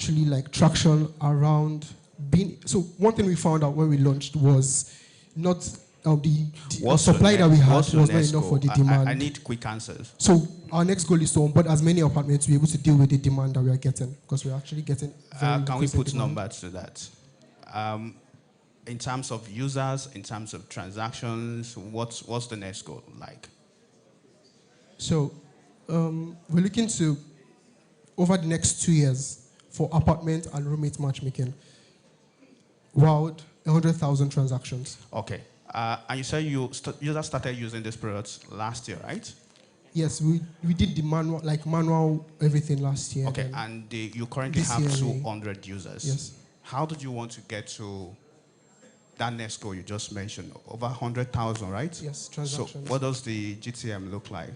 actually like traction around being. So one thing we found out when we launched was not the supply that we had was not enough for the demand. I need quick answers. So our next goal is to onboard as many apartments to be able to deal with the demand that we are getting, because we're actually getting. Can we put numbers to that? In terms of users, in terms of transactions, what's the next goal like? So we're looking to, over the next 2 years, for apartment and roommate matchmaking, 100,000 transactions. Okay. And you said users started using this product last year, right? Yes, we did the manual everything last year. Okay, and you currently have 200 users. Yes. How did you want to get to that next goal you just mentioned? Over 100,000, right? Yes, transactions. So what does the GTM look like?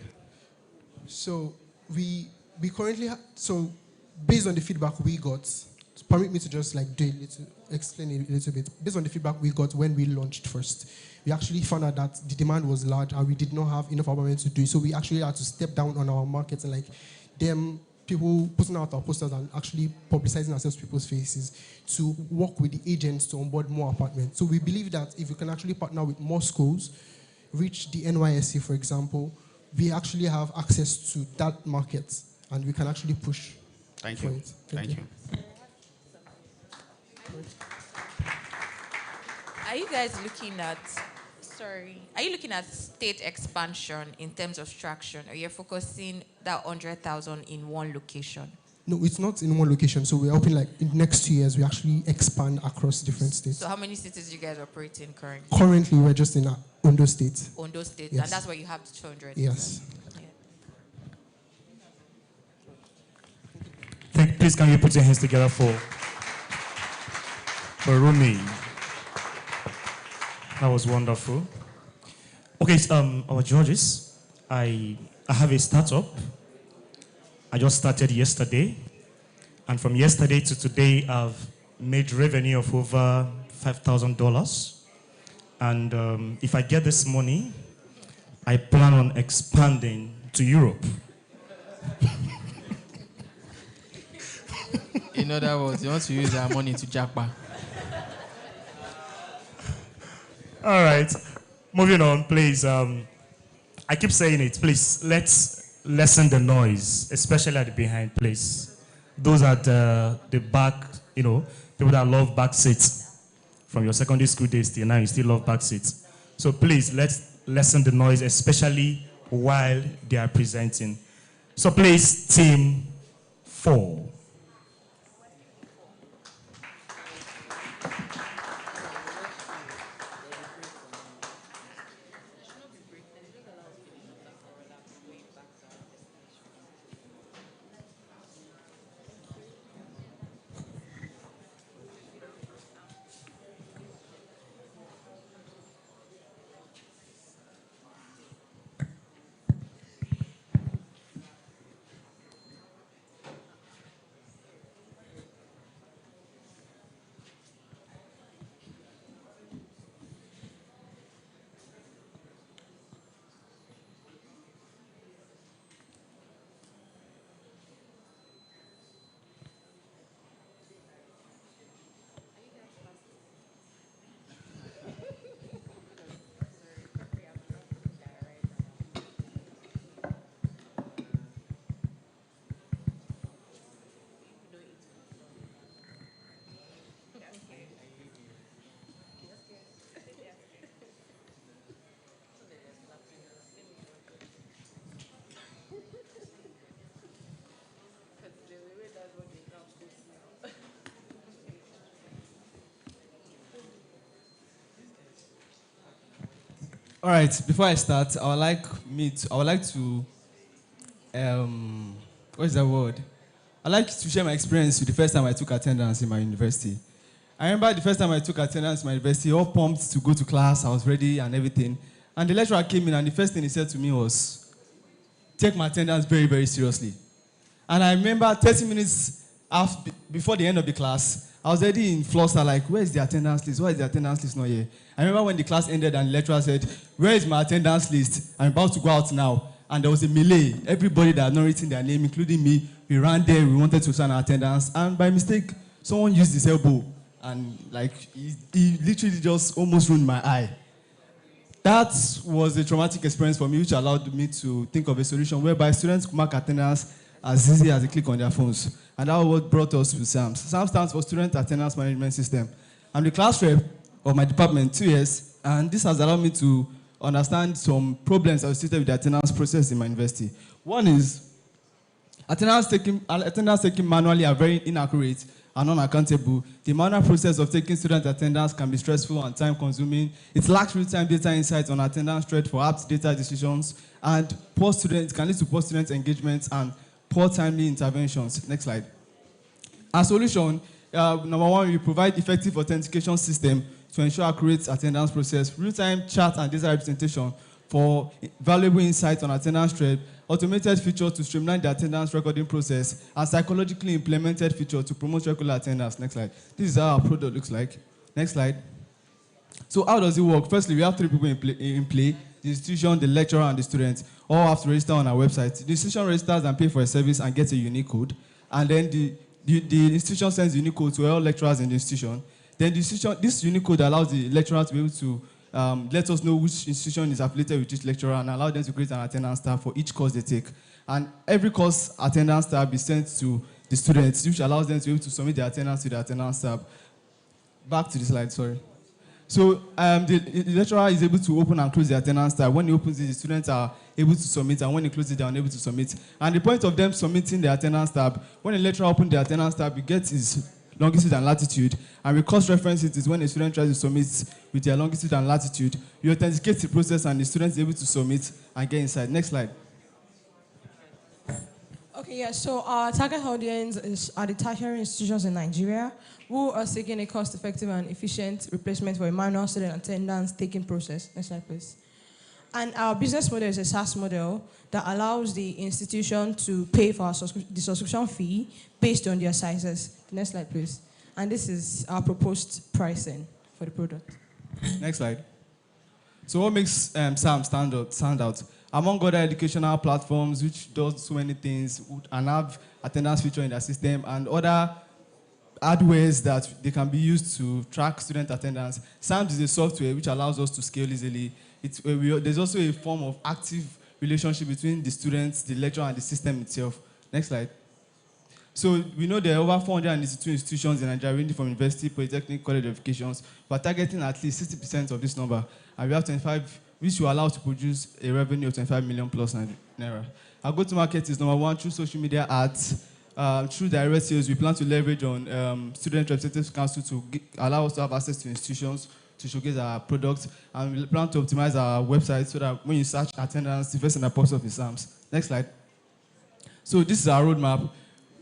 So we currently so based on the feedback we got, permit me to just like explain it a little bit. Based on the feedback we got when we launched first, we actually found out that the demand was large and we did not have enough apartments to do it. So we actually had to step down on our markets and people putting out our posters and actually publicizing ourselves to people's faces to work with the agents to onboard more apartments. So we believe that if we can actually partner with more schools, reach the NYSC, for example, we actually have access to that market and we can actually push. Thank you. Thank you. Are you guys looking at, are you looking at state expansion in terms of traction, or you're focusing that 100,000 in one location? No, it's not in one location. So we're hoping like in the next 2 years, we actually expand across different states. So how many cities do you guys operate in currently? Currently, we're just in Ondo State. Ondo State, yes. And that's where you have 200? Yes. Please, can you put your hands together for Rumi? That was wonderful. Okay, our judges, I have a startup. I just started yesterday. And from yesterday to today, I've made revenue of over $5,000. And if I get this money, I plan on expanding to Europe. In other words, you want to use our money to jackpot. All right. Moving on, please. I keep saying it. Please, let's lessen the noise, especially at the behind, please. Those at the back, people that love back seats from your secondary school days till now, you still love back seats. So please, let's lessen the noise, especially while they are presenting. So please, team 4. All right, before I start, I would like to what is that word? I'd like to share my experience with the first time I took attendance in my university. I remember the first time I took attendance in my university, all pumped to go to class, I was ready and everything. And the lecturer came in and the first thing he said to me was, take my attendance very, very seriously. And I remember 30 minutes before the end of the class, I was already in fluster, like, where is the attendance list? Why is the attendance list not here? I remember when the class ended and the lecturer said, where is my attendance list? I'm about to go out now. And there was a melee. Everybody that had not written their name, including me, We ran there, we wanted to sign our attendance, and by mistake, someone used his elbow, and like he literally just almost ruined my eye. That was a traumatic experience for me, which allowed me to think of a solution whereby students could mark attendance as easy as they click on their phones. And that was what brought us to SAMS. SAMS stands for Student Attendance Management System. I'm the class rep of my department, 2 years, and this has allowed me to understand some problems associated with the attendance process in my university. One is attendance taking manually are very inaccurate and unaccountable. The manual process of taking student attendance can be stressful and time-consuming. It lacks real-time data insights on attendance thread for apt data decisions, and it can lead to poor student engagement and poor timely interventions. Next slide. Our solution, number one, we provide effective authentication system to ensure accurate attendance process, real-time chat and data representation for valuable insights on attendance thread, automated feature to streamline the attendance recording process, and psychologically implemented feature to promote regular attendance. Next slide. This is how our product looks like. Next slide. So how does it work? Firstly, we have 3 people in play: the institution, the lecturer, and the student. All have to register on our website. The institution registers and pays for a service and gets a unique code. And then the institution sends the unique code to all lecturers in the institution. Then this unique code allows the lecturer to be able to let us know which institution is affiliated with each lecturer and allow them to create an attendance tab for each course they take. And every course attendance tab is sent to the students, which allows them to be able to submit their attendance to the attendance tab. Back to the slide, sorry. So the lecturer is able to open and close the attendance tab. When he opens it, the students are able to submit, and when he closes it, they are unable to submit. And the point of them submitting the attendance tab, when the lecturer opens the attendance tab, he gets his longitude and latitude, and we cross-reference it is when a student tries to submit with their longitude and latitude, you authenticate the process and the student is able to submit and get inside. Next slide. Okay, yeah, so our target audience are the tertiary institutions in Nigeria who are seeking a cost-effective and efficient replacement for a manual student attendance taking process. Next slide, please. And our business model is a SaaS model that allows the institution to pay for the subscription fee based on their sizes. Next slide, please. And this is our proposed pricing for the product. Next slide. So what makes SAM stand out? Among other educational platforms which does so many things and have attendance feature in their system and other hardwares that they can be used to track student attendance, SAMS is a software which allows us to scale easily. There's also a form of active relationship between the students, the lecturer, and the system itself. Next slide. So we know there are over 482 institutions in Nigeria, ranging from university, polytechnic, college educations. We're targeting at least 60% of this number, and we have 25, which will allow us to produce a revenue of 25 million plus naira. Our go-to-market is number one, through social media ads. Through direct sales, we plan to leverage on Student Representatives Council to allow us to have access to institutions to showcase our products, and we plan to optimize our website so that when you search attendance, the first thing that pops up is SAMS. Next slide. So this is our roadmap.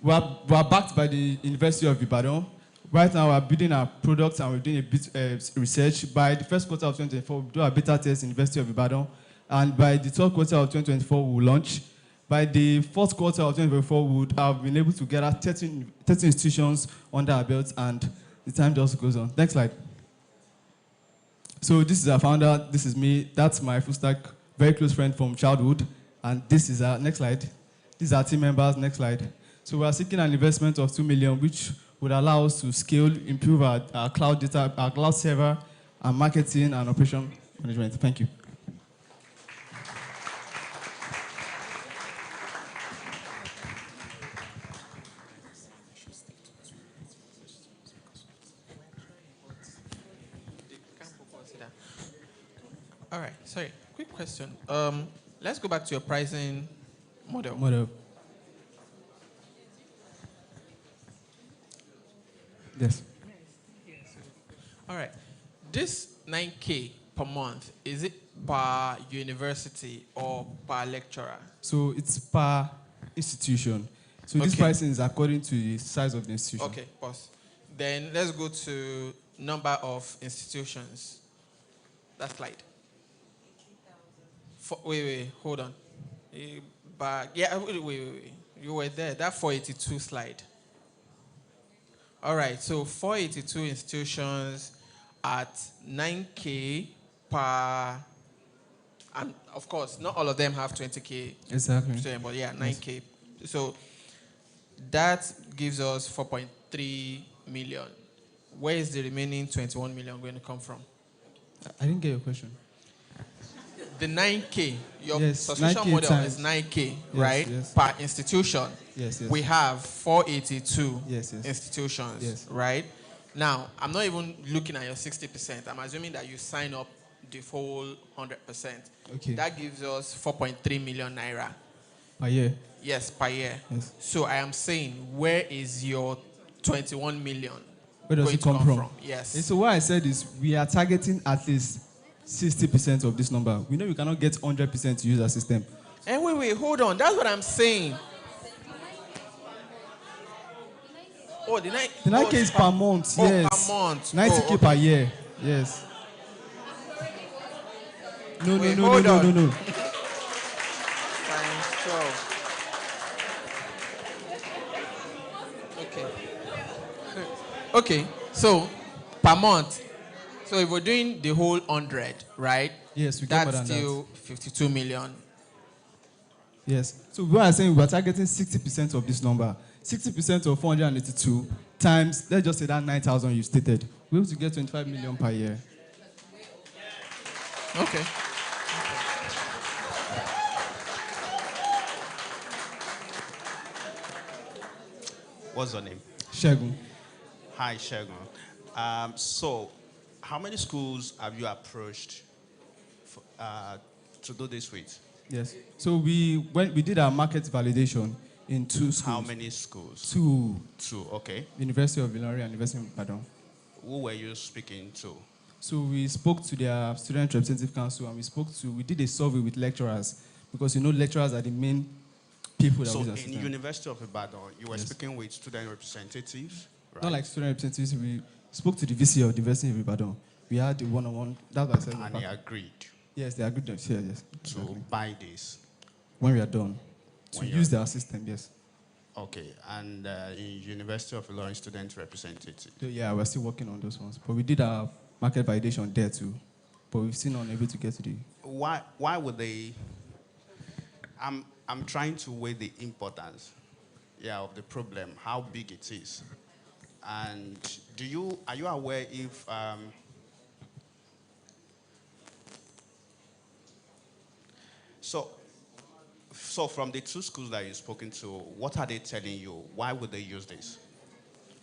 We are backed by the University of Ibadan. Right now, we're building our products and we're doing a bit research. By the first quarter of 2024, we'll do our beta test in the University of Ibadan, and by the third quarter of 2024, we'll launch. By the fourth quarter of 2024, we would have been able to get 13 institutions under our belt, and the time just goes on. Next slide. So this is our founder, this is me, that's my full stack, very close friend from childhood, and this is our, next slide. These are team members, next slide. So we are seeking an investment of 2 million, which would allow us to scale, improve our cloud data, our cloud server, and marketing and operation management. Thank you. All right, sorry, quick question. Let's go back to your pricing model. Yes. All right, this 9K per month, is it per university or per lecturer? So it's per institution. So this pricing is according to the size of the institution. Okay, boss. Then let's go to number of institutions. That slide. Wait, hold on. Wait. You were there. That 482 slide. All right, so 482 institutions at 9K per, and of course, not all of them have 20K. Exactly. But yeah, 9K. So That gives us 4.3 million. Where is the remaining 21 million going to come from? I didn't get your question. The 9K, your Yes, subscription 9K model times. is 9K, Yes, right? yes. Per institution. Yes, yes. We have 482 Yes, yes. institutions, Yes. right? Now, I'm not even looking at your 60%. I'm assuming that you sign up the whole 100%. Okay. That gives us 4.3 million naira. Per year. Yes, per year. Yes. So I am saying, where is your 21 million Where does going it to come from? Yes. And so what I said is we are targeting at least 60% of this number. We know we cannot get 100% to use our system. And wait, hold on. That's what I'm saying. Oh, the 9K is per month, oh, yes. per month. 90K Oh, per year, yes. No, Wait, no, hold no, no, on. no, no. Times 12. Okay. Okay, so per month. So if we're doing the whole 100, right? Yes, we get more That's than still 52 million. Yes. So we are saying we are targeting 60% of this number. 60% of 482 times, let's just say that 9,000 you stated. We're able to get 25 million per year. Okay. What's your name? Shegun. Hi, Shegun. So, how many schools have you approached to do this with? Yes. So we did our market validation in 2 schools. How many schools? 2. 2, okay. University of Ilorin and University of Ibadan. Who were you speaking to? So we spoke to their student representative council and we did a survey with lecturers because lecturers are the main people that So use our in system. University of Ibadan, you were Yes. speaking with student representatives, right? Not like student representatives, we spoke to the VC of the University of Ibadan. We had a one-on-one, that's what I said. And they agreed Yes, they agreed yes, yes. to buy this. When we are done. To When use you're- their system, yes. Okay, and in University of Ilorin student representative. So, yeah, we're still working on those ones. But we did our market validation there too. But we've still not able to get to the... Why would they? I'm trying to weigh the importance, of the problem, how big it is, and are you aware if so from the 2 schools that you've spoken to, what are they telling you? Why would they use this?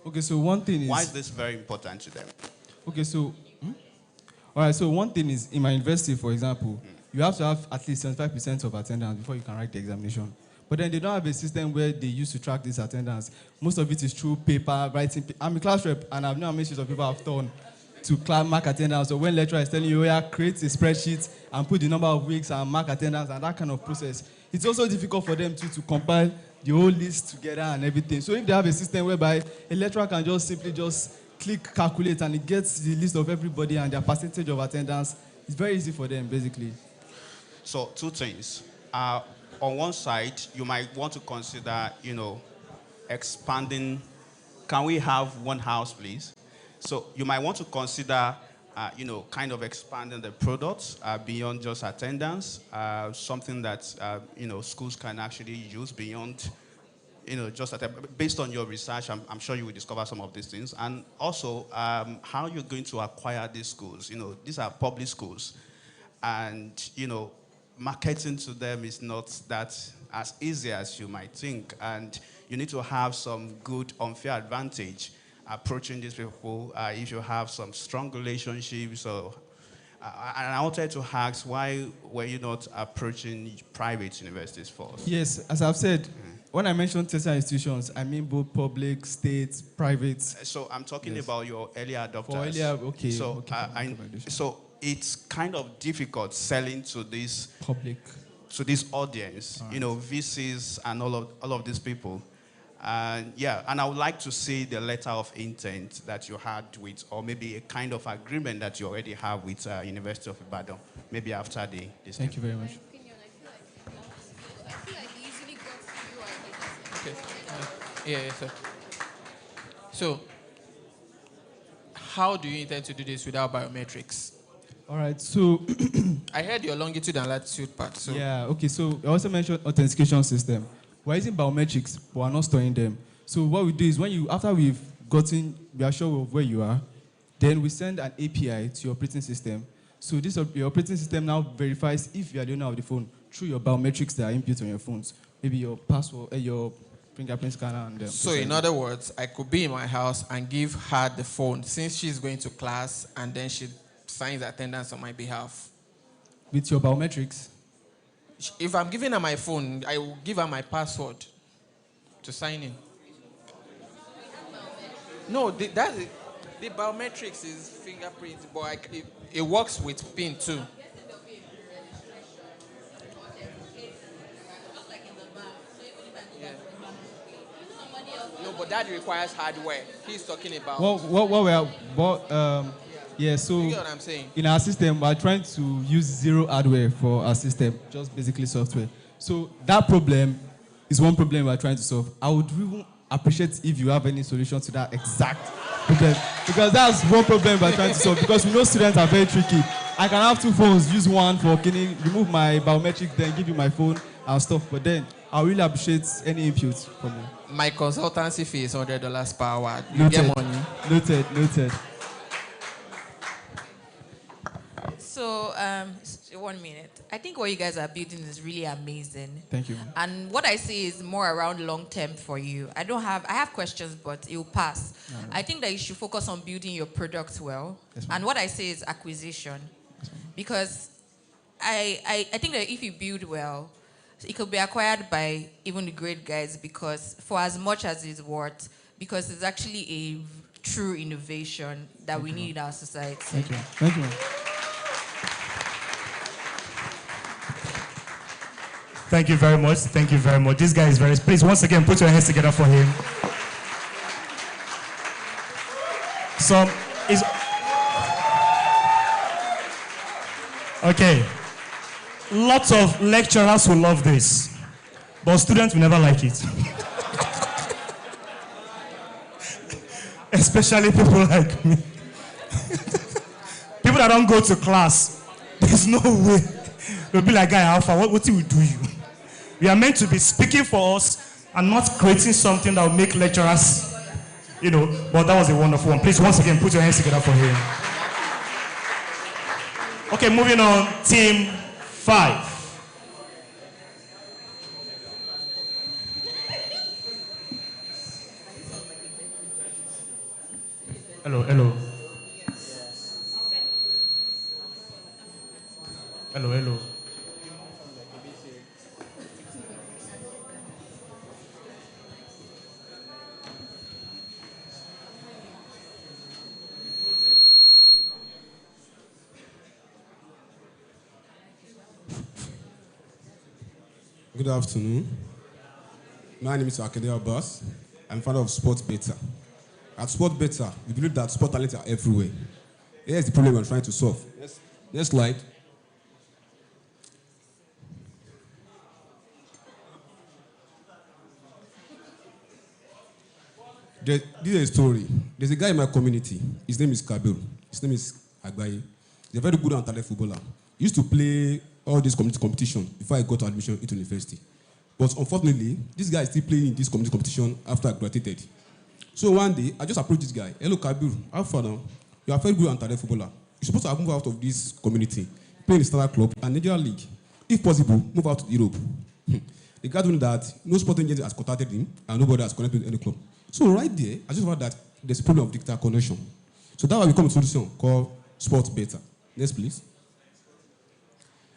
Okay, so one thing is... Why is this very important to them? Okay, so... All right, so one thing is, in my university, for example, you have to have at least 75% of attendance before you can write the examination. But then they don't have a system where they use to track this attendance. Most of it is through paper, writing. I'm a class rep, and I've known how many sheets of paper I've done to mark attendance. So when lecturer is telling you, create a spreadsheet and put the number of weeks and mark attendance and that kind of process, it's also difficult for them to compile the whole list together and everything. So if they have a system whereby a lecturer can just simply click calculate and it gets the list of everybody and their percentage of attendance, it's very easy for them, basically. So 2 things. On one side, you might want to consider, expanding. Can we have one house, please? So you might want to consider, kind of expanding the products beyond just attendance, something that, schools can actually use beyond, just based on your research. I'm sure you will discover some of these things. And also, how you're going to acquire these schools. These are public schools. And, marketing to them is not that as easy as you might think. And you need to have some good unfair advantage approaching these people if you have some strong relationships. And I wanted to ask, why were you not approaching private universities first? Yes, as I've said, when I mentioned tertiary institutions, I mean both public, state, private. So I'm talking about your early adopters. For earlier, okay. So, okay, so it's kind of difficult selling to this public, to this audience, right. VCs and all of these people. And I would like to see the letter of intent that you had with, or maybe a kind of agreement that you already have with University of Ibadan, maybe after this. Thank you very much. I feel like he easily got to you. Okay. Yeah, sir. So, how do you intend to do this without biometrics? All right, so... I heard your longitude and latitude part. So yeah, okay, so I also mentioned authentication system. we're using biometrics, but we're not storing them. So what we do is after we are sure of where you are, then we send an API to your operating system. So your operating system now verifies if you are the owner of the phone through your biometrics that are input on your phones. Maybe your password, your fingerprint scanner. And so in other words, I could be in my house and give her the phone since she's going to class, and then she signs attendance on my behalf. With your biometrics? If I'm giving her my phone, I will give her my password to sign in. No, the biometrics is fingerprint, but it works with PIN too. Yeah. No, but that requires hardware. He's talking about. So you get what I'm saying? In our system, we're trying to use zero hardware for our system, just basically software. So that problem is one problem we're trying to solve. I would really appreciate if you have any solution to that exact problem, because that's one problem we're trying to solve. Because we know students are very tricky. I can have two phones, use one for remove my biometrics, then give you my phone and stuff. But then I really appreciate any input from you. My consultancy fee is $100 per hour. You get money. Noted. So, 1 minute. I think what you guys are building is really amazing. Thank you. And what I see is more around long term for you. I have questions, but it will pass. No. I think that you should focus on building your product well. Yes, and what I say is acquisition. Yes, because I think that if you build well, it could be acquired by even the great guys, because for as much as it's worth, because it's actually a true innovation that we need in our society. Thank you. Thank you very much. Thank you very much. This guy is please, once again, put your hands together for him. Okay. Lots of lecturers will love this, but students will never like it. Especially people like me. People that don't go to class, there's no way. They'll be like, guy, Alpha, what do we do you? We are meant to be speaking for us and not creating something that will make lecturers, but that was a wonderful one. Please, once again, put your hands together for him. Okay, moving on, team 5. Hello. Good afternoon. My name is Akede Abbas. I'm founder of Sport Beta. At Sport Beta, we believe that sport talents are everywhere. Here's the problem we're trying to solve. Next slide. This is a story. There's a guy in my community. His name is Kabir. His name is Agbaye. He's a very good and talented footballer. He used to play all these community competitions before I got admission into university. But unfortunately, this guy is still playing in this community competition after I graduated. So one day, I just approached this guy. Hello, Kabir. How far now? You are a very good and talented footballer. You're supposed to have moved out of this community, play in the Standard Club and Nigeria League. If possible, move out to Europe. The guy told me that no sporting agent has contacted him and nobody has connected with any club. So right there, I just found that there's a problem of digital connection. So that's why we come to a solution called Sport Beta. Next, please.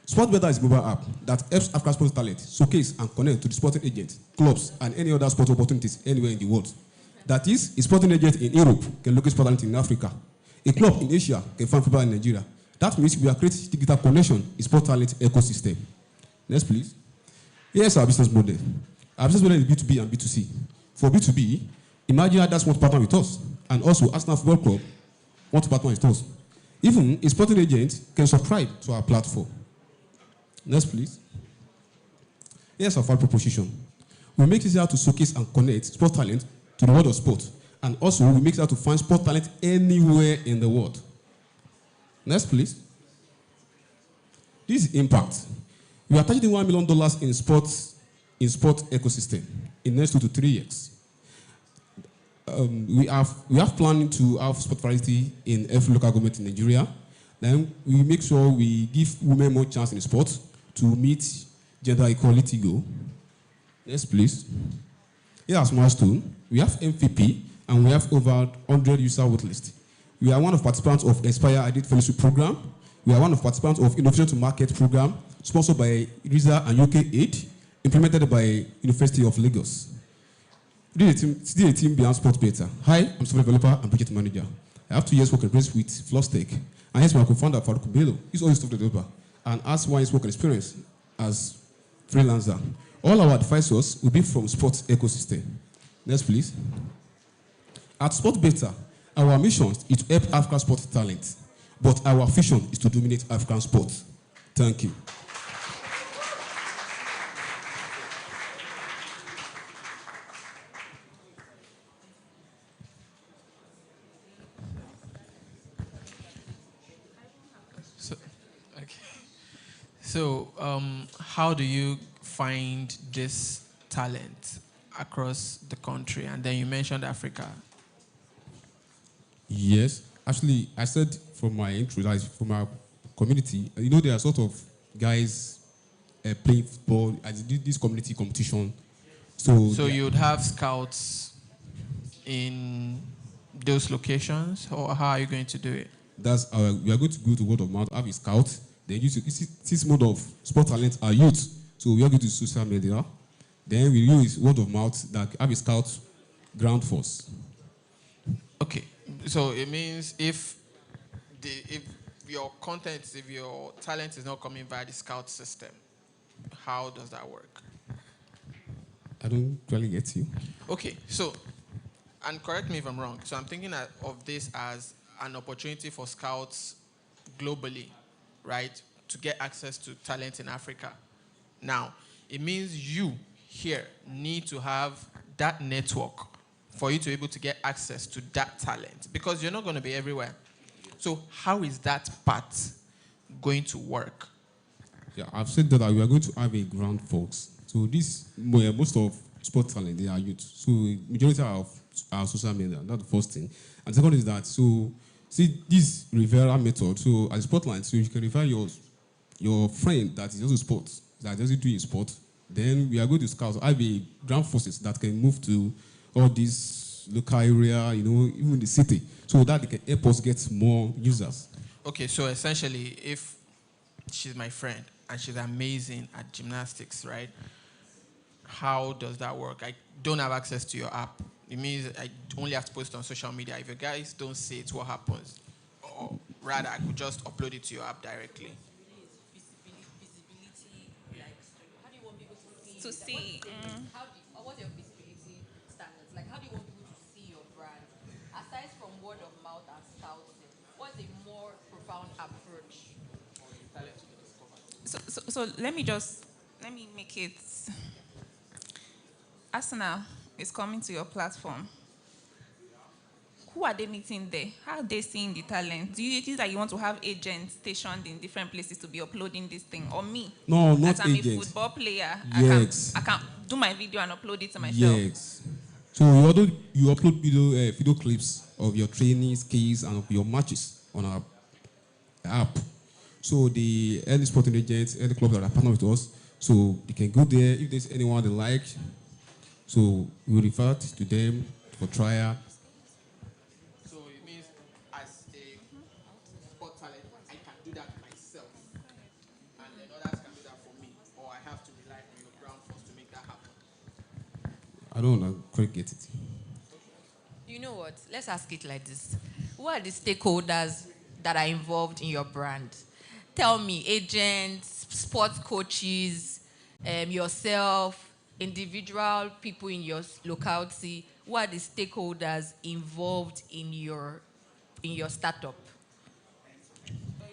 Sport Beta is a mobile app that helps African sports talent showcase and connect to the sporting agents, clubs, and any other sports opportunities anywhere in the world. That is, a sporting agent in Europe can locate sport talent in Africa. A club in Asia can find football in Nigeria. That means we are creating digital connection in sport talent ecosystem. Next, please. Here's our business model. Our business model is B2B and B2C. For B2B, imagine Adidas want to partner with us, and also Arsenal Football Club want to partner with us. Even a sporting agent can subscribe to our platform. Next, please. Here's our value proposition. We make it easier to showcase and connect sport talent to the world of sport. And also, we make it easier to find sport talent anywhere in the world. Next, please. This is impact. We are targeting $1 million in sports in sport ecosystem in the next 2 to 3 years. We have planning to have sport variety in every local government in Nigeria. Then we make sure we give women more chance in sport to meet gender equality goal. Yes, please. Here's milestone. We have MVP and we have over 100 user waitlist. We are one of participants of Inspire Ideal Fellowship Program. We are one of participants of Innovation to Market Program, sponsored by RISA and UK Aid, implemented by University of Lagos. Still a team beyond Sport Beta. Hi, I'm software developer and project manager. I have 2 years work experience with Flosstech. And here's my co-founder, Farouk Bello. He's also a software developer and has 1 year's work experience as freelancer. All our advisors will be from sports ecosystem. Next, please. At Sport Beta, our mission is to help African sport talent, but our vision is to dominate African sport. Thank you. So, how do you find this talent across the country? And then you mentioned Africa. Yes, actually, I said from my intro, like from our community, you know, there are sort of guys playing football. I did this community competition. So you'd have scouts in those locations, or how are you going to do it? That's we are going to go to word of mouth, have a scout. Then use this mode of sport talent are youth. So we are going to social media. Then we use word of mouth that have a scout ground force. Okay, so it means if your content, if your talent is not coming via the scout system, how does that work? I don't really get you. Okay, so, and correct me if I'm wrong. So I'm thinking of this as an opportunity for scouts globally, right, to get access to talent in Africa. Now, it means you here need to have that network for you to be able to get access to that talent, because you're not going to be everywhere. So how is that part going to work? Yeah, I've said that we are going to have a ground force. So most of sport talent, they are youth. So majority of our social media, that's the first thing. And second is that, so see this referral method. So as a sportline, so you can refer your friend that is also sports, that is doing sport. Then we are going to scout. I have a ground forces that can move to all this local area, you know, even the city, so that they can help us get more users. Okay, so essentially, if she's my friend and she's amazing at gymnastics, right? How does that work? I don't have access to your app. It means I only have to post on social media. If you guys don't see it, what happens? Or rather, I could just upload it to your app directly. To see. What's your visibility standards? Like, how do you want people to see your brand? Aside from word of mouth and scouting, what's a more profound approach? So let me make it. Arsenal is coming to your platform. Who are they meeting there? How are they seeing the talent? Do you think that you want to have agents stationed in different places to be uploading this thing? Or me? No, not as I'm agents. a football player, Yes. I can do my video and upload it to myself. Yes. So you upload video clips of your training skills and of your matches on our app. So the early sporting agents, early clubs that are partner with us, so they can go there if there's anyone they like. So we refer to them for trial. So it means as a sport talent, I can do that myself, and then others can do that for me, or I have to rely on your ground force to make that happen. I don't quite get it. You know what? Let's ask it like this. Who are the stakeholders that are involved in your brand? Tell me, agents, sports coaches, yourself, individual people in your locality. Who are the stakeholders involved in your startup?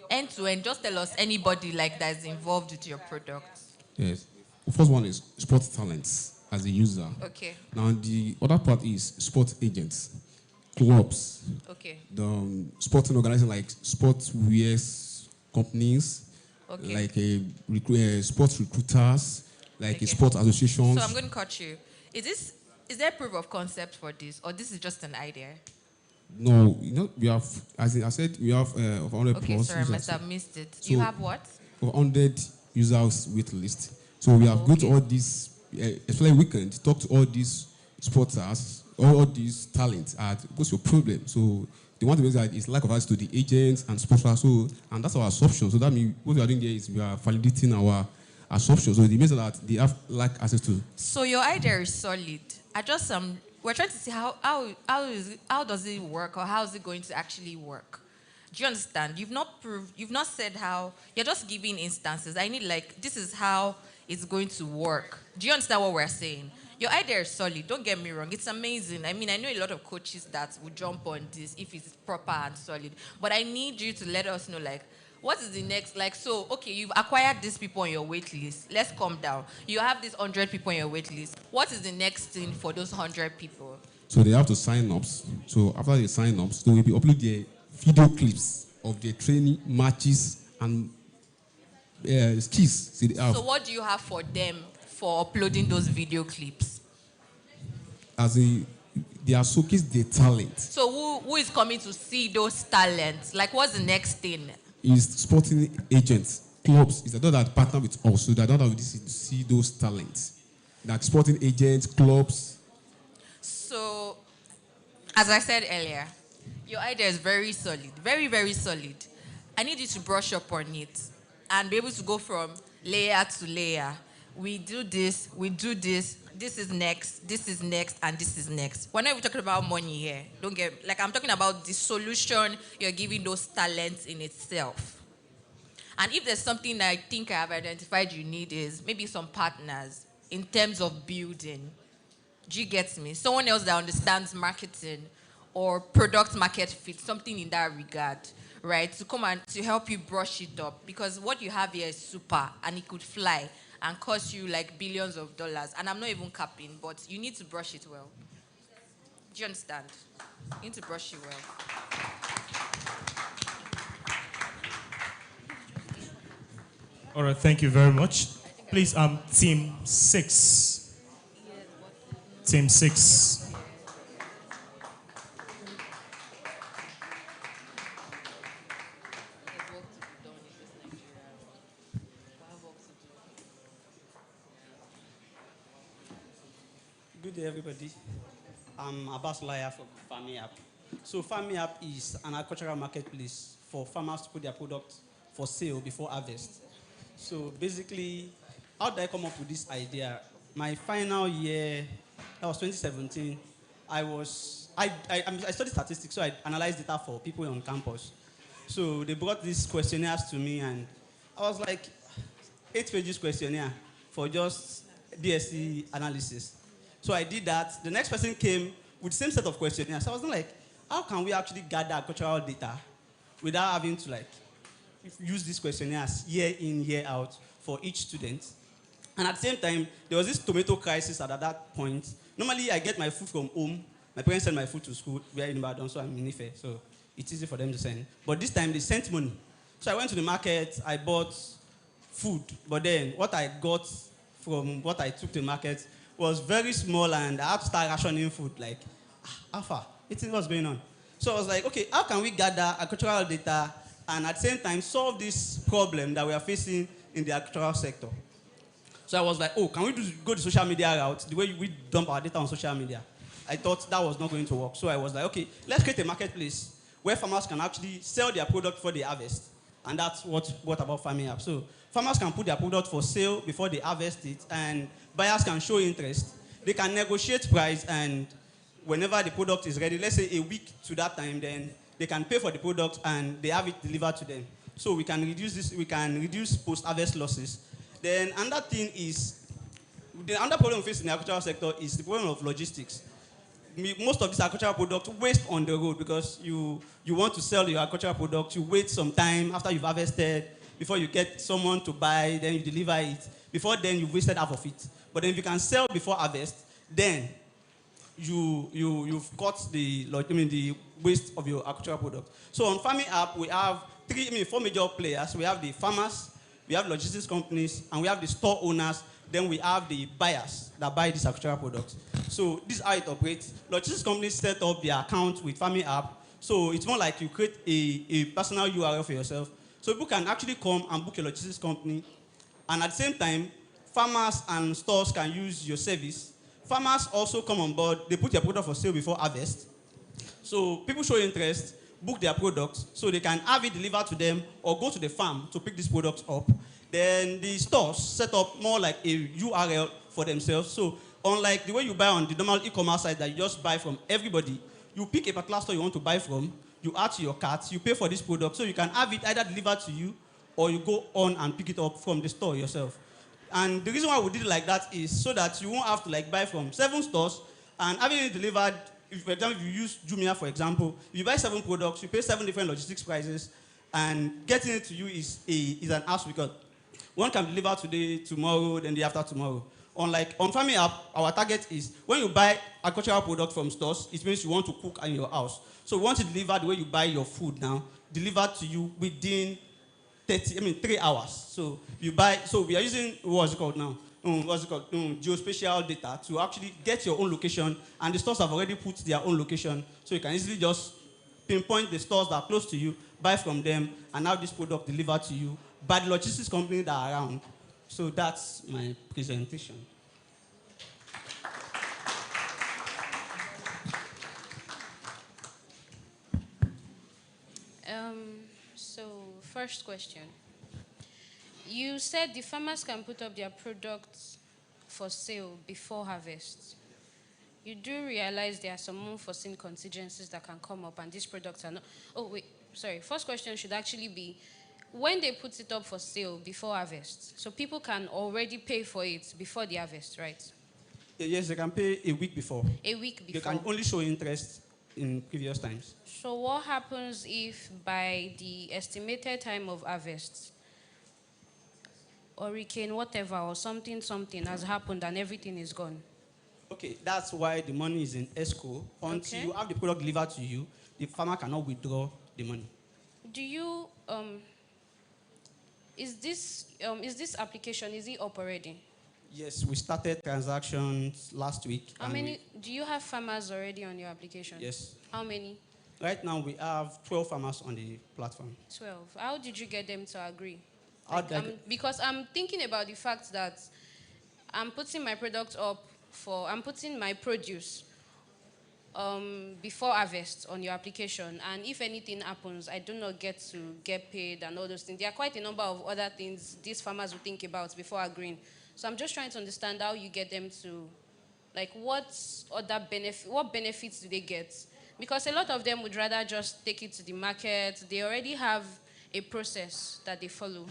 End to end, just tell us anybody like that is involved with your product. Yes. The first one is sport talents as a user. Okay. Now the other part is sport agents, clubs. Okay. The sporting organizing like sports wears companies, Okay. like sports recruiters, like Okay. a sport associations. So I'm going to cut you. Is there proof of concept for this, or this is just an idea? No, we have, as I said, we have over 100 Okay, plus sorry, I users. must have missed it. So You have what? over 100 users wait list. So we have go to all these, especially weekend, talk to all these sporters, all these talents. What's your problem? So they want to make that it's lack of access to the agents and sponsors. So, and that's our assumption. So that means what we are doing here is we are validating our assumption. So it means that they have lack access to. So your idea is solid. We're trying to see how does it work, or how is it going to actually work? Do you understand? You've not said how. You're just giving instances. I need, like, this is how it's going to work. Do you understand what we're saying? Your idea is solid. Don't get me wrong. It's amazing. I mean, I know a lot of coaches that would jump on this if it's proper and solid. But I need you to let us know, like, what is the next? Like, so, okay, you've acquired these people on your wait list. Let's calm down. You have these 100 people on your wait list. What is the next thing for those 100 people? So they have to sign up. So after they sign up, they will be upload their video clips of their training matches and skills. So what do you have for them for uploading those video clips? They are showcasing their talent. So who is coming to see those talents? Like, what's the next thing? Is sporting agents, clubs. It's the that partner with us, so that we see those talents. Like sporting agents, clubs. So, as I said earlier, your idea is very solid, very, very solid. I need you to brush up on it and be able to go from layer to layer. We do this, this is next, and this is next. We're not even talking about money here. I'm talking about the solution you're giving those talents in itself. And if there's something I think I have identified you need is maybe some partners in terms of building. Do you get me? Someone else that understands marketing or product market fit, something in that regard, right? To come and to help you brush it up. Because what you have here is super and it could fly and cost you like billions of dollars. And I'm not even capping, but you need to brush it well. Do you understand? You need to brush it well. All right, thank you very much. Please, team 6. Team 6. Good day, everybody. I'm Abbas Laya from Farming App. So Farming App is an agricultural marketplace for farmers to put their product for sale before harvest. So basically, how did I come up with this idea? My final year, that was 2017, I studied statistics, so I analyzed data for people on campus. So they brought these questionnaires to me, and I was like, 8 pages questionnaire for just DSC analysis. So I did that. The next person came with the same set of questionnaires. So I was like, how can we actually gather agricultural data without having to use these questionnaires year in, year out for each student? And at the same time, there was this tomato crisis at that point. Normally, I get my food from home. My parents send my food to school. We are in Ibadan, so I'm in Ife, so it's easy for them to send. But this time, they sent money. So I went to the market. I bought food. But then what I got from what I took to the market was very small, and I had to start rationing food. Like, how far? What's going on? So I was like, okay, how can we gather agricultural data and at the same time solve this problem that we are facing in the agricultural sector? So I was like, oh, can we go the social media route, the way we dump our data on social media? I thought that was not going to work. So I was like, okay, let's create a marketplace where farmers can actually sell their product before they harvest. And that's what about Farming App. So farmers can put their product for sale before they harvest it, and buyers can show interest. They can negotiate price, and whenever the product is ready, let's say a week to that time, then they can pay for the product and they have it delivered to them. So we can reduce post-harvest losses. Then another thing is, the other problem we face in the agricultural sector is the problem of logistics. Most of these agricultural products waste on the road because you want to sell your agricultural product, you wait some time after you've harvested, before you get someone to buy, then you deliver it. Before then, you've wasted half of it. But then if you can sell before harvest, then you've got the waste of your agricultural product. So on Farming App, we have 4 major players. We have the farmers, we have logistics companies, and we have the store owners Then we have the buyers that buy these agricultural products. So this is how it operates. Logistics companies set up their account with Farming app. So it's more like you create a personal URL for yourself. So people can actually come and book a logistics company. And at the same time, farmers and stores can use your service. Farmers also come on board. They put their product for sale before harvest. So people show interest, book their products, so they can have it delivered to them or go to the farm to pick these products up. Then the stores set up more like a URL for themselves. So unlike the way you buy on the normal e-commerce site that you just buy from everybody, you pick a particular store you want to buy from, you add to your cart, you pay for this product, so you can have it either delivered to you or you go on and pick it up from the store yourself. And the reason why we did it like that is so that you won't have to like buy from 7 stores and having it delivered. If, for example, if you use Jumia, for example, you buy 7 products, you pay 7 different logistics prices, and getting it to you is an ask because one can deliver today, tomorrow, then the after tomorrow. Unlike on Farming app, our target is when you buy agricultural product from stores, it means you want to cook in your house. So we want it delivered the way you buy your food now, delivered to you within 3 hours. So you buy, so we are using, what's it called now? Geospatial data to actually get your own location, and the stores have already put their own location, so you can easily just pinpoint the stores that are close to you, buy from them, and have this product delivered to you by the logistics company that are around. So that's my presentation. So first question. You said the farmers can put up their products for sale before harvest. You do realize there are some unforeseen contingencies that can come up and these products are not... Oh, wait, sorry. First question should actually be, when they put it up for sale before harvest, so people can already pay for it before the harvest, right? Yes, they can pay a week before. A week before. They can only show interest in previous times. So what happens if by the estimated time of harvest, hurricane, whatever, or something has happened and everything is gone? Okay, that's why the money is in escrow. Until you have the product delivered to you, the farmer cannot withdraw the money. Do you, is this application, is it up already? Yes, we started transactions last week. How many, do you have farmers already on your application? Yes. How many? Right now we have 12 farmers on the platform. 12. How did you get them to agree? Because I'm thinking about the fact that I'm putting my product up I'm putting my produce before harvest on your application, and if anything happens, I do not get to get paid and all those things. There are quite a number of other things these farmers will think about before agreeing. So I'm just trying to understand how you get them to, like, what benefits do they get? Because a lot of them would rather just take it to the market. They already have a process that they follow.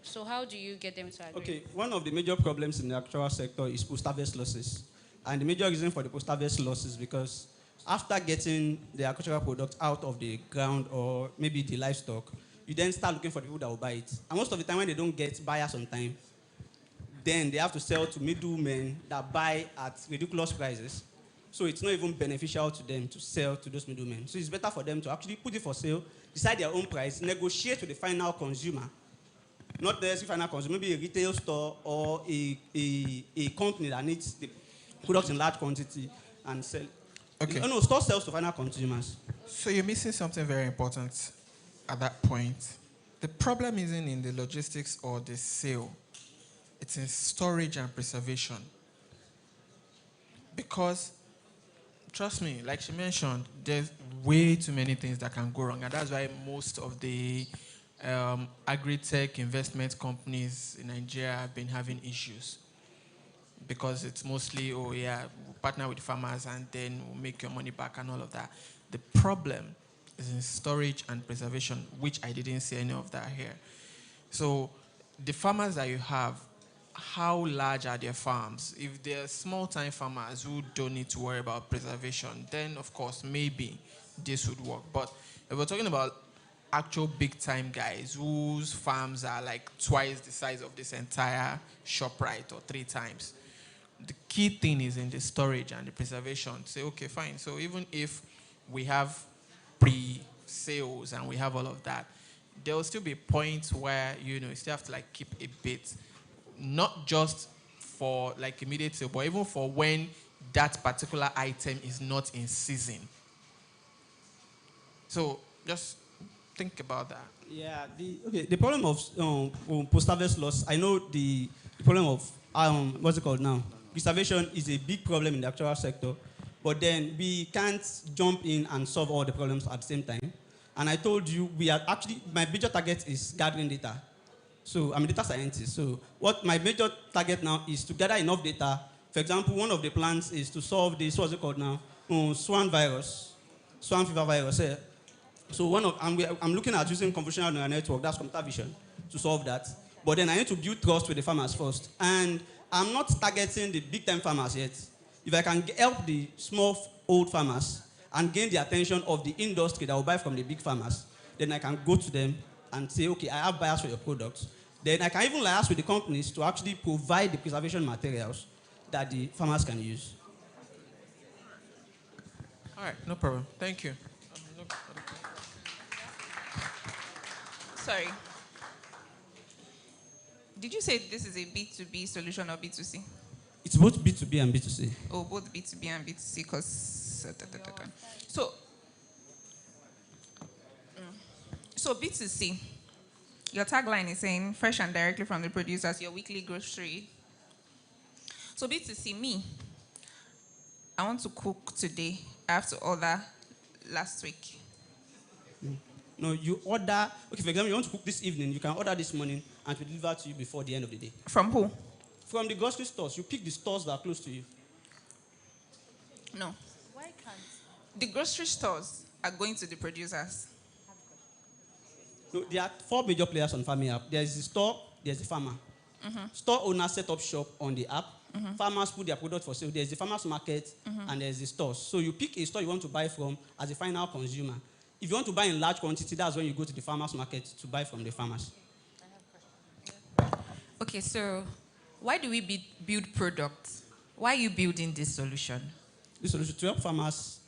So how do you get them to agree? Okay, one of the major problems in the agricultural sector is post-harvest losses. And the major reason for the post-harvest losses is because after getting the agricultural product out of the ground or maybe the livestock, you then start looking for the people that will buy it. And most of the time when they don't get buyers on time, then they have to sell to middlemen that buy at ridiculous prices. So it's not even beneficial to them to sell to those middlemen. So it's better for them to actually put it for sale, decide their own price, negotiate with the final consumer. Not necessarily final consumer, maybe a retail store or a company that needs the products in large quantity and sell. Okay. No, store sells to final consumers. So you're missing something very important at that point. The problem isn't in the logistics or the sale. It's in storage and preservation. Because, trust me, like she mentioned, there's way too many things that can go wrong. And that's why most of the agri-tech investment companies in Nigeria have been having issues. Because it's mostly, oh yeah, we'll partner with farmers and then we'll make your money back and all of that. The problem is in storage and preservation, which I didn't see any of that here. So the farmers that you have, how large are their farms? If they're small-time farmers who don't need to worry about preservation, then of course maybe this would work. But if we're talking about actual big-time guys whose farms are like twice the size of this entire ShopRite or 3 times, the key thing is in the storage and the preservation. Say, okay, fine. So even if we have pre-sales and we have all of that, there will still be points where, you know, you still have to like keep a bit, not just for like immediate sale, but even for when that particular item is not in season. So just think about that. Yeah, the problem of post-harvest loss, I know the problem of, what's it called now? Preservation is a big problem in the agricultural sector, but then we can't jump in and solve all the problems at the same time. And I told you, my major target is gathering data. So I'm a data scientist. So what my major target now is to gather enough data. For example, one of the plans is to solve this, what's it called now? Swan fever virus. So I'm looking at using convolutional neural network, that's computer vision, to solve that. But then I need to build trust with the farmers first. And I'm not targeting the big-time farmers yet. If I can help the small, old farmers and gain the attention of the industry that will buy from the big farmers, then I can go to them and say, okay, I have buyers for your products. Then I can even liaise with the companies to actually provide the preservation materials that the farmers can use. All right, no problem. Thank you. Sorry. Did you say this is a B2B solution or B2C? It's both B2B and B2C. Oh, both B2B and B2C, because... So B2C, your tagline is saying fresh and directly from the producers, your weekly grocery. So B2C, me, I want to cook today. I have to order last week. No, you order, okay, for example, you want to cook this evening, you can order this morning and it will deliver to you before the end of the day. From who? From the grocery stores. You pick the stores that are close to you. No. Why can't? The grocery stores are going to the producers. No, there are 4 major players on Farming app. There's the store, there's the farmer. Store owners set up shop on the app. Farmers put their product for sale. There's the farmers market and there's the stores. So you pick a store you want to buy from as a final consumer. If you want to buy in large quantity, that's when you go to the farmers market to buy from the farmers. Okay, so why do we build products? Why are you building this solution? This solution to help farmers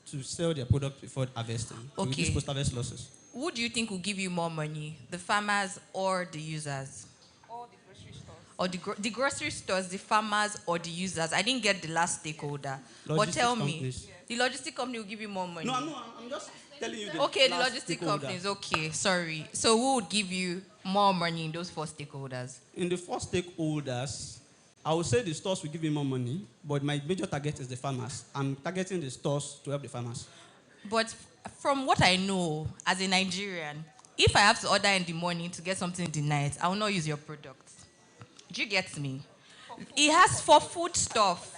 to sell their product before harvesting, to reduce post-harvest losses. Who do you think will give you more money, the farmers or the users? Or the grocery stores. Or the grocery stores, the farmers or the users? I didn't get the last stakeholder. But tell me, the logistic company will give you more money. No, I'm just telling you the Okay, the logistic companies, okay, sorry. So who would give you more money in those 4 stakeholders? In the 4 stakeholders, I would say the stores will give you more money, but my major target is the farmers. I'm targeting the stores to help the farmers. But from what I know, as a Nigerian, if I have to order in the morning to get something in the night, I will not use your product. Do you get me? It has for food stuff.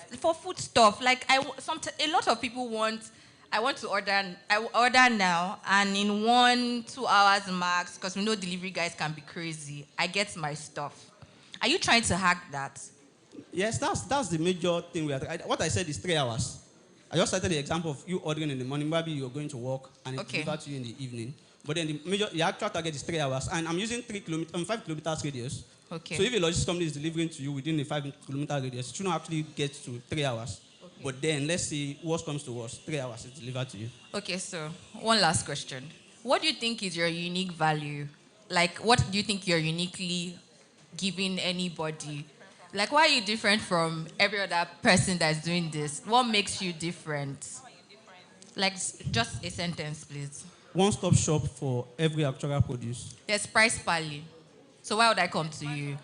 Like a lot of people want. I want to order. I order now, and in 1-2 hours max, because we know delivery guys can be crazy. I get my stuff. Are you trying to hack that? Yes, that's the major thing. What I said is 3 hours. I just cited the example of you ordering in the morning. Maybe you're going to work and it's delivered to you in the evening. But then the actual target is 3 hours, and I'm using 5 kilometers radius. Okay. So if a logistics company is delivering to you within the 5 kilometer radius, it should not actually get to 3 hours. Okay. But then let's see, worst comes to worst, 3 hours is delivered to you. Okay, so one last question. What do you think is your unique value? Like, what do you think you're uniquely giving anybody? Like, why are you different from every other person that's doing this? What makes you different? Like, just a sentence, please. One-stop shop for every agricultural produce. There's price pally. So why would I come to you?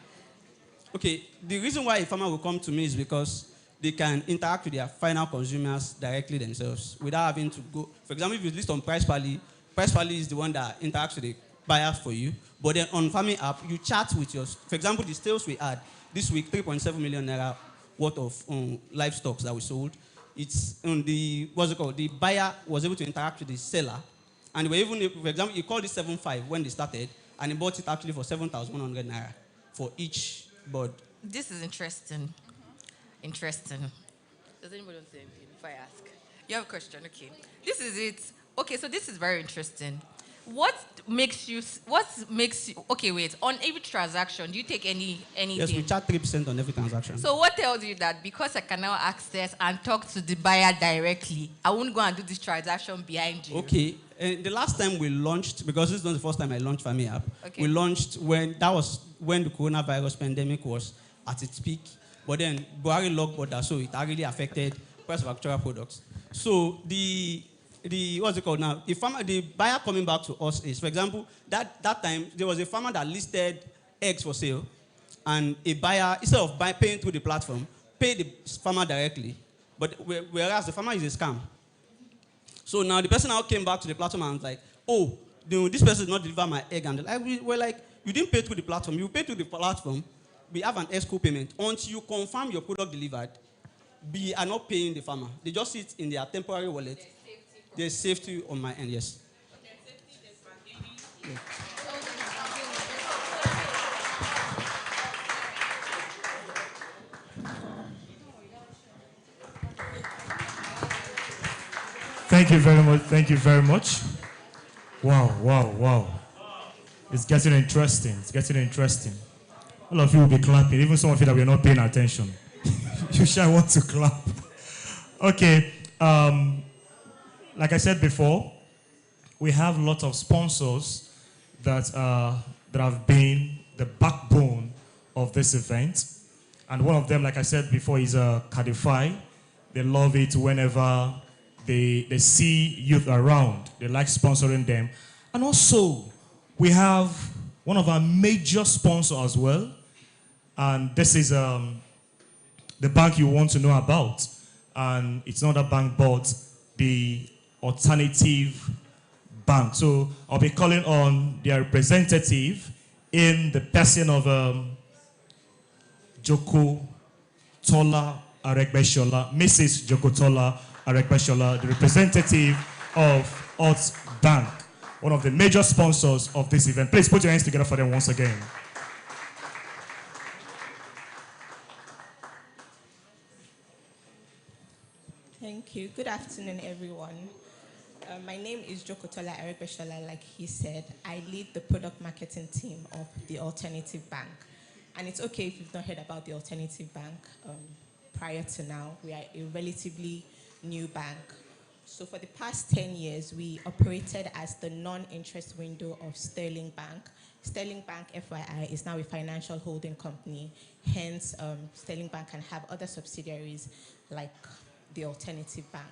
Okay, the reason why a farmer will come to me is because they can interact with their final consumers directly themselves without having to go. For example, if you list on price pally is the one that interacts with the buyer for you. But then on Farming app, you chat with your, for example, the sales we had this week, 3.7 million naira worth of livestock that we sold. It's on the, the buyer was able to interact with the seller. And they were even, for example, you called it 7.5 when they started, and he bought it actually for 7,100 naira for each bird. This is interesting. Interesting. Does anybody want to say anything if I ask? You have a question? Okay. This is it. Okay, so this is very interesting. What makes you, okay, wait, on every transaction, do you take anything? Yes, we charge 3% on every transaction. So what tells you that because I can now access and talk to the buyer directly, I won't go and do this transaction behind you? Okay, and the last time we launched, because this is not the first time I launched Farming app, okay. We launched when the coronavirus pandemic was at its peak. But then Buhari locked border, so it really affected price of agricultural products. So the what's it called now? The buyer coming back to us is, for example, that time there was a farmer that listed eggs for sale, and a buyer, instead of paying through the platform, paid the farmer directly. But whereas the farmer is a scam. So now the person now came back to the platform and was like, oh, this person did not deliver my egg. And we're like, you didn't pay through the platform. You paid through the platform. We have an escrow payment. Until you confirm your product delivered, we are not paying the farmer. They just sit in their temporary wallet. There's safety on my end, yes. Yeah. Thank you very much. Thank you very much. Wow, wow, wow. It's getting interesting. It's getting interesting. All of you will be clapping, even some of you that were not paying attention. You shall want to clap. Okay. Like I said before, we have lots of sponsors that have been the backbone of this event. And one of them, like I said before, is Cadify. They love it whenever they see youth around. They like sponsoring them. And also, we have one of our major sponsors as well. And this is the bank you want to know about. And it's not a bank, but the Alternative Bank. So I'll be calling on their representative in the person of Joko Tola Aregbeshola, Mrs. Joko Tola Aregbeshola, the representative of Alt Bank, one of the major sponsors of this event. Please put your hands together for them once again. Thank you. Good afternoon, everyone. My name is Joko Tola Aregbeshola. Like he said, I lead the product marketing team of the Alternative Bank. And it's okay if you've not heard about the Alternative Bank prior to now. We are a relatively new bank. So for the past 10 years, we operated as the non-interest window of Sterling Bank. Sterling Bank, FYI, is now a financial holding company. Hence, Sterling Bank can have other subsidiaries like the Alternative Bank.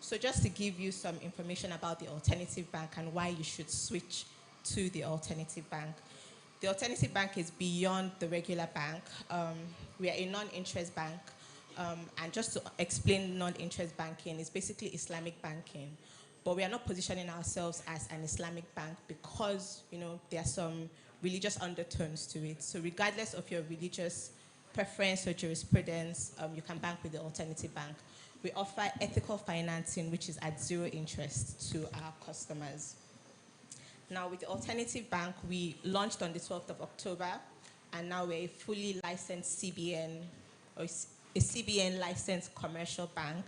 So just to give you some information about the Alternative Bank and why you should switch to the Alternative Bank. The Alternative Bank is beyond the regular bank. We are a non-interest bank. And just to explain non-interest banking, it's basically Islamic banking. But we are not positioning ourselves as an Islamic bank because, there are some religious undertones to it. So regardless of your religious preference or jurisprudence, you can bank with the Alternative Bank. We offer ethical financing, which is at zero interest to our customers. Now, with the Alternative Bank, we launched on the 12th of October, and now we're a fully licensed CBN, or a CBN licensed commercial bank.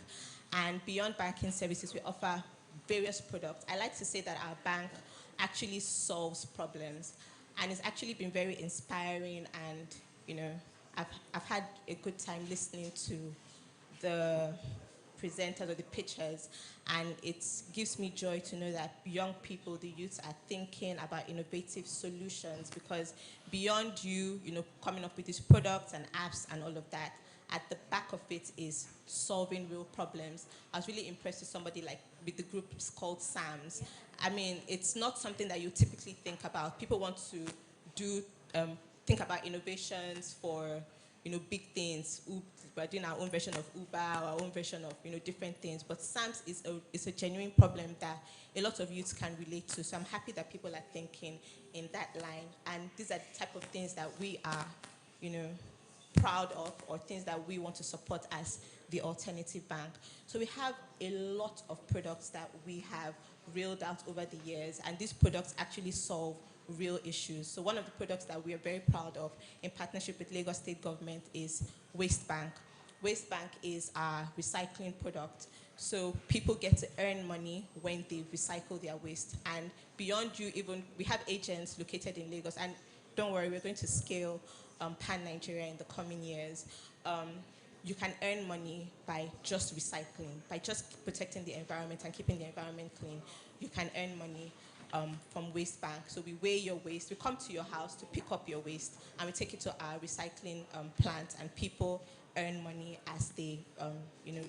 And beyond banking services, we offer various products. I like to say that our bank actually solves problems, and it's actually been very inspiring. And I've had a good time listening to the presenters or the pitchers, and it gives me joy to know that young people, the youths, are thinking about innovative solutions, because beyond you coming up with these products and apps and all of that, at the back of it is solving real problems. I was really impressed with somebody with the group called SAMS. I mean, it's not something that you typically think about. People want to think about innovations for big things. We're doing our own version of Uber, our own version of different things. But SAMS is a genuine problem that a lot of youths can relate to. So I'm happy that people are thinking in that line. And these are the type of things that we are, proud of, or things that we want to support as the Alternative Bank. So we have a lot of products that we have reeled out over the years, and these products actually solve real issues. So one of the products that we are very proud of in partnership with Lagos State Government is Waste Bank. Waste Bank is our recycling product. So people get to earn money when they recycle their waste. And beyond we have agents located in Lagos, and don't worry, we're going to scale pan-Nigeria in the coming years. You can earn money by just recycling, by just protecting the environment and keeping the environment clean. You can earn money from Waste Bank. So we weigh your waste, we come to your house to pick up your waste, and we take it to our recycling plant, and people earn money as they,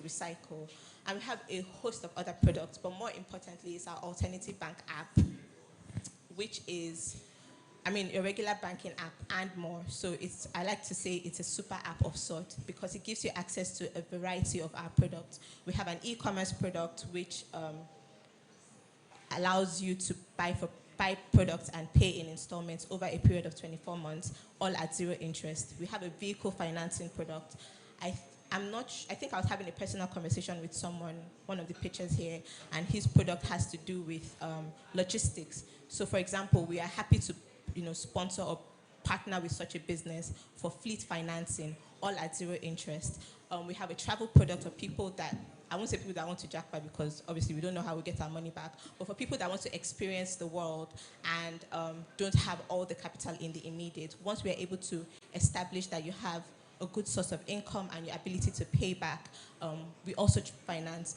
recycle. And we have a host of other products, but more importantly, is our alternative bank app, which is, a regular banking app and more. So I like to say it's a super app of sort because it gives you access to a variety of our products. We have an e-commerce product which allows you to buy products and pay in installments over a period of 24 months, all at zero interest. We have a vehicle financing product. I think I was having a personal conversation with one of the pitchers here, and his product has to do with logistics. So, for example, we are happy to, sponsor or partner with such a business for fleet financing, all at zero interest. We have a travel product for people that, I won't say people that want to jackpot because obviously we don't know how we get our money back, but for people that want to experience the world and don't have all the capital in the immediate. Once we are able to establish that you have a good source of income and your ability to pay back, we also finance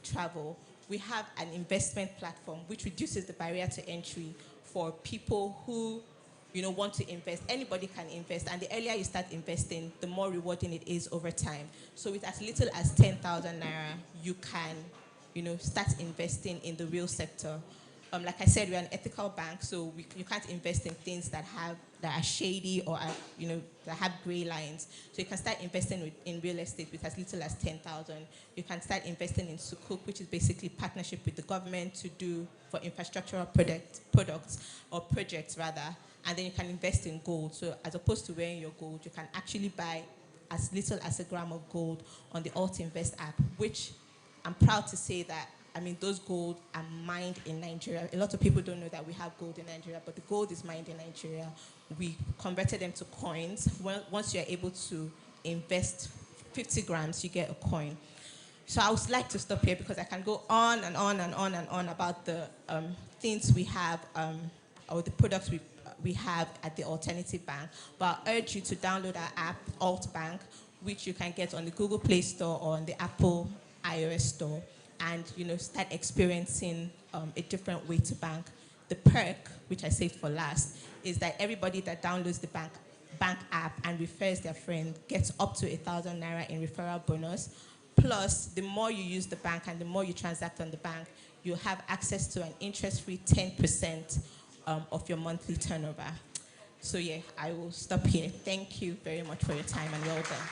travel. We have an investment platform which reduces the barrier to entry for people who want to invest. Anybody can invest, and the earlier you start investing, the more rewarding it is over time. So with as little as 10,000 naira, you can, start investing in the real sector. Like I said, we're an ethical bank, so you can't invest in things that are shady or that have gray lines. So you can start investing in real estate with as little as 10,000. You can start investing in sukuk, which is basically partnership with the government to do for infrastructural products or projects rather. And then you can invest in gold. So as opposed to wearing your gold, you can actually buy as little as a gram of gold on the Alt Invest app, which I'm proud to say that, those gold are mined in Nigeria. A lot of people don't know that we have gold in Nigeria, but the gold is mined in Nigeria. We converted them to coins. Once you're able to invest 50 grams, you get a coin. So I would like to stop here because I can go on and on and on and on about the things we have, or the products we have at the Alternative Bank. But I urge you to download our app, Alt Bank, which you can get on the Google Play Store or on the Apple iOS Store, and start experiencing a different way to bank. The perk, which I saved for last, is that everybody that downloads the bank app and refers their friend gets up to 1,000 naira in referral bonus. Plus, the more you use the bank and the more you transact on the bank, you have access to an interest-free 10% of your monthly turnover. So yeah, I will stop here. Thank you very much for your time and well done.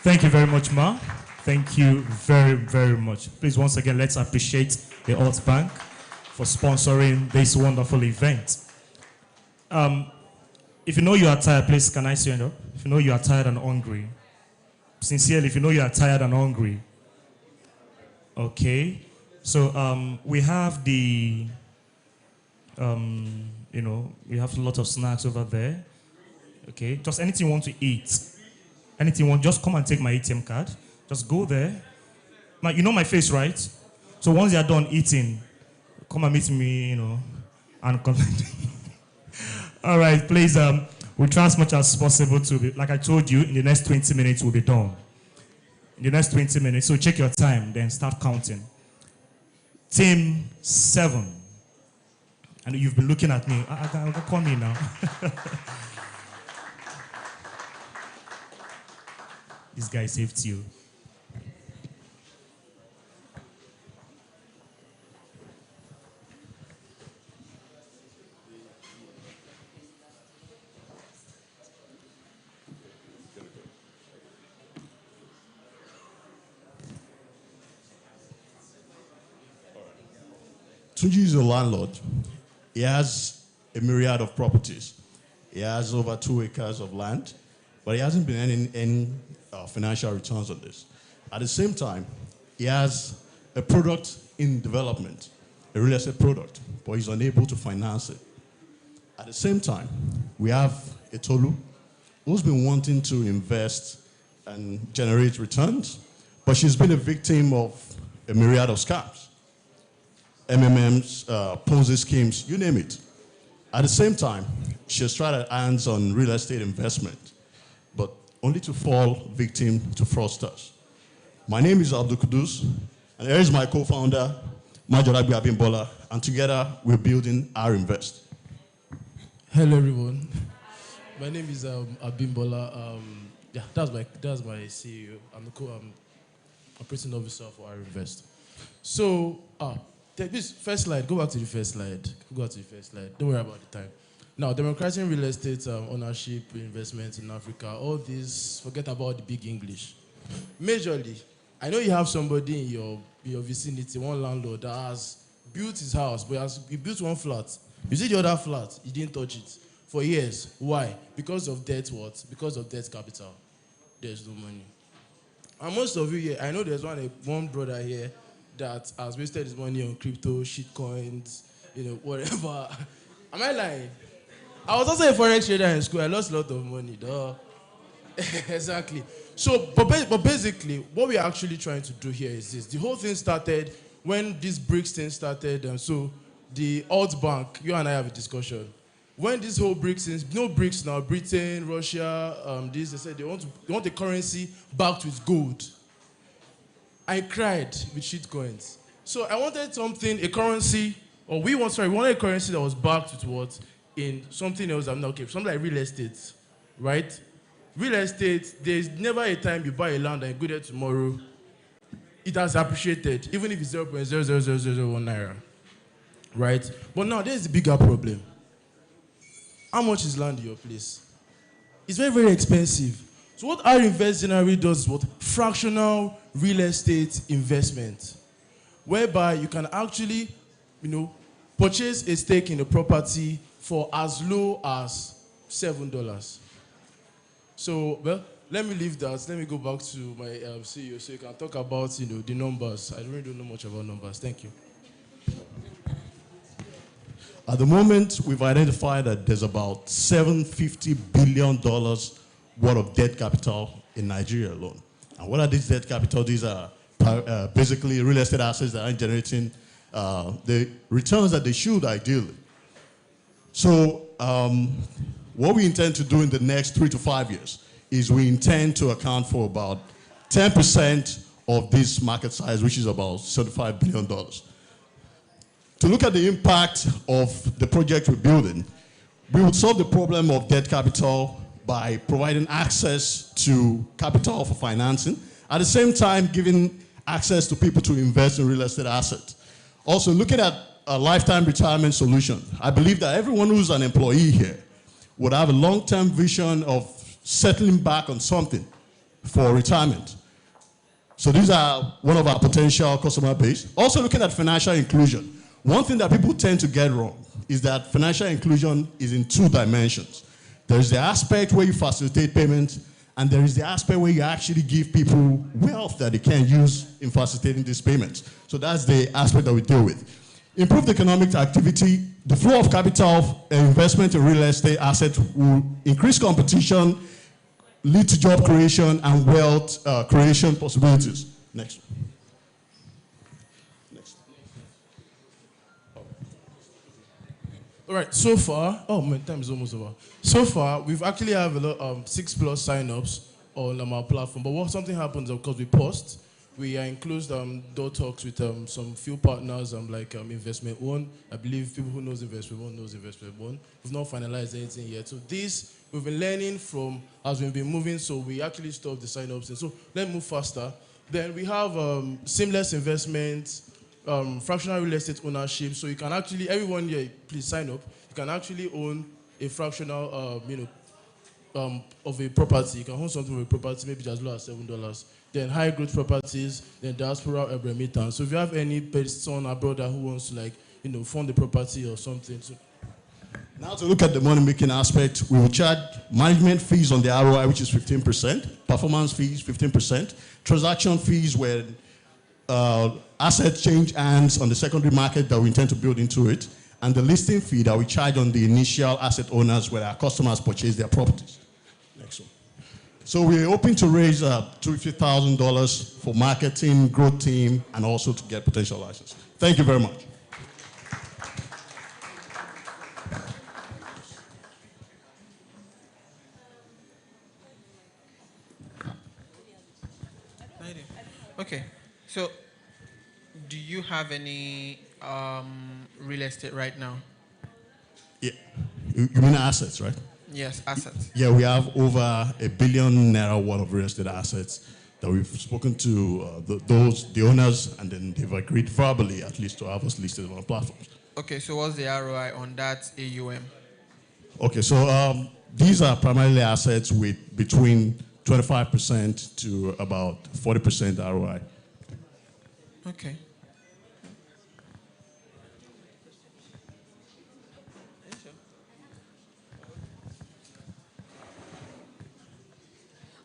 Thank you very much, Ma. Thank you very, very much. Please, once again, let's appreciate the Alt Bank for sponsoring this wonderful event. If you know you are tired, please, can I stand up? If you know you are tired and hungry, sincerely, if you know you are tired and hungry, okay. So we have we have a lot of snacks over there. Okay, just anything you want to eat, anything you want, just come and take my ATM card. Just go there. Now, you know my face, right? So once you're done eating, come and meet me, and come. All right, please, we'll try as much as possible to be, like I told you, in the next 20 minutes, we'll be done. In the next 20 minutes, so check your time, then start counting. Team 7. And you've been looking at me. Call me now. This guy saved you. Tunji is a landlord. He has a myriad of properties. He has over 2 acres of land, but he hasn't been earning any financial returns on this. At the same time, he has a product in development, a real estate product, but he's unable to finance it. At the same time, we have Etolu, who's been wanting to invest and generate returns, but she's been a victim of a myriad of scams. MMMs, Ponzi schemes, you name it. At the same time, she has tried her hands on real estate investment, but only to fall victim to fraudsters. My name is Abdul Kudus, and here is my co-founder, Majorabi Abimbola, and together we're building our Invest. Hello, everyone. My name is Abimbola. Yeah, that's my CEO. I'm the operating officer for Invest. So, take this first slide. Go back to the first slide. Go back to the first slide. Don't worry about the time. Now, democratizing real estate ownership, investment in Africa, all this, forget about the big English. Majorly, I know you have somebody in your vicinity, one landlord that has built his house, but he built one flat. You see the other flat, he didn't touch it for years. Why? Because of debt what? Because of debt capital. There's no money. And most of you here, I know there's one brother here that has wasted his money on crypto, shit coins, whatever. Am I lying? I was also a forex trader in school. I lost a lot of money, duh. Exactly. So, but basically, what we're actually trying to do here is this. The whole thing started when this BRICS thing started, and so the alt bank, you and I have a discussion. When this whole BRICS thing, BRICS now, Britain, Russia, they said they want a currency backed with gold. I cried with shit coins. So I wanted something, a currency, or we wanted a currency that was backed with what? In something else. Something like real estate, right? Real estate, there's never a time you buy a land and you go there tomorrow. It has appreciated, even if it's 0.00001 naira, right? But now there's the bigger problem. How much is land in your place? It's very, very expensive. So what our Invest generally does is what? Fractional real estate investment, whereby you can actually, purchase a stake in a property for as low as $7. So, well, let me leave that. Let me go back to my CEO so you can talk about, the numbers. I really don't know much about numbers. Thank you. At the moment, we've identified that there's about $750 billion worth of debt capital in Nigeria alone. And what are these debt capital? These are basically real estate assets that aren't generating the returns that they should ideally. So what we intend to do in the next 3 to 5 years is we intend to account for about 10% of this market size, which is about $75 billion. To look at the impact of the project we're building, we would solve the problem of debt capital by providing access to capital for financing, at the same time giving access to people to invest in real estate assets. Also, looking at a lifetime retirement solution, I believe that everyone who's an employee here would have a long-term vision of settling back on something for retirement. So these are one of our potential customer base. Also looking at financial inclusion. One thing that people tend to get wrong is that financial inclusion is in 2 dimensions. There is the aspect where you facilitate payments, and there is the aspect where you actually give people wealth that they can use in facilitating these payments. So that's the aspect that we deal with. Improved economic activity, the flow of capital and investment in real estate assets will increase competition, lead to job creation and wealth creation possibilities. Next. All right, so far, my time is almost over. So far, we've actually have a lot 6+ signups on our platform. But something happens, of course, we post. We are in closed door talks with some few partners, like Investment One. I believe people who knows Investment One knows Investment One. We've not finalized anything yet. So this, we've been learning from as we've been moving, so we actually stopped the signups. And so let's move faster. Then we have seamless investment, fractional real estate ownership. So you can actually, everyone here, please sign up. You can actually own a fractional, of a property. You can own something of a property, maybe as low as $7. Then high growth properties, then diaspora remittance. So if you have any person abroad who wants to fund the property or something. So. Now to look at the money making aspect, we will charge management fees on the ROI, which is 15%, performance fees, 15%, transaction fees when assets change hands on the secondary market that we intend to build into it, and the listing fee that we charge on the initial asset owners where our customers purchase their properties. Next one. So we're hoping to raise $250,000 for marketing, growth team, and also to get potential license. Thank you very much. Okay, so do you have any real estate right now? Yeah, you mean assets, right? Yes, assets. Yeah, we have over R1 billion worth of real estate assets that we've spoken to the owners, and then they've agreed verbally at least to have us listed on platforms. Okay, so what's the ROI on that AUM? Okay, so these are primarily assets with between 25% to about 40% ROI. Okay.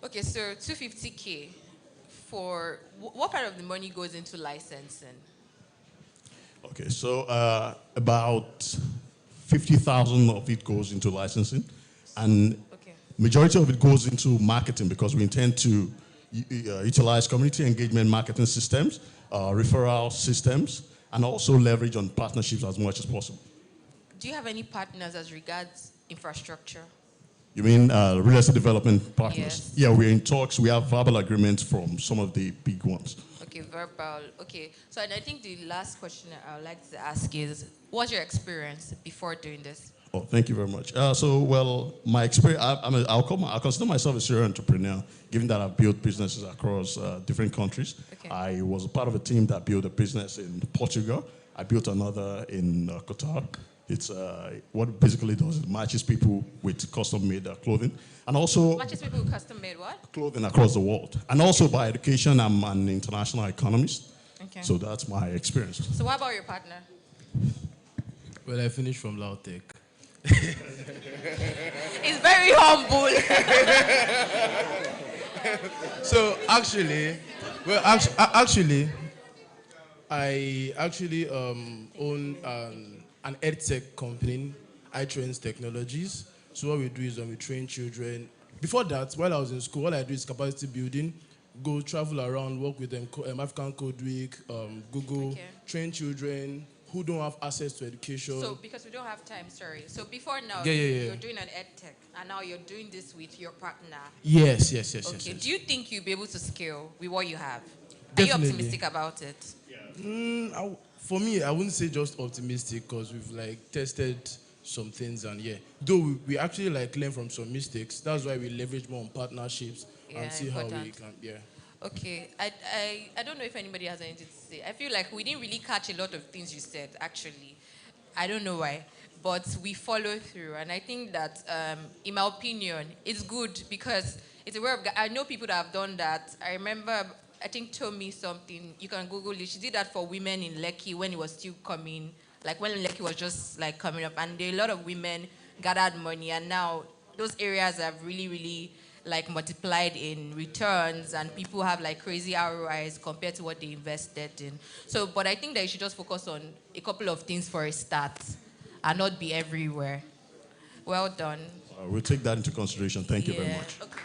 Okay, so 250K for what part of the money goes into licensing? Okay, so about 50,000 of it goes into licensing, and majority of it goes into marketing because we intend to utilize community engagement marketing systems, referral systems, and also leverage on partnerships as much as possible. Do you have any partners as regards infrastructure? You mean real estate development partners? Yes. Yeah, we're in talks. We have verbal agreements from some of the big ones. Okay, verbal. Okay, so and I think the last question I would like to ask is, what's your experience before doing this? Oh, thank you very much. Well, my experience, I'll consider myself a serial entrepreneur, given that I've built businesses across different countries. Okay. I was a part of a team that built a business in Portugal. I built another in Qatar. It's what it basically does is matches people with custom-made clothing, and also Matches people with custom-made what? clothing across the world. And also by education, I'm an international economist. Okay. So that's my experience. So what about your partner? Well, I finished from Lautech. He's very humble. So actually, I actually own an edtech company, iTrains Technologies. So what we do is when we train children. Before that, while I was in school, all I do is capacity building, go travel around, work with them, African Code Week, Google, train children who don't have access to education. So because we don't have time, sorry. So before now, Yeah. you're doing an ed tech, and now you're doing this with your partner. Yes. Okay. Do you think you'll be able to scale with what you have? Are Definitely. you optimistic about it? For me, I wouldn't say just optimistic because we've like tested some things, and though we actually like learn from some mistakes. That's why we leverage more on partnerships and see how we can. Okay, I don't know if anybody has anything to say. I feel like we didn't really catch a lot of things you said, actually. I don't know why, but we follow through. And I think that, in my opinion, it's good because it's a way of, I know people that have done that. I remember, I think told me something, you can Google it. She did that for women in Lekki when it was still coming, like when Lekki was just like coming up. And there are a lot of women gathered money, and now those areas have really, really like multiplied in returns, and people have like crazy ROIs compared to what they invested in. So, but I think that you should just focus on a couple of things for a start and not be everywhere. Well done. We'll take that into consideration. Thank you very much. Okay.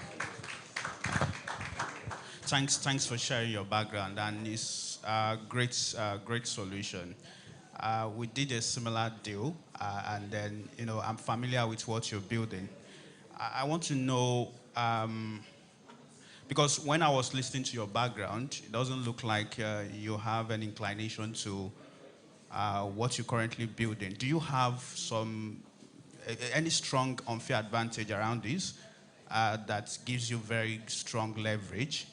Thanks for sharing your background, and it's a great solution. We did a similar deal, and then I'm familiar with what you're building. I want to know, because when I was listening to your background, it doesn't look like you have an inclination to what you're currently building. Do you have any strong unfair advantage around this that gives you very strong leverage,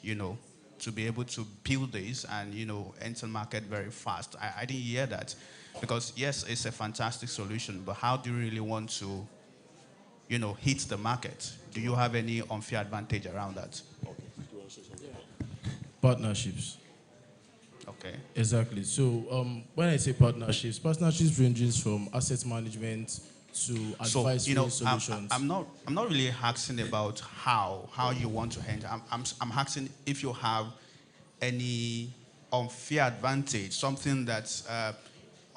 to be able to build this and, enter market very fast? I didn't hear that, because yes, it's a fantastic solution, but how do you really want to hit the market? Do you have any unfair advantage around that? Partnerships. Okay. Exactly. So when I say partnerships ranges from asset management to advisory solutions. I'm not really asking about how you want to enter. I'm asking if you have any unfair advantage, something that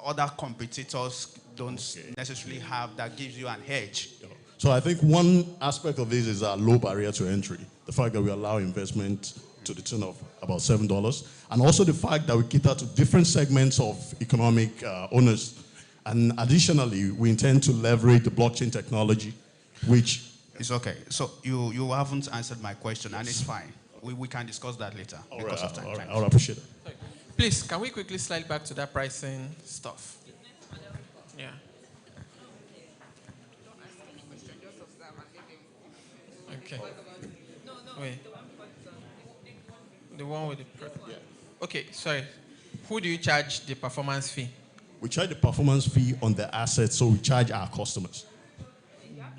other competitors don't necessarily have that gives you an edge. So I think one aspect of this is a low barrier to entry. The fact that we allow investment to the tune of about $7, and also the fact that we cater to different segments of economic owners. And additionally, we intend to leverage the blockchain technology, which... It's okay. So you haven't answered my question, and it's fine. We can discuss that later because of time. All right, I'll appreciate it. Please, can we quickly slide back to that pricing stuff? Yeah. Okay. Wait. The one with the. Okay, sorry. Who do you charge the performance fee? We charge the performance fee on the assets, so we charge our customers.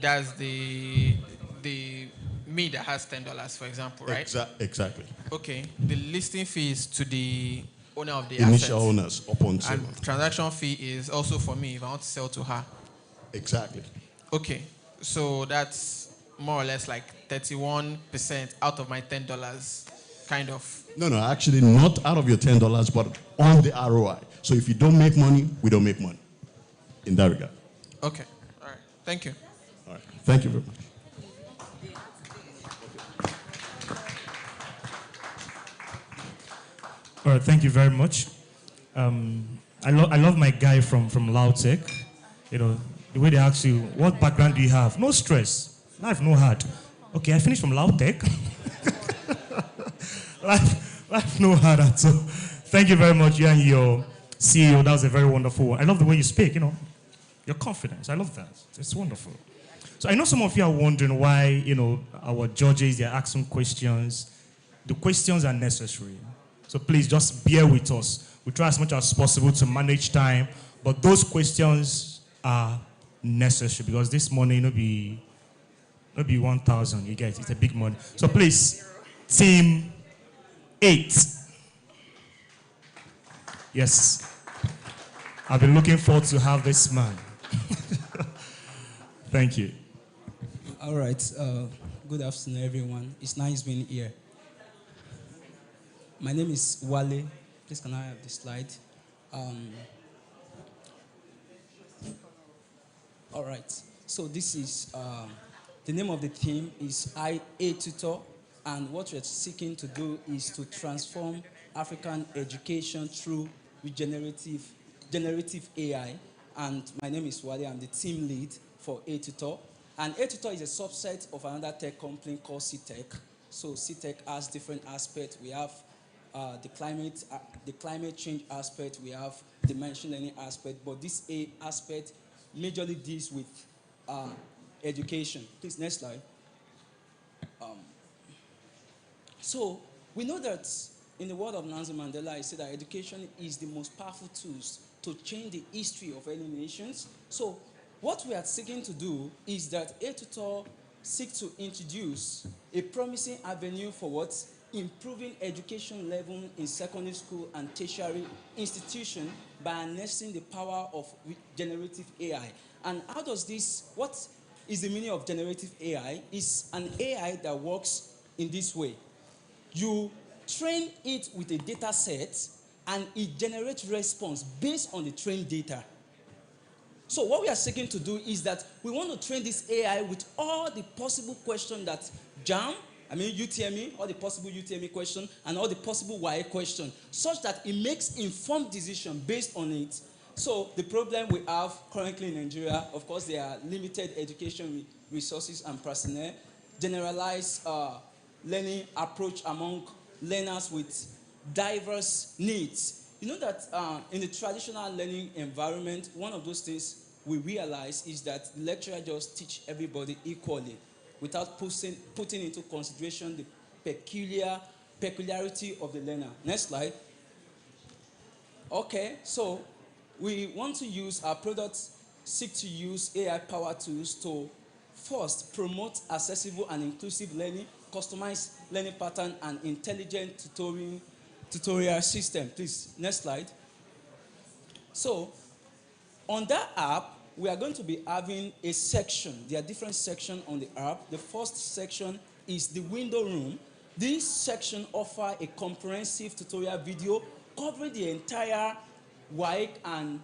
That's the me that has $10, for example, right? Exactly. Okay. The listing fee is to the owner of the Initial asset. owners upon sale. And transaction fee is also for me if I want to sell to her. Exactly. Okay. So that's more or less like 31% out of my $10, kind of. No, actually not out of your $10, but on the ROI. So if you don't make money, we don't make money. In that regard. Okay. All right. Thank you. All right. Thank you very much. All right, thank you very much. I love my guy from Lautech. You know, the way they ask you, what background do you have? No stress. Life no hard. Okay, I finished from Lautech. life no hard at all. Thank you very much, you and your CEO. That was a very wonderful one. I love the way you speak, you know. Your confidence. I love that. It's wonderful. So I know some of you are wondering why, you know, our judges, they're asking questions. The questions are necessary. So please just bear with us. We try as much as possible to manage time, but those questions are necessary because this money no be 1,000. You get it. It's a big money. So please, team 8. Yes. I've been looking forward to have this man. Thank you. All right. Good afternoon, everyone. It's nice being here. My name is Wale. Please, can I have the slide? All right. So this is the name of the team is A Tutor, and what we're seeking to do is to transform African education through generative AI. And my name is Wale. I'm the team lead for A Tutor. And A Tutor is a subset of another tech company called CTech. So CTech has different aspects. We have the climate change aspect, we have the machine learning aspect, but this A aspect majorly deals with education. Please, next slide. So we know that in the word of Nelson Mandela, he said that education is the most powerful tools to change the history of any nations. So what we are seeking to do is that A Tutor seeks to introduce a promising avenue for what? Improving education level in secondary school and tertiary institution by harnessing the power of generative AI. And how does this, what is the meaning of generative AI? It's an AI that works in this way. You train it with a data set and it generates response based on the trained data. So what we are seeking to do is that we want to train this AI with all the possible questions that UTME, all the possible UTME question, and all the possible YA question, such that it makes informed decision based on it. So the problem we have currently in Nigeria, of course, there are limited education resources and personnel, generalized learning approach among learners with diverse needs. You know that in the traditional learning environment, one of those things we realize is that the lecturer just teach everybody equally, without putting into consideration the peculiarity of the learner. Next slide. Okay, so we want to use our products, seek to use AI-powered tools to first promote accessible and inclusive learning, customized learning pattern, and intelligent tutorial system. Please, next slide. So, on that app, we are going to be having a section. There are different sections on the app. The first section is the window room. This section offers a comprehensive tutorial video covering the entire WAEC and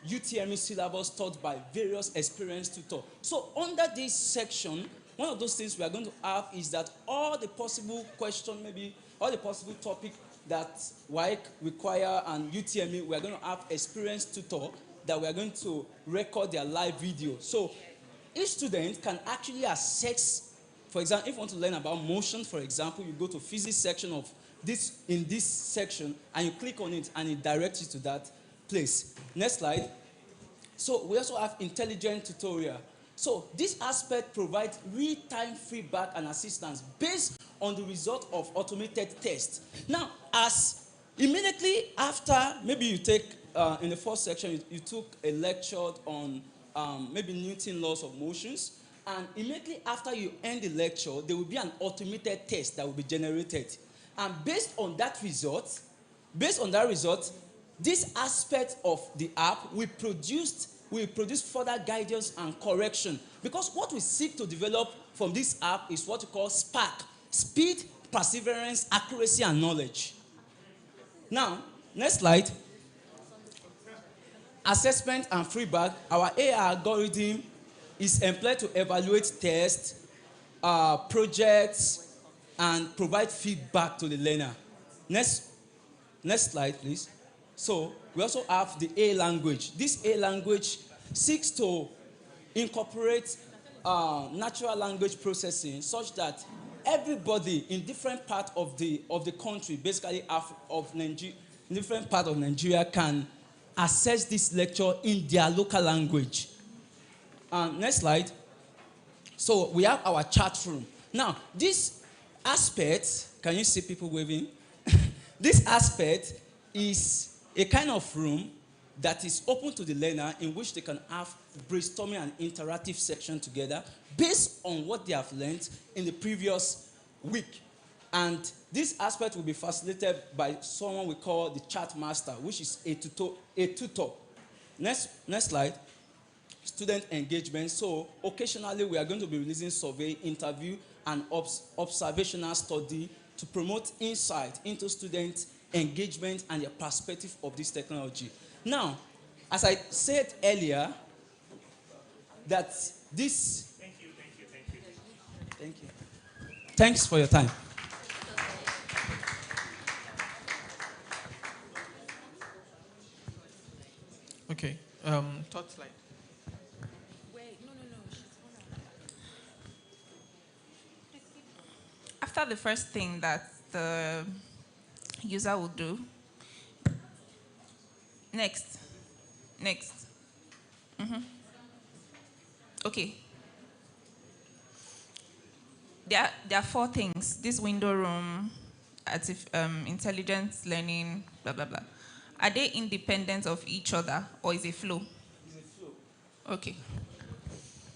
UTME syllabus taught by various experienced tutors. So under this section, one of those things we are going to have is that all the possible questions, maybe all the possible topics that WAEC require and UTME, we are going to have experienced tutors that we are going to record their live video. So each student can actually access, for example, if you want to learn about motion, for example, you go to physics section of this, in this section, and you click on it, and it directs you to that place. Next slide. So we also have intelligent tutorial. So this aspect provides real-time feedback and assistance based on the result of automated tests. Now, as immediately after, maybe you take, in the first section, you took a lecture on maybe Newton's laws of motions, and immediately after you end the lecture, there will be an automated test that will be generated. And based on that result, this aspect of the app will produce further guidance and correction. Because what we seek to develop from this app is what we call SPARK: speed, perseverance, accuracy, and knowledge. Now, next slide. Assessment and feedback. Our AI algorithm is employed to evaluate tests, projects, and provide feedback to the learner. Next slide, please. So, we also have the A language. This A language seeks to incorporate natural language processing such that everybody in different parts of the country, basically in different parts of Nigeria, can access this lecture in their local language. Next slide. So we have our chat room. Now, this aspect, can you see people waving? This aspect is a kind of room that is open to the learner in which they can have brainstorming and interactive section together based on what they have learned in the previous week. And this aspect will be facilitated by someone we call the chat master, which is a tutor. Next slide. Student engagement. So occasionally we are going to be releasing survey, interview, and observational study to promote insight into student engagement and their perspective of this technology. Now, as I said earlier, that this... Thank you. Thanks for your time. Okay, third slide. After the first thing that the user will do, next. Okay. There are 4 things. This window room, intelligent learning, blah, blah, blah. Are they independent of each other, or is it flow? It's a flow. Okay.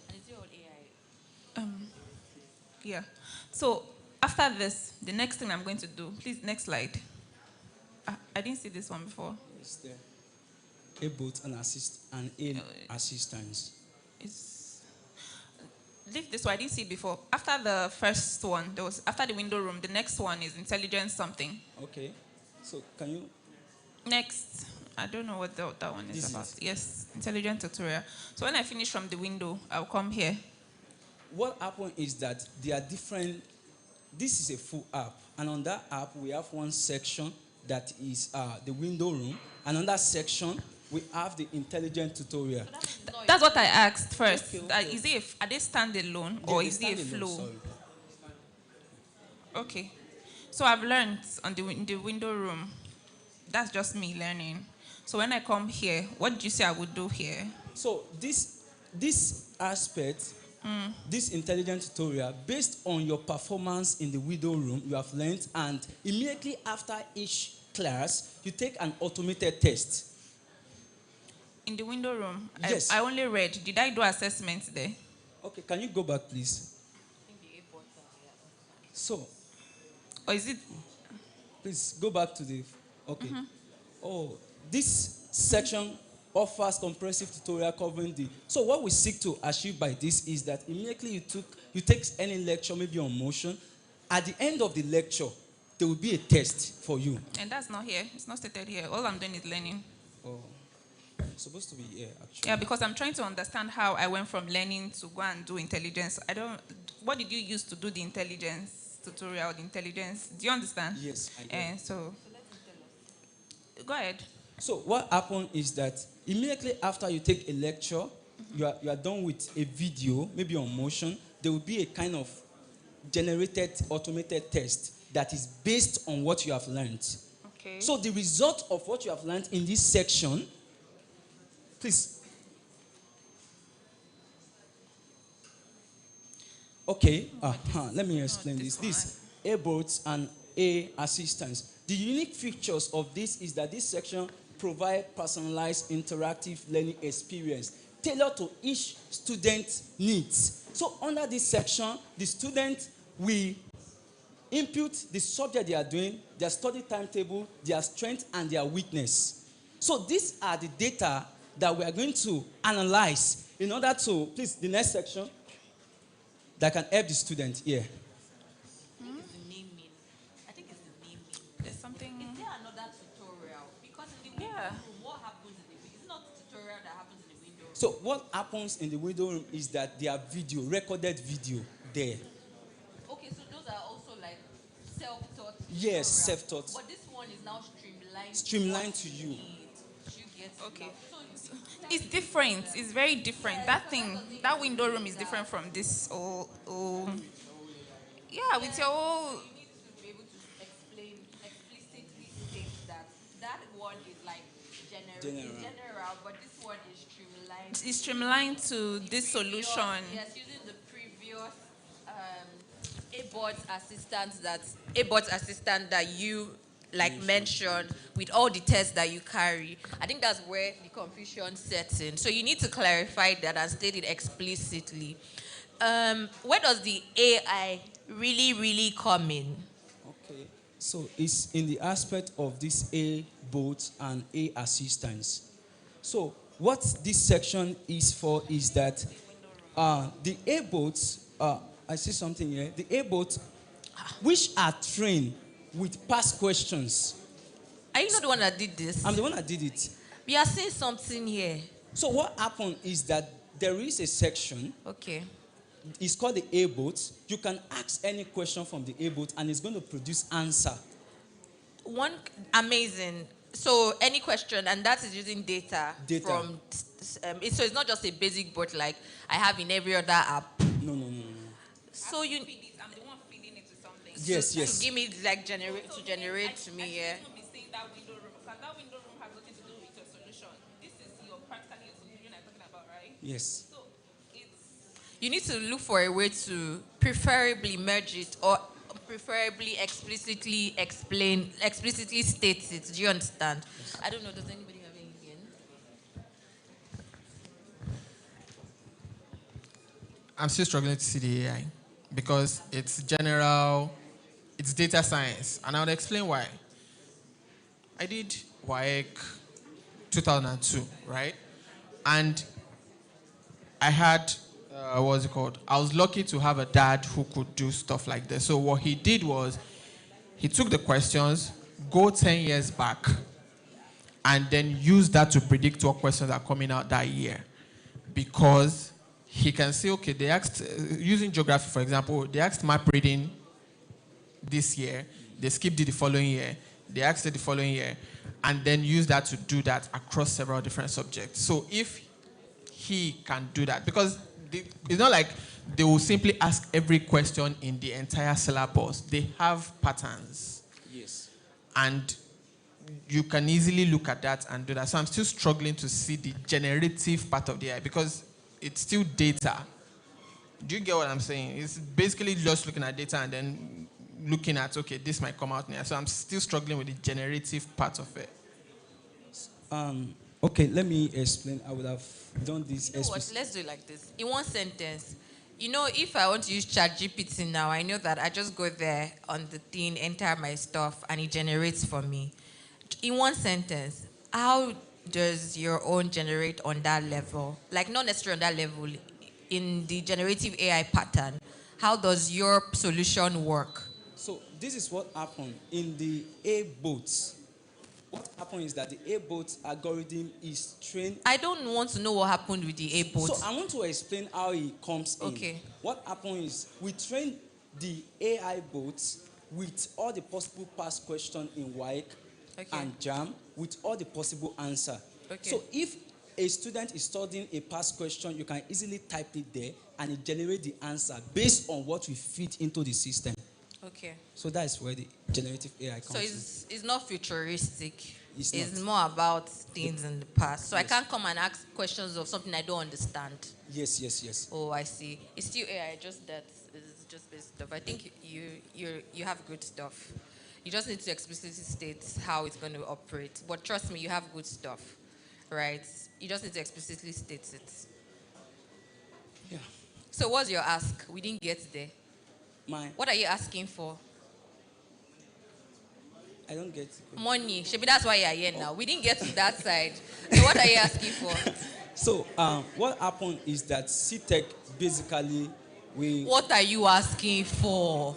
And is it all AI? Yeah. So after this, the next thing I'm going to do, please, next slide. I didn't see this one before. It's there. A bot and assistance. Leave this one. I didn't see it before. After the first one, after the window room, the next one is intelligent something. Okay. So can you? Next. I don't know what that one is about. Yes, intelligent tutorial. So when I finish from the window, I'll come here. What happened is that there are different. This is a full app, and on that app we have one section that is the window room, and on that section we have the intelligent tutorial. That's what I asked first. Okay. Are they standalone or is it a flow? Sorry. Okay. So I've learned in the window room. That's just me learning. So when I come here, what did you say I would do here? So this aspect, this intelligent tutorial, based on your performance in the window room, you have learned, and immediately after each class, you take an automated test. In the window room? Yes. I only read. Did I do assessments there? Okay, can you go back, please? So. Or is it? Please go back to the. Okay. Oh, this section offers comprehensive tutorial covering the. So what we seek to achieve by this is that immediately you take any lecture, maybe on motion. At the end of the lecture, there will be a test for you. And that's not here. It's not stated here. All I'm doing is learning. Oh. It's supposed to be here, actually. Yeah, because I'm trying to understand how I went from learning to go and do intelligence. What did you use to do the intelligence tutorial, the intelligence? Do you understand? Yes, I do. And so, go ahead. So what happened is that immediately after you take a lecture, you are done with a video, maybe on motion, there will be a kind of generated automated test that is based on what you have learned. Okay. So the result of what you have learned in this section, please. Okay, let me explain this. This A boats and A assistance. The unique features of this is that this section provides personalized interactive learning experience tailored to each student's needs. So under this section, the student will input the subject they are doing, their study timetable, their strength, and their weakness. So these are the data that we are going to analyze in order to, please, the next section, that can help the student here. There's something. Is there another tutorial? Because in the window room, what happens in the window? It's not the tutorial that happens in the window room. So what happens in the window room is that there are video, recorded video there. Okay, so those are also like self-taught. Yes, tutorials. self-taught. But this one is now streamlined. Streamlined to you. You get Okay. It's different. It's very different. That thing, that window room is different from this. Yeah, with your whole. You need to be able to explain, explicitly state that that one is like general, but this one is streamlined. It's streamlined to this solution. Yes, using the previous A-bot assistant that you mentioned with all the tests that you carry. I think that's where the confusion sets in. So you need to clarify that and state it explicitly. Where does the AI really come in? Okay, so it's in the aspect of this A boat and A assistance. So what this section is for is that the A boats, I see something here, the A boats which are trained with past questions. Are you not the one that did this? I'm the one that did it. We are seeing something here. So what happened is that there is a section. Okay. It's called the A-boat. You can ask any question from the A-boat and it's going to produce answer. Amazing. So any question, and that is using data. From, so it's not just a basic bot like I have in every other app. No. So you. I'm the one feeding it to something. Yes. To give me generate to me, yeah. That window room, because that window room has nothing to do with your solution. This is your practically your solution I'm talking about, right? Yes. So You need to look for a way to preferably merge it or preferably explicitly state it. Do you understand? Yes. I don't know. Does anybody have anything? I'm still struggling to see the AI because it's general, it's data science, and I'll explain why. I did WAEC 2002, right? And I had, what's it called? I was lucky to have a dad who could do stuff like this. So what he did was, he took the questions, go 10 years back, and then use that to predict what questions are coming out that year. Because he can say, okay, they asked, using geography, for example, they asked map reading this year, they skipped it the following year, they asked it the following year, and then use that to do that across several different subjects. So if he can do that, because it's not like they will simply ask every question in the entire syllabus. They have patterns. Yes. And you can easily look at that and do that. So I'm still struggling to see the generative part of the AI because it's still data. Do you get what I'm saying? It's basically just looking at data and then looking at, okay, this might come out now. So I'm still struggling with the generative part of it. Okay, let me explain. I would have done this. You know what? Let's do it like this. In one sentence, you know, if I want to use ChatGPT now, I know that I just go there on the thing, enter my stuff, and it generates for me. In one sentence, how does your own generate on that level? Like, not necessarily on that level, in the generative AI pattern, how does your solution work? So this is what happened in the A-boats. What happened is that the A-boat algorithm is trained. I don't want to know what happened with the A-boat. So I want to explain how it comes in. Okay. What happened is we train the AI boats with all the possible past questions in WAEC and JAM with all the possible answer. Okay. So if a student is studying a past question, you can easily type it there and it generates the answer based on what we feed into the system. Okay. So that's where the generative AI comes in. So it's not futuristic. It's more about things in the past. So I can't come and ask questions of something I don't understand. Yes. Oh, I see. It's still AI, just that it's just basic stuff. I think you have good stuff. You just need to explicitly state how it's going to operate. But trust me, you have good stuff, right? You just need to explicitly state it. Yeah. So what's your ask? We didn't get there. What are you asking for? I don't get it. Money. Shebi, that's why you're here now. We didn't get to that side. So what are you asking for? So what happened is that CTech basically What are you asking for?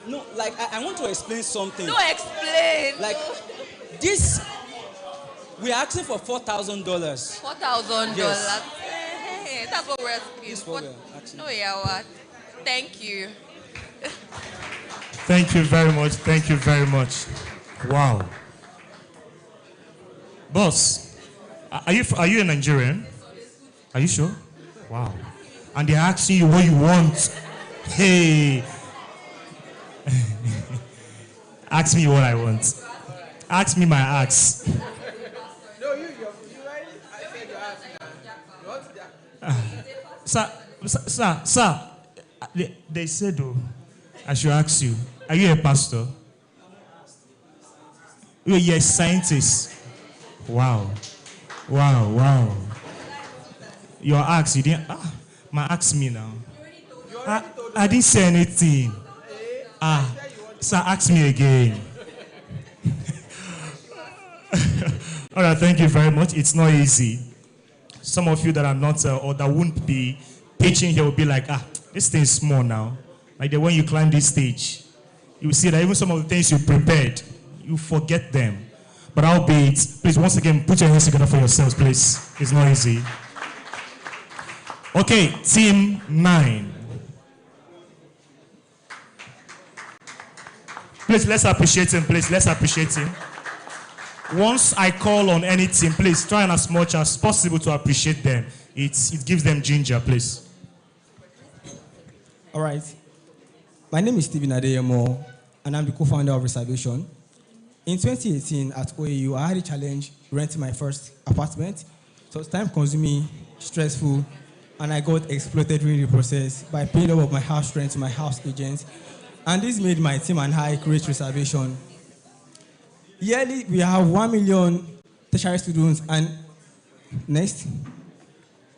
No, like I want to explain something. No, explain. Like this, we are asking for $4,000. $4,000. Yes. Hey, that's what we're asking. This is what we're asking. No, yeah, what? Thank you. Thank you very much. Thank you very much. Wow. Boss, are you a Nigerian? Are you sure? Wow. And they're asking you what you want. Hey. Ask me what I want. Ask me my ask. No, you right? I said you ask now. You want that? Sir, they said, oh, I should ask you, are you a pastor? You're a scientist. Wow. Your ask, you didn't, ask me now. I didn't say anything. Sir, ask me again. All right, thank you very much. It's not easy. Some of you that are not, or that won't be pitching here will be like, this thing is small now. Like when you climb this stage, you will see that even some of the things you prepared, you forget them. But albeit, please, once again, put your hands together for yourselves, please. It's not easy. Okay, team 9. Please, let's appreciate him, please. Let's appreciate him. Once I call on any team, please try and as much as possible to appreciate them. It gives them ginger, please. All right. My name is Stephen Adeyemo, and I'm the co-founder of Reservation. In 2018, at OAU, I had a challenge renting my first apartment. So it's time-consuming, stressful, and I got exploited during the process by paying up of my house rent to my house agent. And this made my team and I create Reservation. Yearly, we have 1 million tertiary students, and next,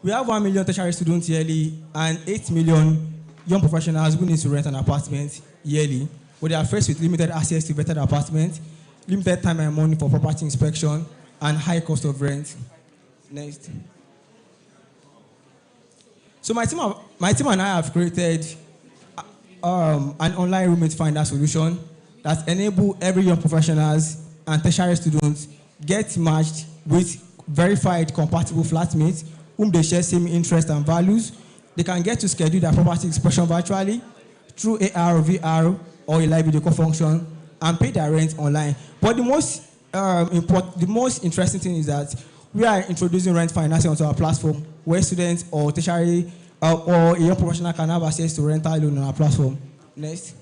we have 1 million tertiary students yearly and 8 million young professionals who need to rent an apartment yearly, but they are faced with limited access to better apartments, limited time and money for property inspection, and high cost of rent. Next. So my team and I have created an online roommate finder solution that enables every young professionals and tertiary students get matched with verified compatible flatmates whom they share same interests and values. They can get to schedule their property inspection virtually through AR or VR or a live video call function and pay their rent online. But the most interesting thing is that we are introducing rent financing onto our platform where students or tertiary or a young professional can have access to rental loan on our platform. Next.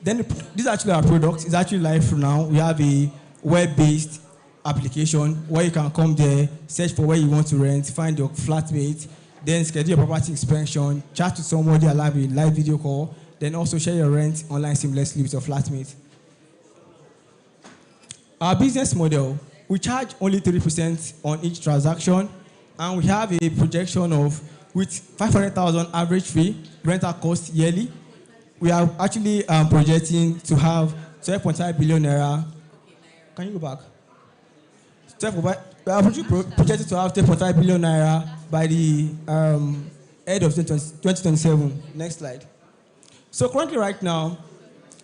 Then this is actually our product. It's actually live now. We have a web-based application where you can come there, search for where you want to rent, find your flatmate, then schedule your property inspection, chat to somebody, allow a live video call, then also share your rent online seamlessly with your flatmate. Our business model, we charge only 3% on each transaction, and we have a projection of, with 500,000 average fee, rental cost yearly, we are actually projecting to have 12.5 billion naira. Can you go back? We are projected to have 10.5 billion naira by the end of 2027. Next slide. So currently, right now,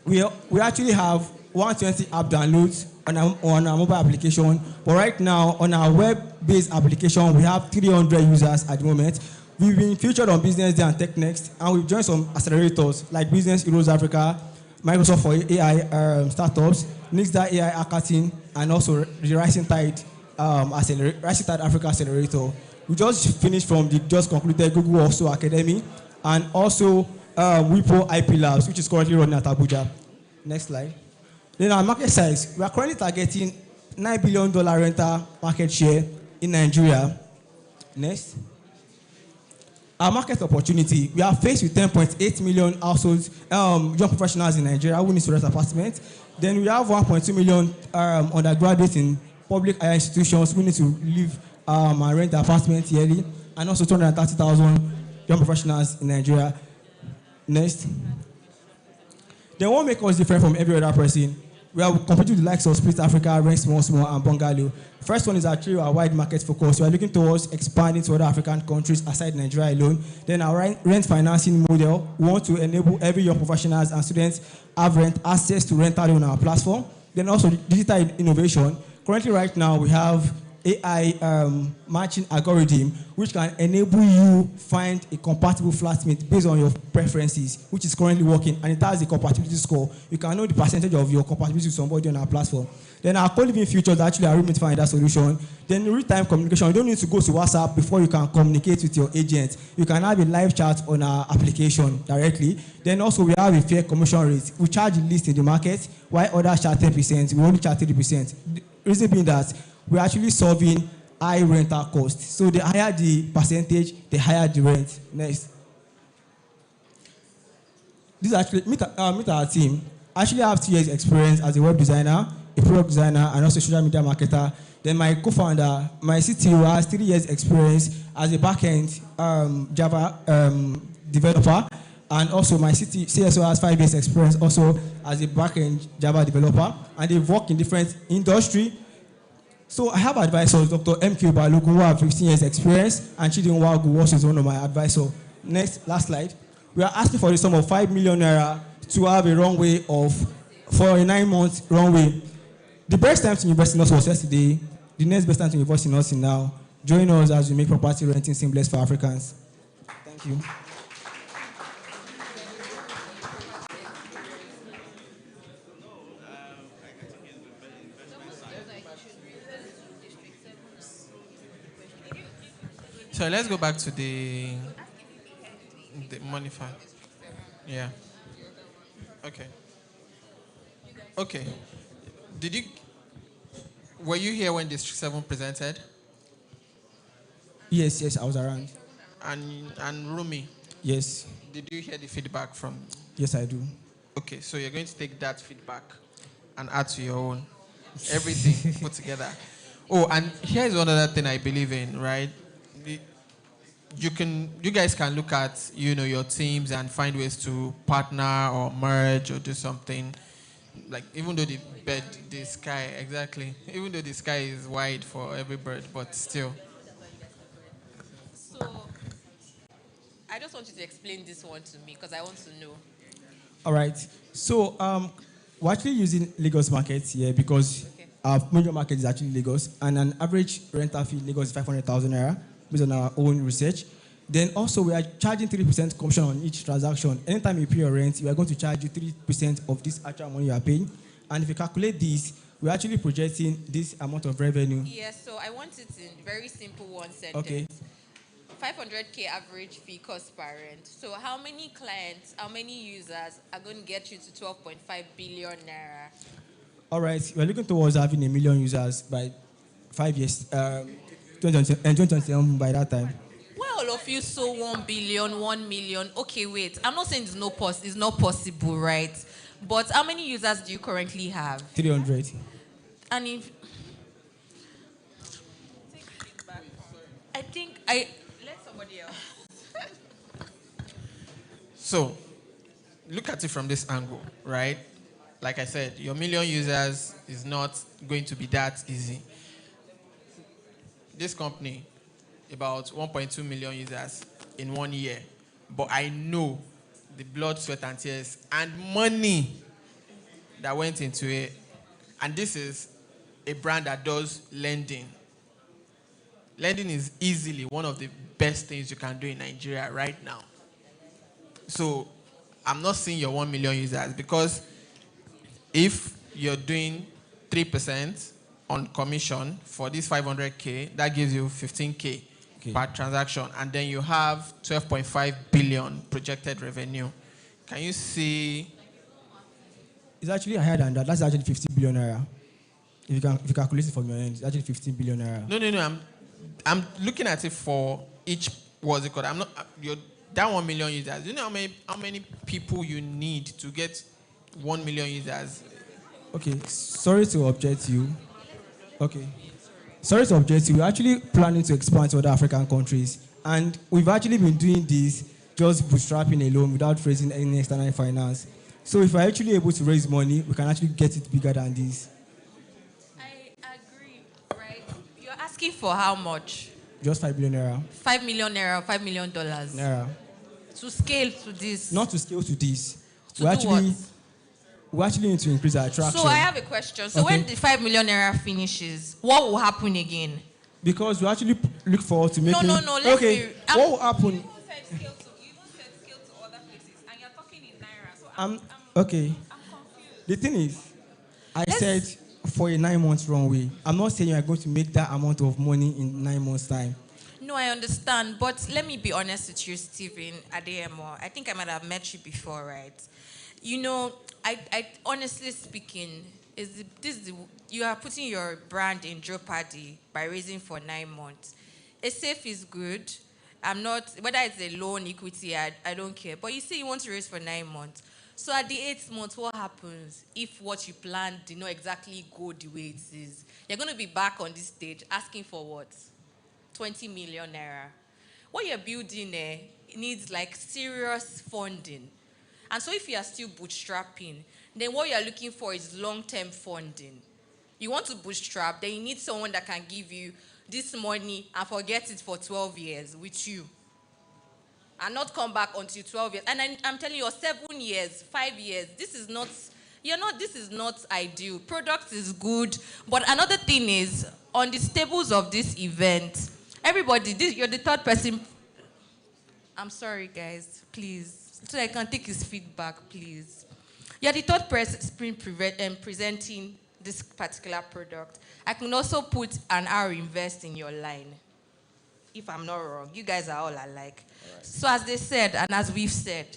we actually have 120 app downloads on our mobile application. But right now, on our web-based application, we have 300 users at the moment. We've been featured on Business Day and Tech Next, and we've joined some accelerators like Business Heroes Africa, Microsoft for AI startups, Nixda AI Hackathon, and also the Rising Tide Africa Accelerator. We just finished from the just concluded Google also Academy, and also Wipro IP Labs, which is currently running at Abuja. Next slide. Then our market size, we are currently targeting $9 billion rental market share in Nigeria. Next. Our market opportunity, we are faced with 10.8 million households, young professionals in Nigeria who need to rent apartments. Then we have 1.2 million undergraduates in public higher institutions who need to live and rent apartments yearly, and also 230,000 young professionals in Nigeria. Next. Then what makes us different from every other person? We are competing with the likes of Split Africa, Rent Small Small, and Bungalow. First one is actually our wide market focus. We are looking towards expanding to other African countries aside Nigeria alone. Then our rent financing model, we want to enable every young professionals and students have access to rental on our platform. Then also digital innovation. Currently right now we have AI matching algorithm, which can enable you find a compatible flatmate based on your preferences, which is currently working, and it has a compatibility score. You can know the percentage of your compatibility with somebody on our platform. Then our co-living features actually are roommate finder solution. Then real-time communication. You don't need to go to WhatsApp before you can communicate with your agent. You can have a live chat on our application directly. Then also we have a fair commission rate. We charge the least in the market, while others charge 10%. We only charge 30%. The reason being that we're actually solving high rental costs. So the higher the percentage, the higher the rent. Next. This is actually, meet our team. I actually have 2 years experience as a web designer, a product designer, and also social media marketer. Then my co-founder, my CTO, has 3 years experience as a backend Java developer. And also my CSO has 5 years experience also as a backend Java developer. And they've worked in different industries. So I have advisors, Dr. MQ Balogun, who have 15 years experience, and Chidin Wagu, who is one of my advisors. Next, last slide. We are asking for the sum of 5 million naira to have a runway for a 9-month runway. The best time to invest in us was yesterday. The next best time to invest in us is now. Join us as we make property renting seamless for Africans. Thank you. So let's go back to the money fund. Yeah. Okay. Okay. Were you here when District 7 presented? Yes, I was around. And Rumi? Yes. Did you hear the feedback from? Yes, I do. Okay, so you're going to take that feedback and add to your own. Everything put together. Oh, and here's one other thing I believe in, right? You guys can look at, your teams and find ways to partner or merge or do something. Like, even though the sky, exactly. Even though the sky is wide for every bird, but still. So, I just want you to explain this one to me because I want to know. All right. So, we're actually using Lagos market here because our major market is actually Lagos, and an average rental fee in Lagos is 500,000 naira based on our own research. Then also we are charging 3% commission on each transaction. Anytime you pay your rent, we are going to charge you 3% of this actual money you are paying. And if you calculate this, we're actually projecting this amount of revenue. Yes, so I want it in very simple one sentence. Okay. 500K average fee cost per rent. So how many clients, how many users are going to get you to 12.5 billion naira? All right, we're looking towards having 1 million users by 5 years, 2027 by that time. Why all of you so 1 billion, 1 million? Okay, wait. I'm not saying it's not possible, right? But how many users do you currently have? 300. And if let somebody else. So, look at it from this angle, right? Like I said, your 1 million users is not going to be that easy. This company, about 1.2 million users in 1 year. But I know the blood, sweat, and tears and money that went into it. And this is a brand that does lending. Lending is easily one of the best things you can do in Nigeria right now. So I'm not seeing your 1 million users, because if you're doing 3% on commission for this 500K, that gives you 15K per transaction. And then you have 12.5 billion projected revenue. Can you see It's actually higher than that. That's actually 50 billion naira. If you calculate it from your end, it's actually 15 billion naira. No. I'm looking at it for each. What's it called? I'm not. You're that 1 million users. You know how many people you need to get 1 million users? Okay. Sorry to object you. Okay. Sorry to object you. We're actually planning to expand to other African countries, and we've actually been doing this just bootstrapping alone without raising any external finance. So if we're actually able to raise money, we can actually get it bigger than this. I agree, right? You're asking for how much? Just 5 billion naira. 5 million naira, $5 million. Naira. To scale to this. Not to scale to this. To do what? We actually need to increase our attraction. So I have a question. So Okay. when the 5 million naira finishes, what will happen again? Because we actually look forward to making. No. Let's Okay. be, What will happen? Okay. The thing is, I said for a 9 months runway. I'm not saying you are going to make that amount of money in 9 months' time. No, I understand, but let me be honest with you, Stephen Adeyemo. I think I might have met you before, right? You know, I honestly speaking, you are putting your brand in jeopardy by raising for 9 months. A safe is good. I'm not, whether it's a loan, equity, I don't care. But you say you want to raise for 9 months. So at the 8th month, what happens if what you planned did not exactly go the way it is? You're going to be back on this stage asking for what? 20 million naira. What you're building needs like serious funding. And so if you are still bootstrapping, then what you're looking for is long-term funding. You want to bootstrap, then you need someone that can give you this money and forget it for 12 years with you. And not come back until 12 years. And I'm telling you, 7 years, 5 years, this is not ideal. Product is good. But another thing is, on the stables of this event, everybody, you're the third person. I'm sorry, guys, please. So I can take his feedback, please. You're the third person presenting this particular product. I can also put an R invest in your line. If I'm not wrong, you guys are all alike. Right. So as they said, and as we've said,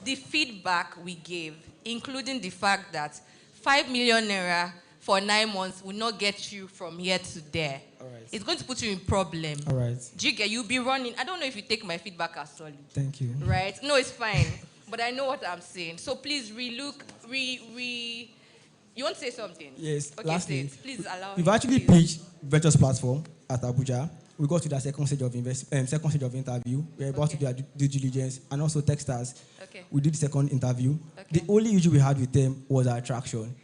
the feedback we gave, including the fact that 5 million naira for 9 months will not get you from here to there. All right. It's going to put you in problem. All right. You'll be running. I don't know if you take my feedback as solid. Thank you. Right? No, it's fine. But I know what I'm saying. So please relook, you want to say something? Yes. Okay, lastly, please allow me. we've actually pitched Ventures platform at Abuja. We got to the second stage of interview. We're about to do our due diligence and also text us. Okay. We did the second interview. Okay. The only issue we had with them was our attraction.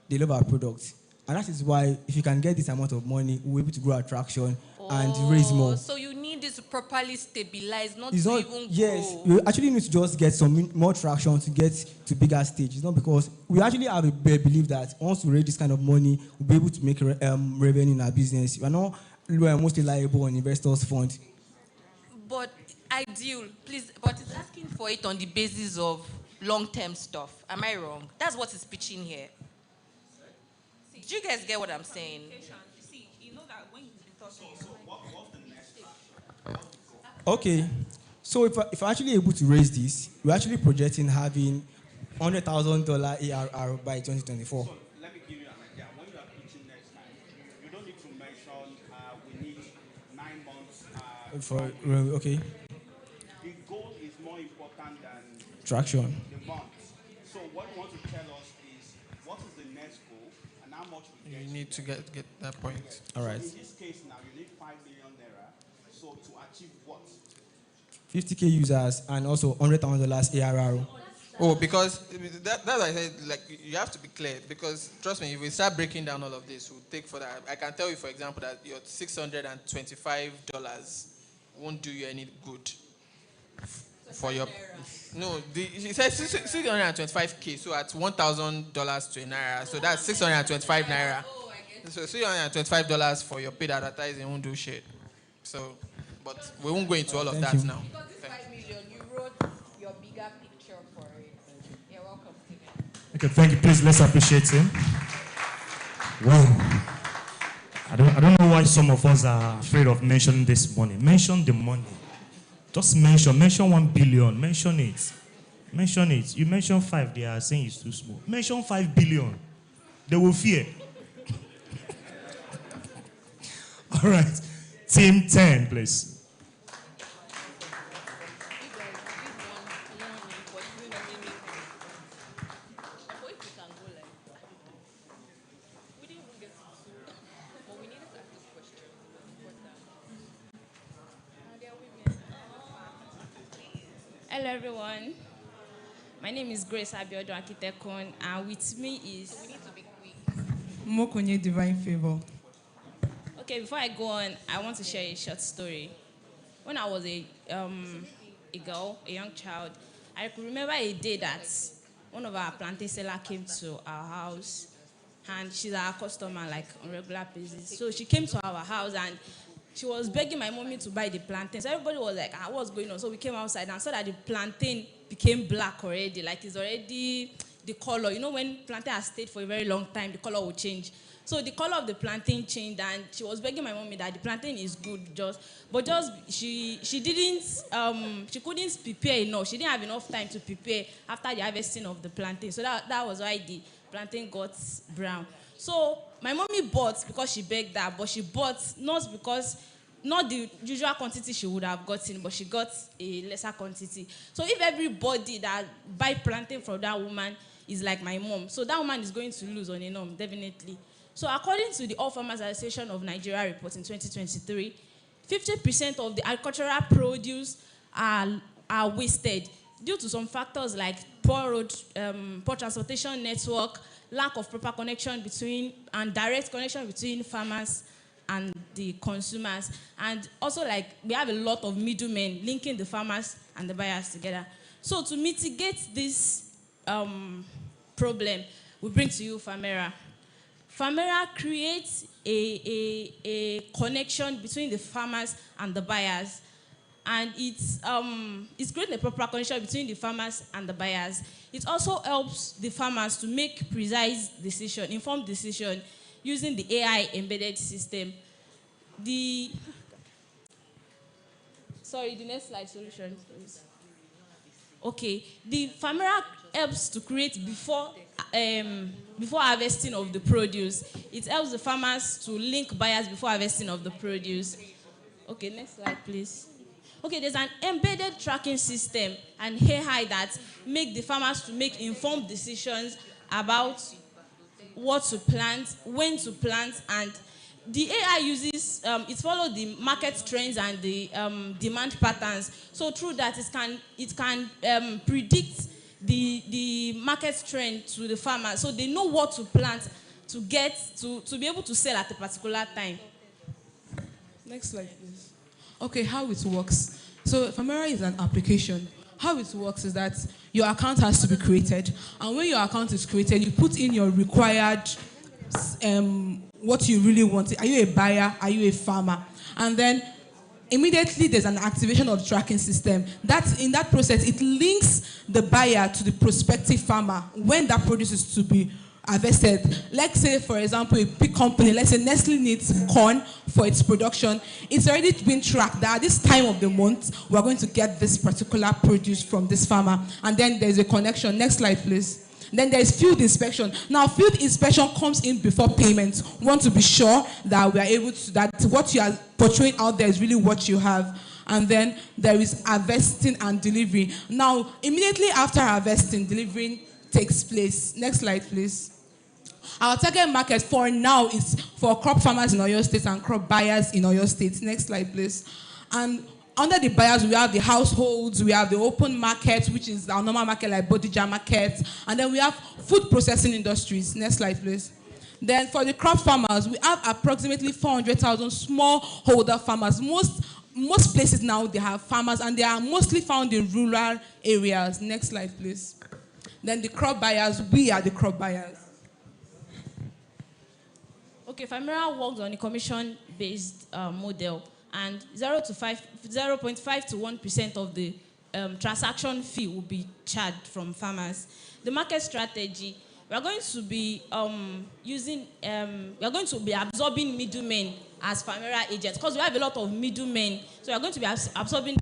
They love our product. And that is why if you can get this amount of money, we're able to grow attraction and raise more. So you need it to properly stabilize, not it's to not, even yes, grow. you actually need to just get some more traction to get to bigger stage. It's not because we actually have a belief that once we raise this kind of money, we'll be able to make revenue in our business. We are not mostly liable on investors' fund. But ideal, please, but it's asking for it on the basis of long-term stuff. Am I wrong? That's what it's pitching here. Do you guys get what I'm saying? Okay, so if we're actually able to raise this, we're actually projecting having $100,000 ARR by 2024. So let me give you an idea. When you are pitching next time, you don't need to mention we need 9 months. Okay. The goal is more important than Traction. the month. So what you want to tell us is what is the next goal and how much we get. You need to get that point. All right. So in this case now, you need 5 million naira. So to achieve what? 50K users and also $100,000 ARR. Oh, because that's what I said, like, you have to be clear, because trust me, if we start breaking down all of this, we'll take for that. I can tell you, for example, that your $625 won't do you any good for your... No, it says 625K, so at $1,000 to a naira, so that's 625 naira. So $625 for your paid advertising won't do shit. So, but we won't go into all of that now. Because this 5 million, you wrote your bigger picture for it. You're welcome, Stephen. Okay, thank you. Please, let's appreciate him. Wow. I don't know why some of us are afraid of mentioning this money. Mention the money. Just mention 1 billion. Mention it. Mention it. You mention 5, they are saying it's too small. Mention 5 billion. They will fear. All right. Team 10, please. Hello, everyone. My name is Grace Abiodun Akitekun, and with me is Mokonye Divine Favor. Okay, before I go on, I want to share a short story. When I was a girl, a young child, I could remember a day that one of our plantain seller came to our house, and she's our customer, like, on regular basis. So she came to our house, and she was begging my mommy to buy the plantain. So everybody was like, what's going on? So we came outside and saw that the plantain became black already. Like, it's already the color. You know, when plantain has stayed for a very long time, the color will change. So the color of the plantain changed, and she was begging my mommy that the plantain is good, she couldn't prepare enough. She didn't have enough time to prepare after the harvesting of the plantain. So that was why the plantain got brown. So my mommy bought because she begged that, but she bought not the usual quantity she would have gotten, but she got a lesser quantity. So if everybody that buy plantain from that woman is like my mom, so that woman is going to lose on a norm, definitely. So according to the All Farmers Association of Nigeria report in 2023, 50% of the agricultural produce are wasted due to some factors like poor transportation network, lack of proper connection and direct connection between farmers and the consumers. And also, like, we have a lot of middlemen linking the farmers and the buyers together. So to mitigate this problem, we bring to you Famera. Famera creates a connection between the farmers and the buyers. And it's creating a proper connection between the farmers and the buyers. It also helps the farmers to make precise decision, informed decision, using the AI embedded system. The next slide solution, please. Okay, the Famera helps to create before harvesting of the produce. It helps the farmers to link buyers before harvesting of the produce. Okay, next slide, please. Okay, there's an embedded tracking system and AI that make the farmers to make informed decisions about what to plant, when to plant, and the AI uses, it follows the market trends and the demand patterns. So through that, it can predict the market trend to the farmer. So they know what to plant to be able to sell at a particular time. Next slide, please. Okay, how it works. So Famera is an application. How it works is that your account has to be created. And when your account is created, you put in your required, what you really want. Are you a buyer? Are you a farmer? And then immediately there's an activation of the tracking system. In that process, it links the buyer to the prospective farmer when that produce is to be harvested. Let's say, for example, a big company, let's say Nestle needs corn for its production. It's already been tracked that at this time of the month, we're going to get this particular produce from this farmer. And then there's a connection. Next slide, please. Then there is field inspection. Now, field inspection comes in before payment. We want to be sure that we are able to, that what you are portraying out there is really what you have. And then there is harvesting and delivery. Now, immediately after harvesting, delivering takes place. Next slide, please. Our target market for now is for crop farmers in Oyo State and crop buyers in Oyo State. Next slide, please. And under the buyers, we have the households, we have the open market, which is our normal market like Bodija market, and then we have food processing industries. Next slide, please. Then for the crop farmers, we have approximately 400,000 smallholder farmers. Most places now, they have farmers, and they are mostly found in rural areas. Next slide, please. Then the crop buyers, we are the crop buyers. Okay, Famera works on a commission-based model, and 0.5 to 1% of the transaction fee will be charged from farmers. The market strategy, we are going to be absorbing middlemen as Famera agents, because we have a lot of middlemen, so we are going to be absorbing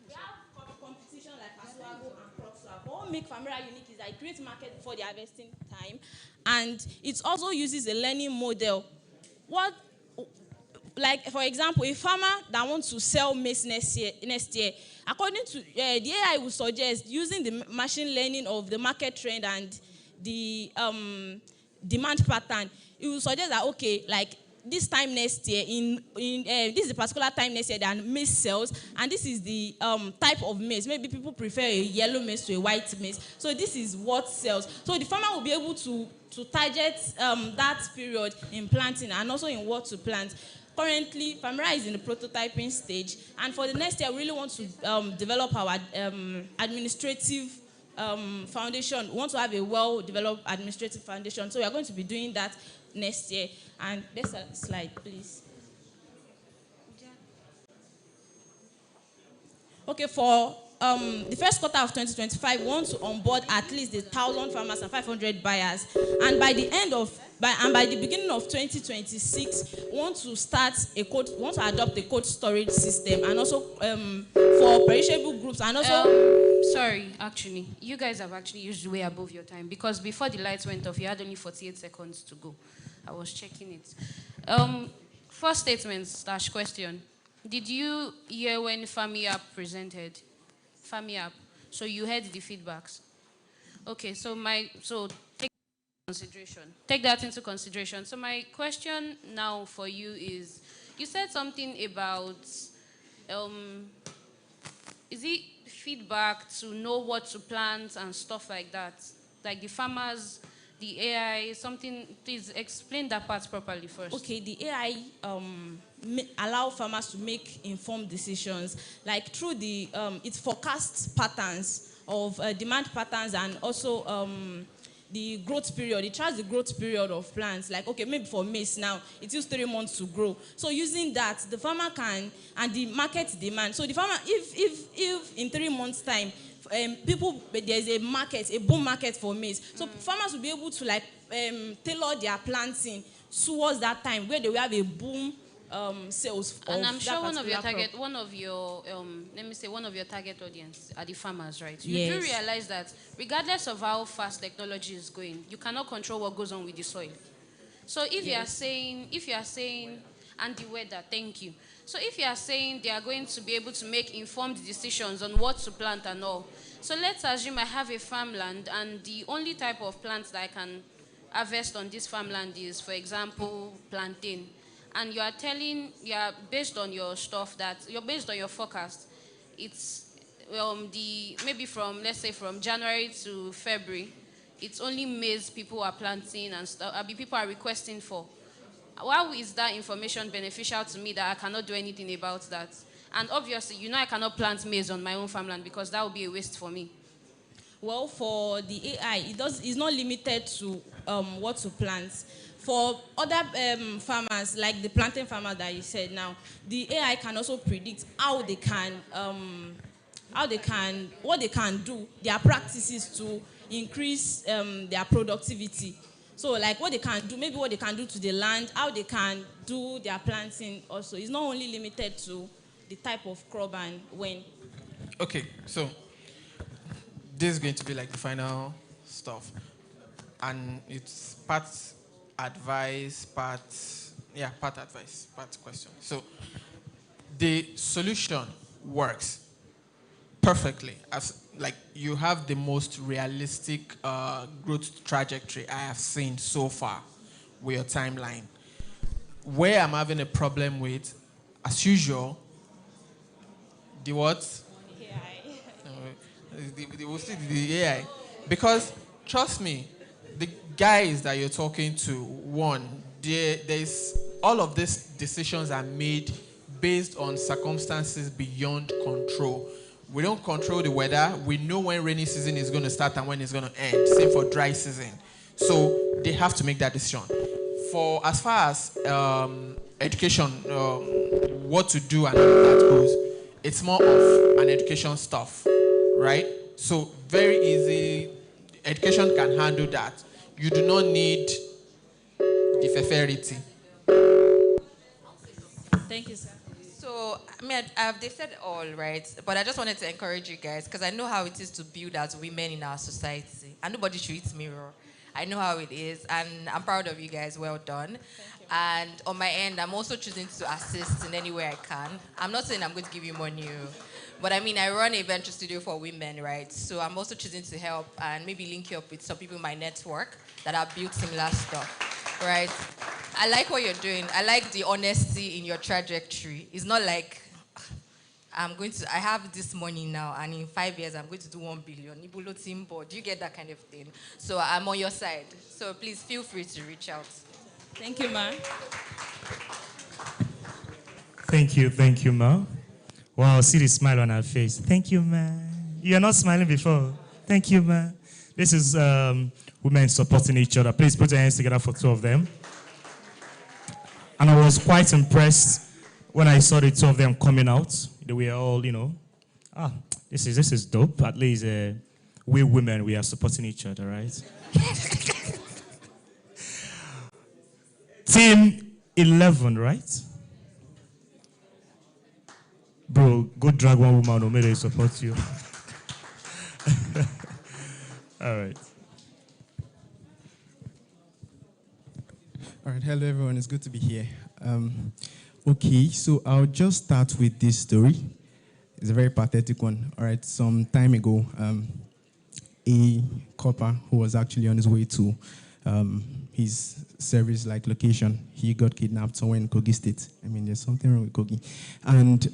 We have competition like Asuago and Crop Swap. What make Famira unique is that it creates market before the harvesting time, and it also uses a learning model. What, like for example, a farmer that wants to sell maize next year, according to the AI, will suggest using the machine learning of the market trend and the demand pattern. It will suggest that okay, like this time next year, this is a particular time next year that maize sells, and this is the type of maize. Maybe people prefer a yellow maize to a white maize. So this is what sells. So the farmer will be able to target that period in planting and also in what to plant. Currently, Famira is in the prototyping stage, and for the next year, we really want to develop our administrative foundation. We want to have a well-developed administrative foundation. So we are going to be doing that next year. And next slide, please. Okay, for the first quarter of 2025, we want to onboard at least 1,000 farmers and 500 buyers. And by the beginning of 2026, we want to adopt a cold storage system, and also for perishable groups, and also. Sorry, actually, you guys have actually used way above your time, because before the lights went off, you had only 48 seconds to go. I was checking it. First statement / question. Did you hear when FamiApp presented? FamiApp. So you heard the feedbacks. Okay, so take that into consideration. So my question now for you is, you said something about, is it feedback to know what to plant and stuff like that? Like the farmers, the AI, something, please explain that part properly first. Okay, the AI allow farmers to make informed decisions, like through the, it forecasts patterns of demand patterns, and also the growth period. It tracks the growth period of plants. Like, okay, maybe for maize now, it takes 3 months to grow. So using that, the farmer can, and the market demand. So the farmer, if in 3 months' time, there's a market, a boom market for maize. So farmers will be able to like tailor their planting towards that time where they will have a boom sales. And I'm sure one of your target audience are the farmers, right? You do realize that regardless of how fast technology is going, you cannot control what goes on with the soil. So if you are saying, and the weather, thank you. So if you are saying they are going to be able to make informed decisions on what to plant and all, so let's assume I have a farmland, and the only type of plants that I can harvest on this farmland is, for example, plantain. And you are based on your stuff, that you're based on your forecast, it's maybe from, let's say, from January to February, it's only maize people are planting and stuff, people are requesting for. How is that information beneficial to me that I cannot do anything about that? And obviously, I cannot plant maize on my own farmland, because that would be a waste for me. Well, for the AI, it's not limited to what to plant. For other farmers, like the plantain farmer that you said now, the AI can also predict what they can do, their practices to increase their productivity. So like what they can do, maybe what they can do to the land, how they can do their planting also. It's not only limited to the type of crop and when. Okay, so this is going to be like the final stuff. And it's part advice, part advice, part question. So the solution works perfectly. As like you have the most realistic growth trajectory I have seen so far with your timeline. Where I'm having a problem with, as usual, the what? The AI. Because trust me, the guys that you're talking to, there's all of these decisions are made based on circumstances beyond control. We don't control the weather. We know when rainy season is going to start and when it's going to end. Same for dry season. So they have to make that decision. For as far as education, what to do and all that goes, it's more of an education stuff, right? So very easy. Education can handle that. You do not need the fairity. Thank you, sir. So, I mean, they've said all, right? But I just wanted to encourage you guys because I know how it is to build as women in our society. And nobody treats me raw. I know how it is. And I'm proud of you guys. Well done. And on my end, I'm also choosing to assist in any way I can. I'm not saying I'm going to give you money, but I mean, I run a venture studio for women, right? So I'm also choosing to help and maybe link you up with some people in my network that have built similar stuff, right? I like what you're doing. I like the honesty in your trajectory. It's not like I have this money now, and in 5 years, I'm going to do 1 billion. Ibulo Timbo, do you get that kind of thing? So I'm on your side. So please feel free to reach out. Thank you, ma. Thank you, ma. Wow, see the smile on her face. Thank you, ma. You're not smiling before. Thank you, ma. This is women supporting each other. Please put your hands together for two of them. And I was quite impressed when I saw the two of them coming out. They were all, this is dope. At least we women, we are supporting each other, right? Team 11, right? Bro, go drag one woman or maybe they support you. All right. All right, hello everyone, it's good to be here. Okay, so I'll just start with this story. It's a very pathetic one. All right, some time ago, a copper who was actually on his way to his service-like location, he got kidnapped somewhere in Kogi State. I mean, there's something wrong with Kogi. And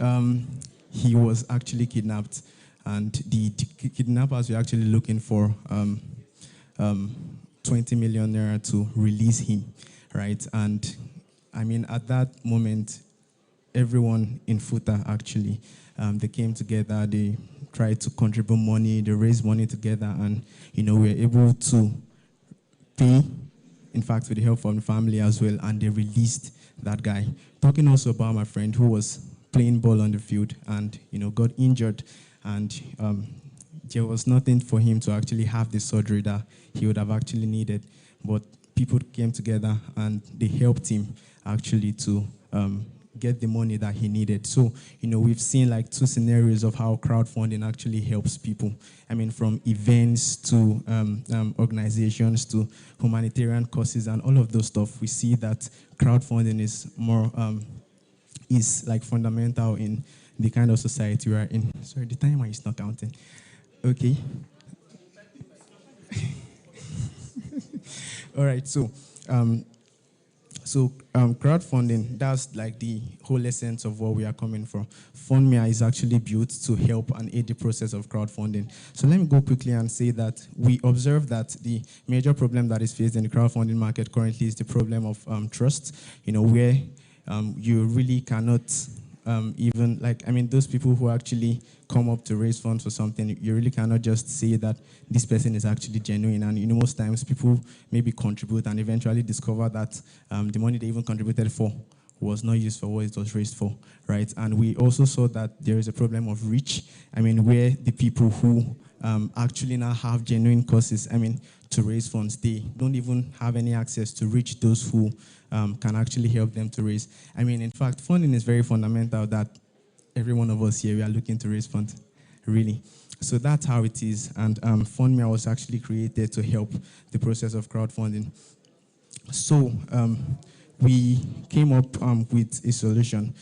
he was actually kidnapped, and the kidnappers were actually looking for 20 million naira to release him. Right, and I mean, at that moment, everyone in Futa actually, they came together, they tried to contribute money, they raised money together, and, we were able to pay, in fact, with the help from the family as well, and they released that guy. Talking also about my friend who was playing ball on the field and, got injured, and there was nothing for him to actually have the surgery that he would have actually needed, but people came together and they helped him actually to get the money that he needed. So, we've seen like two scenarios of how crowdfunding actually helps people. I mean, from events to organizations to humanitarian causes and all of those stuff, we see that crowdfunding is more, is like fundamental in the kind of society we are in. Sorry, the timer is not counting. Okay. All right, so crowdfunding, that's like the whole essence of what we are coming from. FundMia is actually built to help and aid the process of crowdfunding. So let me go quickly and say that we observe that the major problem that is faced in the crowdfunding market currently is the problem of trust, where you really cannot even, those people who actually come up to raise funds for something, you really cannot just say that this person is actually genuine. And most times people maybe contribute and eventually discover that the money they even contributed for was not used for what it was raised for, right? And we also saw that there is a problem of reach. Where the people who actually now have genuine causes, to raise funds, they don't even have any access to reach those who can actually help them to raise. In fact, funding is very fundamental that every one of us here, we are looking to raise funds, really. So that's how it is. And FundMia was actually created to help the process of crowdfunding. So we came up with a solution,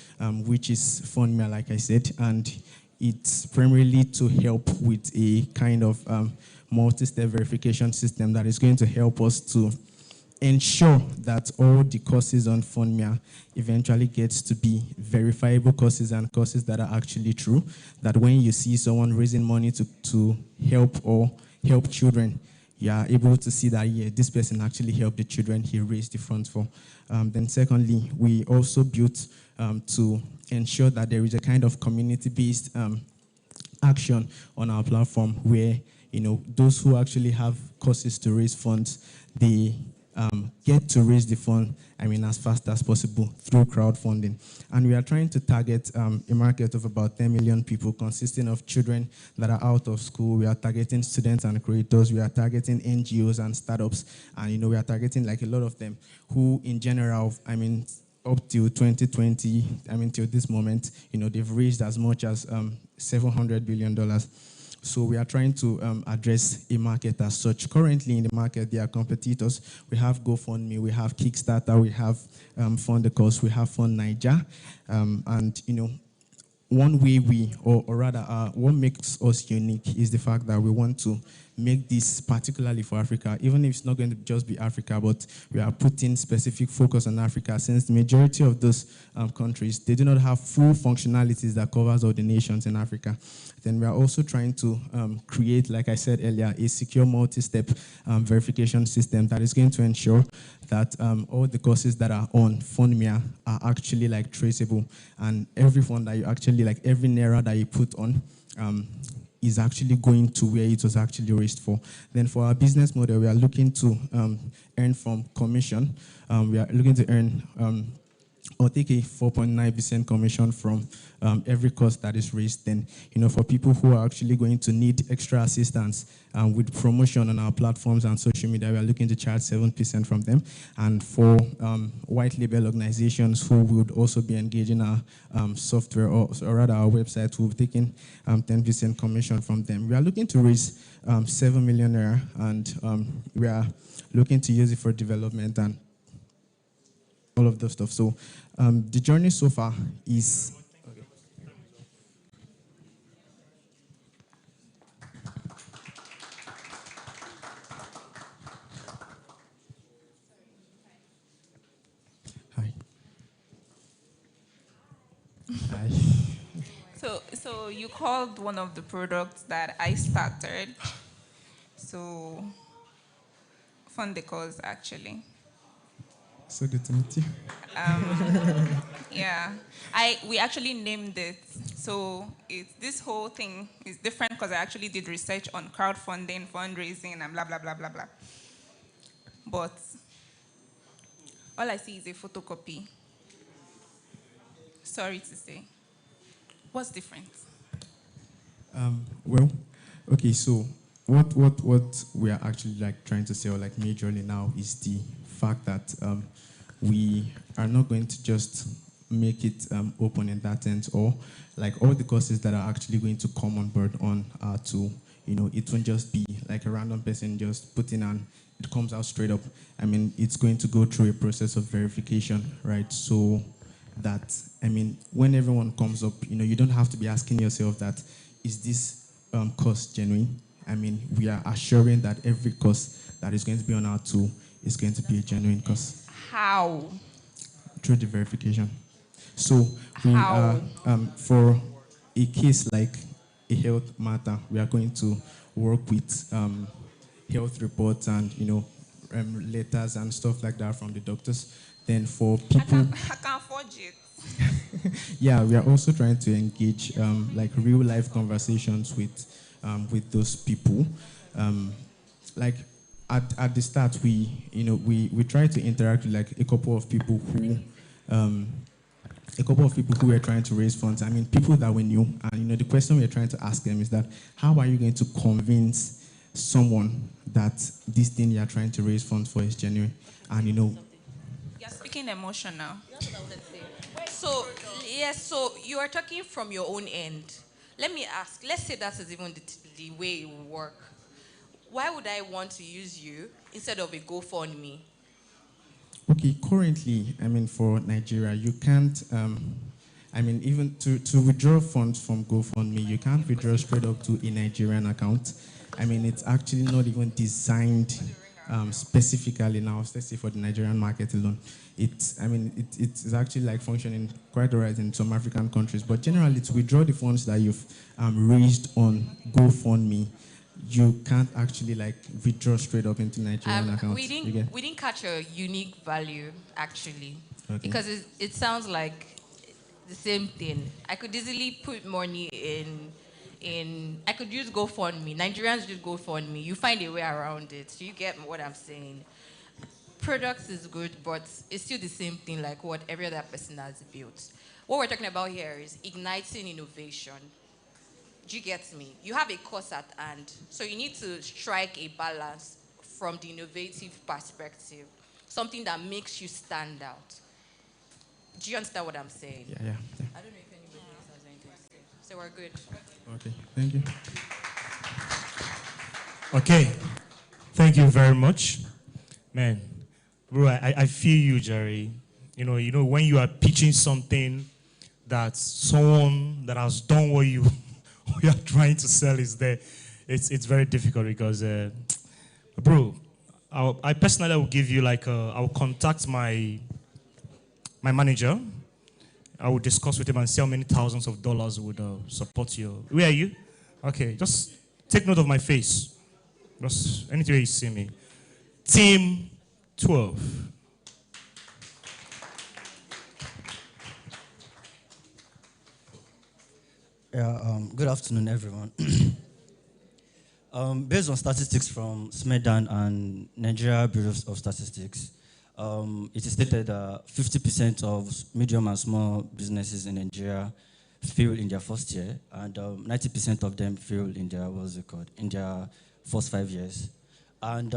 which is FundMia, like I said, and it's primarily to help with a kind of multi-step verification system that is going to help us to ensure that all the courses on FundMia eventually gets to be verifiable courses and courses that are actually true, that when you see someone raising money to help or help children, you are able to see that, yeah, this person actually helped the children he raised the funds for. Then secondly, we also built to ensure that there is a kind of community-based action on our platform where, those who actually have courses to raise funds, they get to raise the fund, as fast as possible through crowdfunding. And we are trying to target a market of about 10 million people consisting of children that are out of school. We are targeting students and creators. We are targeting NGOs and startups. And, we are targeting like a lot of them who in general, up till 2020, till this moment, they've raised as much as $700 billion. So we are trying to address a market as such. Currently in the market, there are competitors. We have GoFundMe, we have Kickstarter, we have Fund the Cause, we have Fund Niger, and one way what makes us unique is the fact that we want to make this particularly for Africa, even if it's not going to just be Africa, but we are putting specific focus on Africa since the majority of those countries, they do not have full functionalities that covers all the nations in Africa. Then we are also trying to create, like I said earlier, a secure multi-step verification system that is going to ensure that all the courses that are on FundMe are actually like traceable, and every fund that you actually, like every naira that you put on, is actually going to where it was actually raised for. Then for our business model, we are looking to earn from commission. We are looking to earn or take a 4.9% commission from every cost that is raised. Then, for people who are actually going to need extra assistance with promotion on our platforms and social media, we are looking to charge 7% from them. And for white label organizations who would also be engaging our software, or rather our website, we'll be taking 10% commission from them. We are looking to raise 7 million naira, and we are looking to use it for development and all of those stuff. So the journey so far is... Hi. Hi. So you called one of the products that I started. So Fund the Cause, actually. So good to meet you. Yeah, we actually named it. So this whole thing is different because I actually did research on crowdfunding, fundraising, and blah, blah, blah, blah, blah. But all I see is a photocopy. Sorry to say. What's different? Well, okay, so what we are actually like trying to say, or like majorly now, is the fact that we are not going to just make it open in that sense, or like all the courses that are actually going to come on board on to, it won't just be like a random person just putting on, it comes out straight up. It's going to go through a process of verification, right? So that, when everyone comes up, you don't have to be asking yourself that, is this course genuine? We are assuring that every course that is going to be on our tool is going to be a genuine course. How? Through the verification. So we are, for a case like a health matter, we are going to work with health reports and letters and stuff like that from the doctors. Then for people, I can't forge it. yeah, we are also trying to engage like real life conversations with those people. Like at the start, we try to interact with like a couple of people who were trying to raise funds. People that we knew, and the question we're trying to ask them is that, how are you going to convince someone that this thing you're trying to raise funds for is genuine? And You're speaking emotional. So, yes, so you are talking from your own end. Let me ask, let's say that is even the way it will work. Why would I want to use you instead of a GoFundMe? Okay, currently, for Nigeria, you can't, even to withdraw funds from GoFundMe, you can't withdraw straight up to a Nigerian account. It's actually not even designed specifically now, especially for the Nigerian market alone. It's actually like functioning quite all right in some African countries, but generally to withdraw the funds that you've raised on GoFundMe, you can't actually like withdraw straight up into Nigerian accounts. We didn't catch a unique value actually, okay. Because it sounds like the same thing. I could easily put money in. I could use GoFundMe. Nigerians use GoFundMe. You find a way around it. So you get what I'm saying. Products is good, but it's still the same thing like what every other person has built. What we're talking about here is igniting innovation. Do you get me? You have a course at hand, so you need to strike a balance from the innovative perspective, something that makes you stand out. Do you understand what I'm saying? Yeah. I don't know if anybody else has anything to say. So we're good. Okay, thank you. Okay, thank you very much. Man, bro, I feel you, Jerry. You know, when you are pitching something that someone that has done what you what you are trying to sell is there, it's very difficult because, bro, I personally will give you like I will contact my manager. I will discuss with him and see how many thousands of dollars would support you. Where are you? Okay, just take note of my face. Just anywhere you see me. Team 12. Yeah, good afternoon, everyone. Based on statistics from SMEDAN and Nigeria Bureau of Statistics, it is stated that 50% of medium and small businesses in Nigeria fail in their first year, and 90% of them fail in their, in their first 5 years. And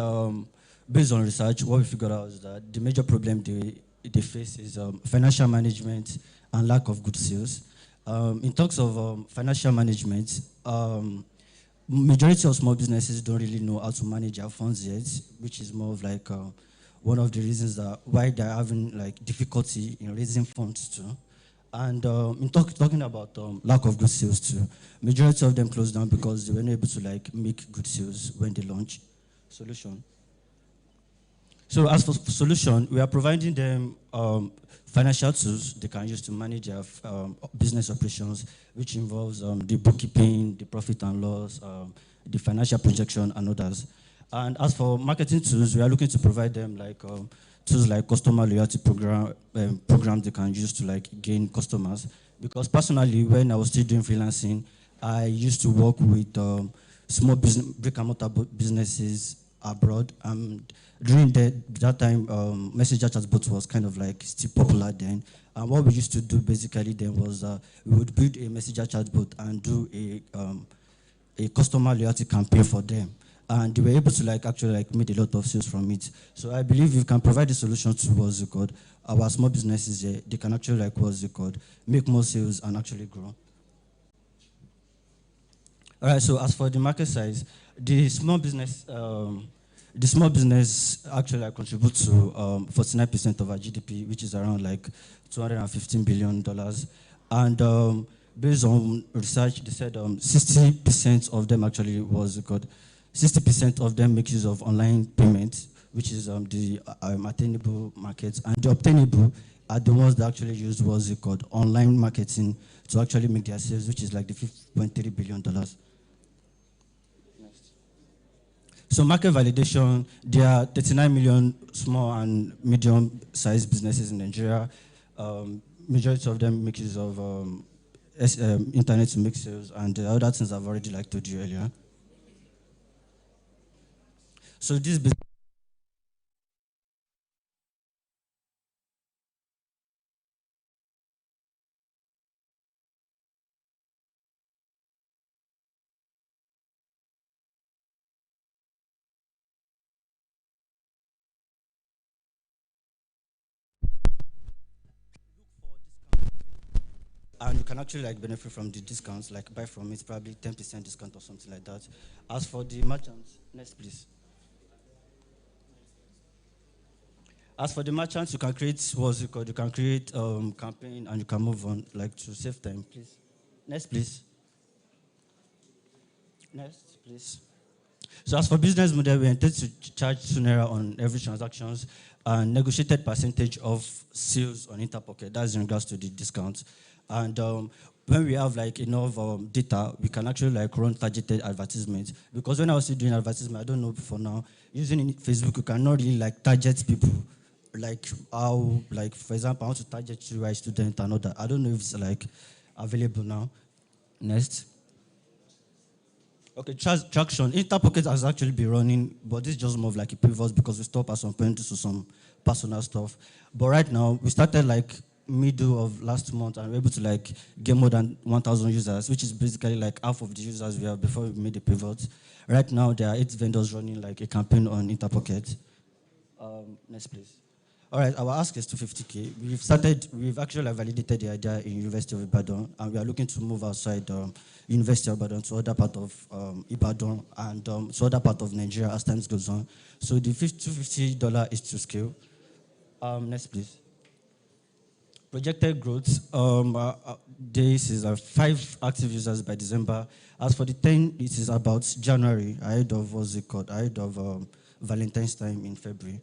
based on research, what we figured out is that the major problem they face is financial management and lack of good sales. In terms of financial management, majority of small businesses don't really know how to manage their funds yet, which is more of like one of the reasons that why they're having like difficulty in raising funds too. And in talking about lack of good sales too, majority of them closed down because they weren't able to like make good sales when they launch solution. So as for solution, we are providing them financial tools they can use to manage their business operations, which involves the bookkeeping, the profit and loss, the financial projection, and others. And as for marketing tools, we are looking to provide them like tools like customer loyalty programs they can use to like gain customers. Because personally, when I was still doing freelancing, I used to work with small business, brick and mortar businesses abroad. During that time, Messenger chatbot was kind of like still popular then. And what we used to do basically then was we would build a Messenger chatbot and do a customer loyalty campaign for them. And they were able to like actually like make a lot of sales from it. So I believe we can provide a solution to what's it called. Our small businesses, they can actually like what's it called, make more sales and actually grow. All right, so as for the market size, the small business actually contributes to 49% of our GDP, which is around like $215 billion. And based on research, they said 60% of them actually 60% of them make use of online payments, which is the attainable markets, and the obtainable are the ones that actually use online marketing to actually make their sales, which is like the $5.3 billion. So market validation, there are 39 million small and medium-sized businesses in Nigeria. Majority of them make use of internet to make sales, and the other things I've already like told you earlier. So this business and you can actually like benefit from the discounts, like buy from it, probably 10% discount or something like that. As for the merchants, next please. As for the merchants, you can create you can create campaign and you can move on like to save time, please. Next please. Next please. So as for business model, we intend to charge Sunera on every transactions and negotiated percentage of sales on Interpocket. That's in regards to the discounts. And when we have like enough data, we can actually like run targeted advertisements. Because when I was still doing advertisement, I don't know for now, using Facebook, you cannot really like target people. Like how, like for example, I want to target UI student and all that. I don't know if it's like available now. Next. Okay, traction. Interpocket has actually been running, but this is just more of like a pivot because we stopped at some point to some personal stuff. But right now, we started like middle of last month and we're able to like get more than 1,000 users, which is basically like half of the users we have before we made the pivot. Right now, there are 8 vendors running like a campaign on Interpocket. Next, please. All right, our ask is 250K. We've actually validated the idea in University of Ibadan, and we are looking to move outside University of Ibadan to other part of Ibadan and to other part of Nigeria as time goes on. So the $250 is to scale. Next, please. Projected growth, this is 5 active users by December. As for the 10, it is about January, ahead of what's it called, ahead of Valentine's time in February.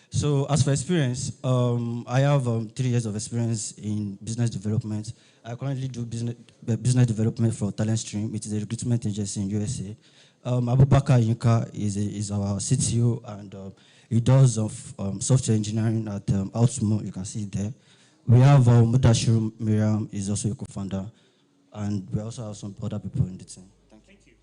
So as for experience, I have 3 years of experience in business development. I currently do business development for Talent Stream. It is a recruitment agency in USA. Abubakar Yinka is our CTO, and he does software engineering at Outmo. You can see it there. We have Mudashiru Miriam is also a co-founder, and we also have some other people in the team. Thank you.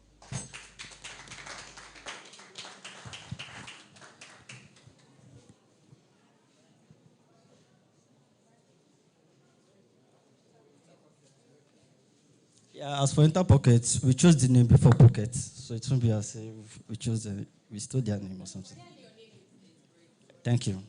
Yeah, as for Interpockets, we chose the name before Pocket, so it won't be as if we stole their name or something. Thank you.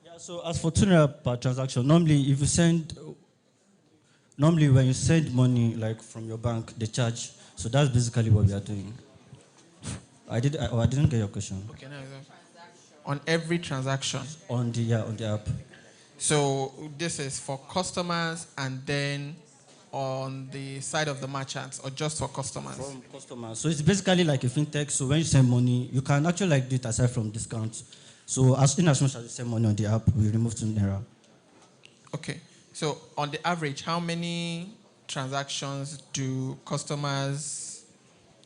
Yeah, so as for tuner per transaction, normally when you send money like from your bank, they charge. So that's basically what we are doing. I didn't get your question. Okay, now on every transaction. On the app. So this is for customers and then on the side of the merchants, or just for customers? From customers. So it's basically like a fintech. So when you send money, you can actually like do it aside from discounts. So as much as you send money on the app, we remove 2 naira. Okay. So on the average, how many transactions do customers,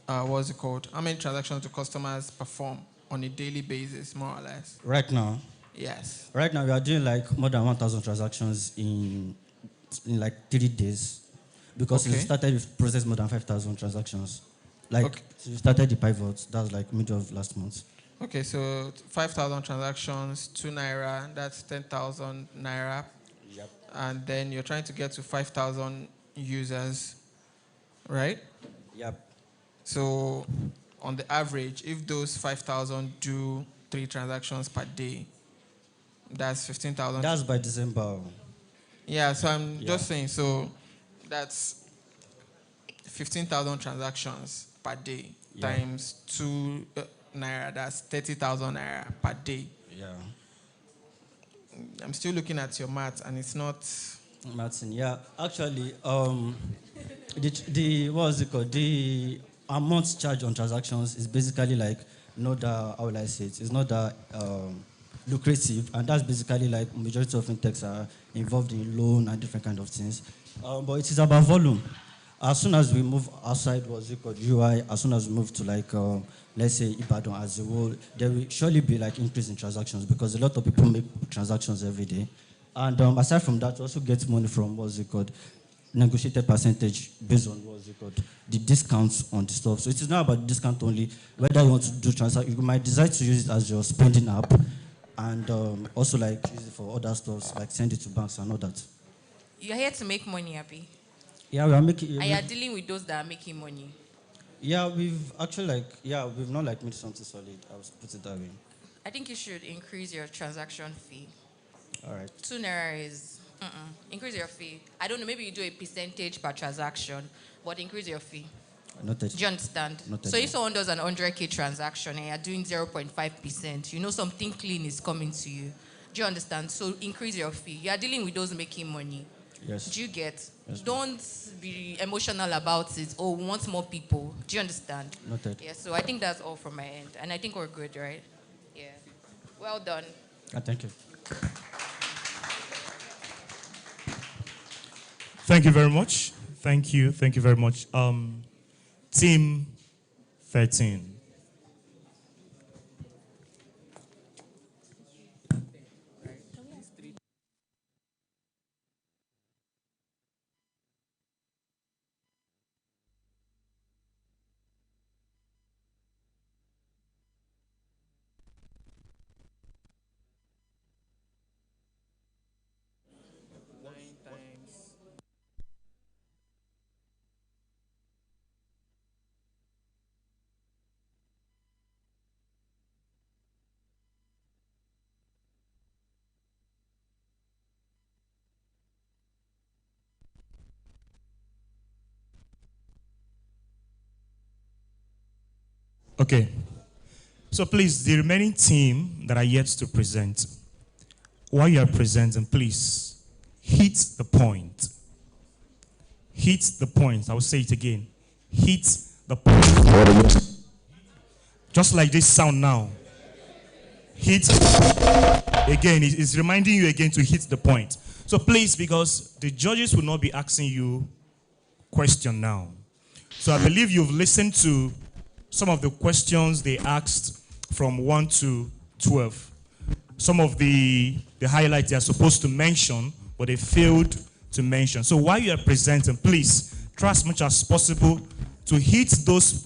what's it called? How many transactions do customers perform on a daily basis, more or less? Right now? Yes. Right now, we are doing like more than 1,000 transactions in like 3 days. Because we started with process more than 5,000 transactions. So we started the pivot, that was like middle of last month. Okay, so 5,000 transactions, 2 naira, that's 10,000 naira. Yep. And then you're trying to get to 5,000 users, right? Yep. So on the average, if those 5,000 do 3 transactions per day, that's 15,000. That's by December. Yeah, so I'm just saying, so that's 15,000 transactions per day times 2 naira, that's 30,000 naira per day. Yeah. I'm still looking at your math, and it's not. Martin, yeah. Actually, the what's it called? The amount charged on transactions is basically like not that, how will I say it? It's not that lucrative, and that's basically like majority of fintechs are involved in loan and different kind of things. But it is about volume. As soon as we move outside what's it called, UI, as soon as we move to like let's say Ibadan as a whole, there will surely be like increase in transactions because a lot of people make transactions every day. And aside from that, we also get money from what's it called, negotiated percentage based on what's it called, the discounts on the stuff. So it is not about discount only. Whether you want to do transaction, you might decide to use it as your spending app, and also like use it for other stuff, like send it to banks and all that. You're here to make money, Abby. Yeah, we are making. And you're dealing with those that are making money. Yeah, we've actually we've not like made something solid. I'll put it that way. I think you should increase your transaction fee. All right. 2 naira is increase your fee. I don't know, maybe you do a percentage per transaction, but increase your fee. Noted. Do you understand? Noted. So if someone does an 100K transaction and you're doing 0.5%, you know something clean is coming to you. Do you understand? So increase your fee. You are dealing with those making money. Yes. Do you get? Yes, don't be emotional about it. Oh, we want more people. Do you understand? Noted. Yeah, so I think that's all from my end. And I think we're good, right? Yeah. Well done. Thank you. Thank you very much. Thank you very much. Team 13. Okay. So please, the remaining team that are yet to present, while you are presenting, please hit the point. Hit the point. I will say it again. Hit the point. Just like this sound now. Hit again. It's reminding you again to hit the point. So please, because the judges will not be asking you question now. So I believe you've listened to some of the questions they asked from 1 to 12. Some of the highlights they are supposed to mention, but they failed to mention. So while you are presenting, please try as much as possible to hit those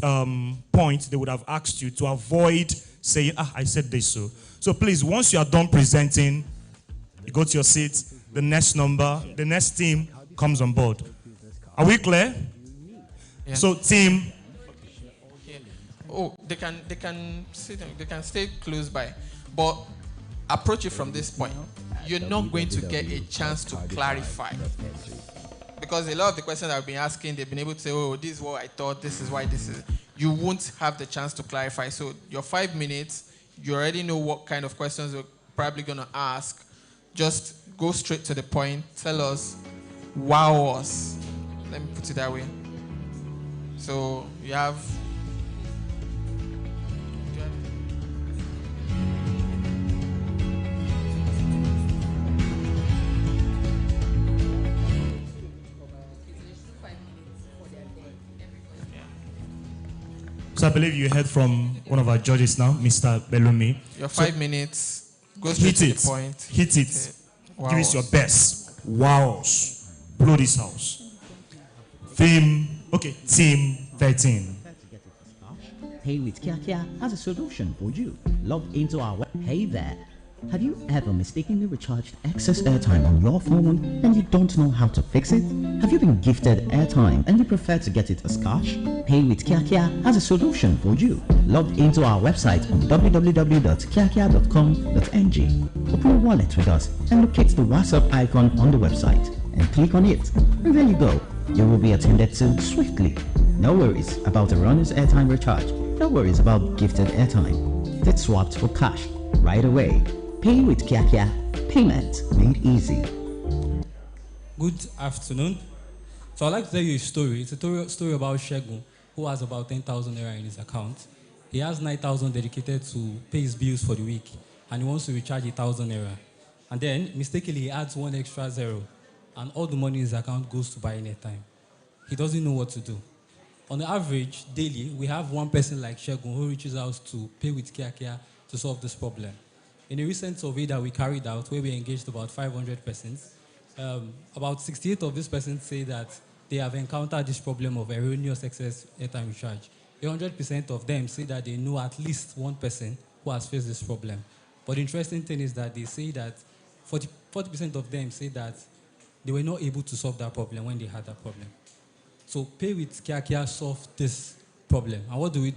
points they would have asked you to avoid saying, I said this so. So please, once you are done presenting, you go to your seat, the next team comes on board. Are we clear? Yeah. So team. Oh, they can sit. They can stay close by, but approach it from this point. You're not going to get a chance to clarify, because a lot of the questions I've been asking, they've been able to say, "Oh, this is what I thought. This is why this is." You won't have the chance to clarify. So your 5 minutes, you already know what kind of questions you're probably going to ask. Just go straight to the point. Tell us, wow us. Let me put it that way. So you have. So I believe you heard from one of our judges now, Mr. Bellumi. Your 5 minutes, go straight to the point. Hit it. Wow. Give us your best. Wow. Blow this house. Team 13. Pay with Kia has a solution for you. Log into our web. Hey there. Have you ever mistakenly recharged excess airtime on your phone and you don't know how to fix it? Have you been gifted airtime and you prefer to get it as cash? Pay with Kia has a solution for you. Log into our website on www.kiakia.com.ng. Open a wallet with us and locate the WhatsApp icon on the website and click on it. And there you go. You will be attended to swiftly. No worries about a runner's airtime recharge. No worries about gifted airtime. Get swapped for cash right away. Pay with Kia. Payment made easy. Good afternoon. So I'd like to tell you a story. It's a story about Shegun, who has about 10,000 naira in his account. He has 9,000 dedicated to pay his bills for the week, and he wants to recharge 1,000 naira. And then, mistakenly, he adds one extra zero, and all the money in his account goes to buying airtime. He doesn't know what to do. On the average, daily, we have one person like Shegun who reaches out to Pay with Kia to solve this problem. In a recent survey that we carried out, where we engaged about 500 persons, about 68 of these persons say that they have encountered this problem of erroneous excess airtime recharge. 100% of them say that they know at least one person who has faced this problem. But the interesting thing is that they say that 40% of them say that they were not able to solve that problem when they had that problem. So Pay with Kia solved this problem. And what do?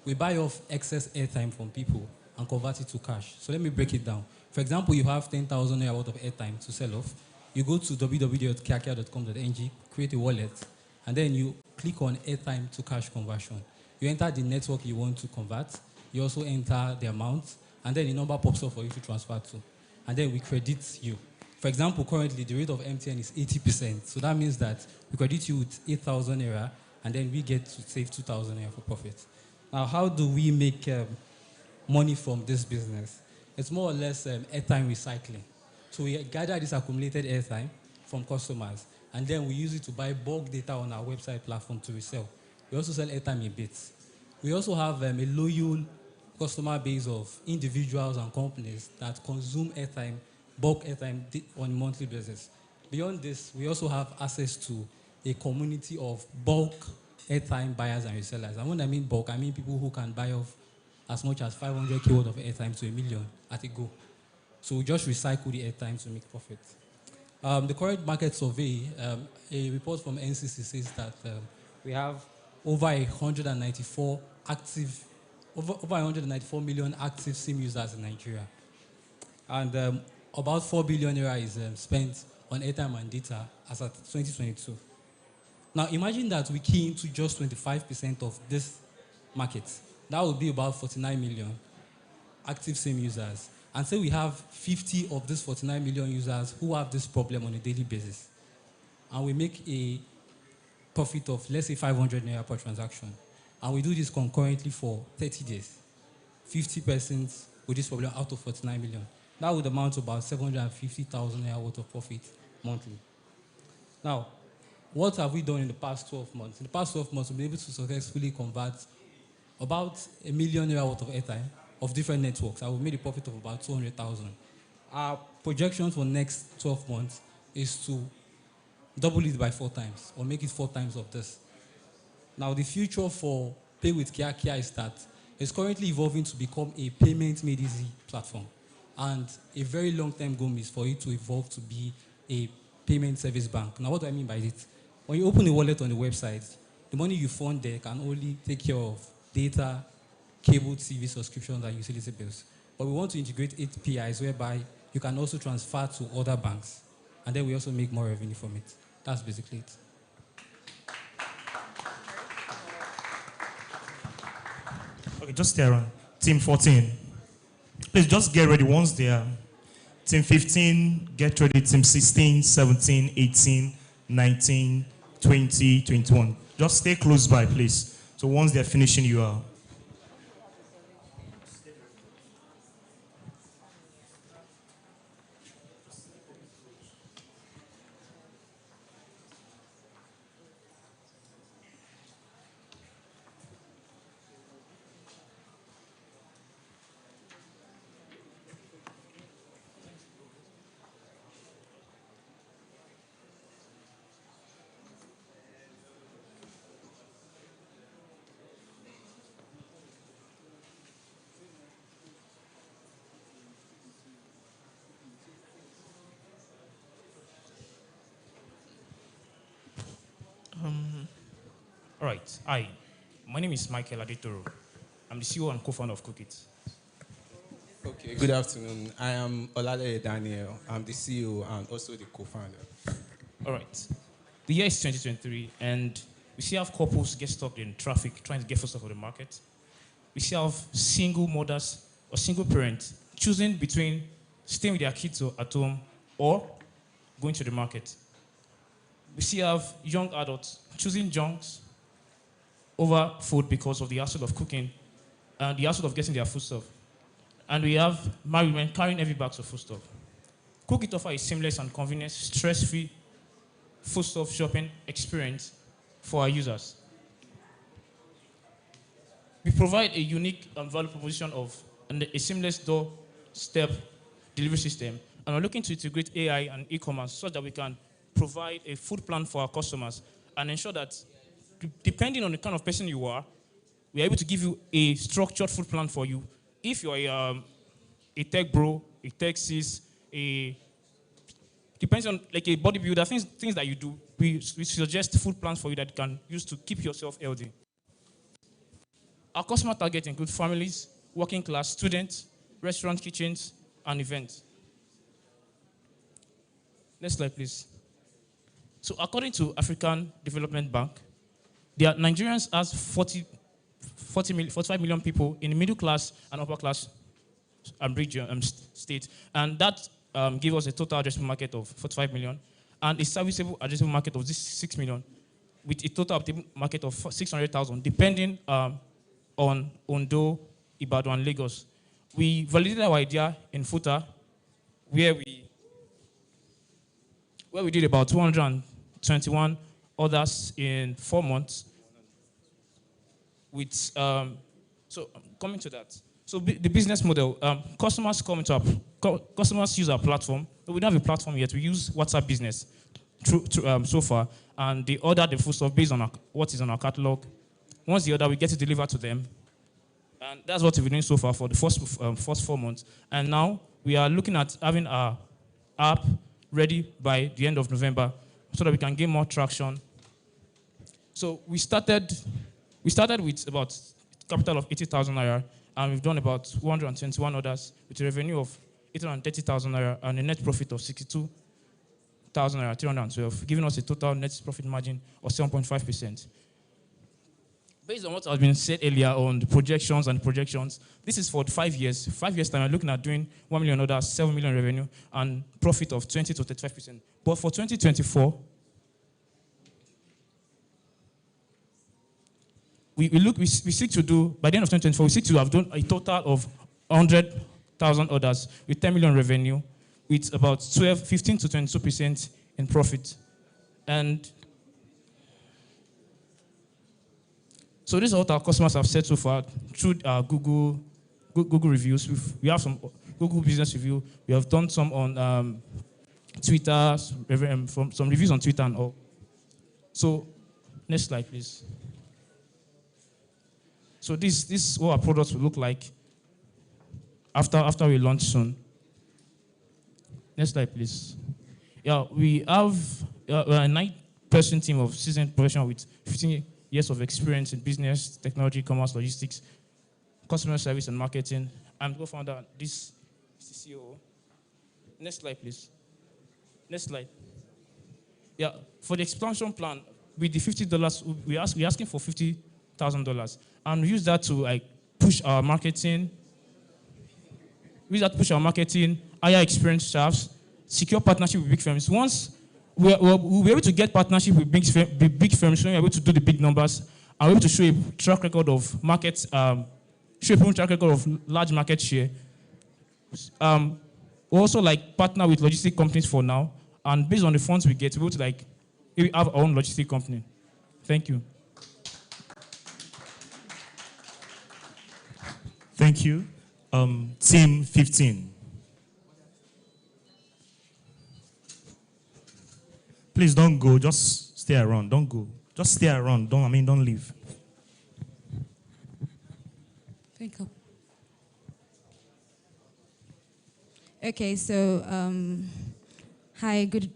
We buy off excess airtime from people and convert it to cash. So let me break it down. For example, you have 10,000 naira worth of airtime to sell off. You go to www.kiakia.com.ng, create a wallet, and then you click on airtime to cash conversion. You enter the network you want to convert. You also enter the amount, and then the number pops up for you to transfer to. And then we credit you. For example, currently the rate of MTN is 80%. So that means that we credit you with 8,000 naira, and then we get to save 2,000 naira for profit. Now, how do we make money from this business? It's more or less airtime recycling. So we gather this accumulated airtime from customers, and then we use it to buy bulk data on our website platform to resell. We also sell airtime in bits. We also have a loyal customer base of individuals and companies that consume airtime, bulk airtime on a monthly basis. Beyond this, we also have access to a community of bulk airtime buyers and resellers. And when I mean bulk, I mean people who can buy off as much as 500k worth of airtime to 1 million at a go. So we just recycle the airtime to make profit. The current market survey, a report from NCC says that we have over 194 million active SIM users in Nigeria. And about 4 billion naira is spent on airtime and data as at 2022. Now imagine that we key into just 25% of this market. That would be about 49 million active SIM users. And say we have 50 of these 49 million users who have this problem on a daily basis. And we make a profit of, let's say, 500 naira per transaction. And we do this concurrently for 30 days. 50 persons with this problem out of 49 million. That would amount to about 750,000 naira worth of profit monthly. Now, what have we done in the past 12 months? In the past 12 months, we've been able to successfully convert about 1 million naira worth of airtime of different networks. I will make a profit of about 200,000. Our projection for next 12 months is to double it by 4 times, or make it 4 times of this. Now, the future for Pay with Kia is that it's currently evolving to become a payment made easy platform. And a very long-term goal is for it to evolve to be a payment service bank. Now, what do I mean by it? When you open a wallet on the website, the money you fund there can only take care of data, cable TV subscriptions, and utility bills. But we want to integrate APIs whereby you can also transfer to other banks. And then we also make more revenue from it. That's basically it. Okay, just stay around. Team 14. Please just get ready once they are. Team 15, get ready. Team 16, 17, 18, 19, 20, 21. Just stay close by, please. So once they're finishing, you are. All right. Hi. My name is Michael Aditoro. I'm the CEO and co-founder of Cookit. Okay, good afternoon. I am Olale Daniel. I'm the CEO and also the co-founder. All right. The year is 2023, and we still have couples get stuck in traffic trying to get food stuff for the market. We still have single mothers or single parents choosing between staying with their kids at home or going to the market. We still have young adults choosing junks over food because of the hassle of cooking and the hassle of getting their food stuff. And we have married women carrying heavy bags of food stuff. Cookit offers a seamless and convenient, stress-free foodstuff shopping experience for our users. We provide a unique and value proposition of a seamless doorstep delivery system, and we're looking to integrate AI and e-commerce so that we can provide a food plan for our customers and ensure that, depending on the kind of person you are, we are able to give you a structured food plan for you. If you're a tech bro, a tech sis, depends on like a bodybuilder, things that you do, we suggest food plans for you that you can use to keep yourself healthy. Our customer target includes families, working class, students, restaurant kitchens, and events. Next slide, please. So according to African Development Bank, Nigerians has 45 million people in the middle class and upper class region, state, and that gives us a total addressable market of 45 million and a serviceable addressable market of 6 million with a total market of 600,000, depending on Ondo, Ibadan, and Lagos. We validated our idea in Futa, where we did about 221 orders in 4 months. With so coming to that, so the business model, customers customers use our platform. We don't have a platform yet. We use WhatsApp Business so far, and they order the food stuff based on what is on our catalog. Once they order, we get it delivered to them, and that's what we've been doing so far for the first 4 months. And now we are looking at having our app ready by the end of November, so that we can gain more traction. So we started with about capital of 80,000 naira, and we've done about 121 orders with a revenue of 830,000 naira and a net profit of 62,000 naira, 312, giving us a total net profit margin of 7.5%. based on what has been said earlier on the projections and projections, this is for 5 years. 5 years time, I'm looking at doing 1 million orders, 7 million revenue, and profit of 20 to 35%. But for 2024, we seek to do, by the end of 2024, we seek to have done a total of 100,000 orders with 10 million revenue, with about 15 to 22% in profit. And so this is what our customers have said so far through Google reviews. We have some Google business review. We have done some on Twitter, some reviews on Twitter and all. So next slide, please. So this is what our products will look like after we launch soon. Next slide, please. Yeah, we have a 9-person team of seasoned professionals with 15 years of experience in business, technology, commerce, logistics, customer service, and marketing. I'm the co-founder. This is the CEO. Next slide, please. Next slide. Yeah, for the expansion plan, with the $50, we're asking for $50,000, and we use that to push our marketing. Hire experienced staffs, secure partnership with big firms. Once we'll be able to get partnership with big firms, so we're able to do the big numbers, and we're able to show a track record of large market share. We also partner with logistic companies for now, and based on the funds we get, we're able to maybe have our own logistic company. Thank you. Thank you. Team 15. Please don't go. Just stay around. Don't go. Just stay around. Don't leave. Thank you. Okay, so hi, good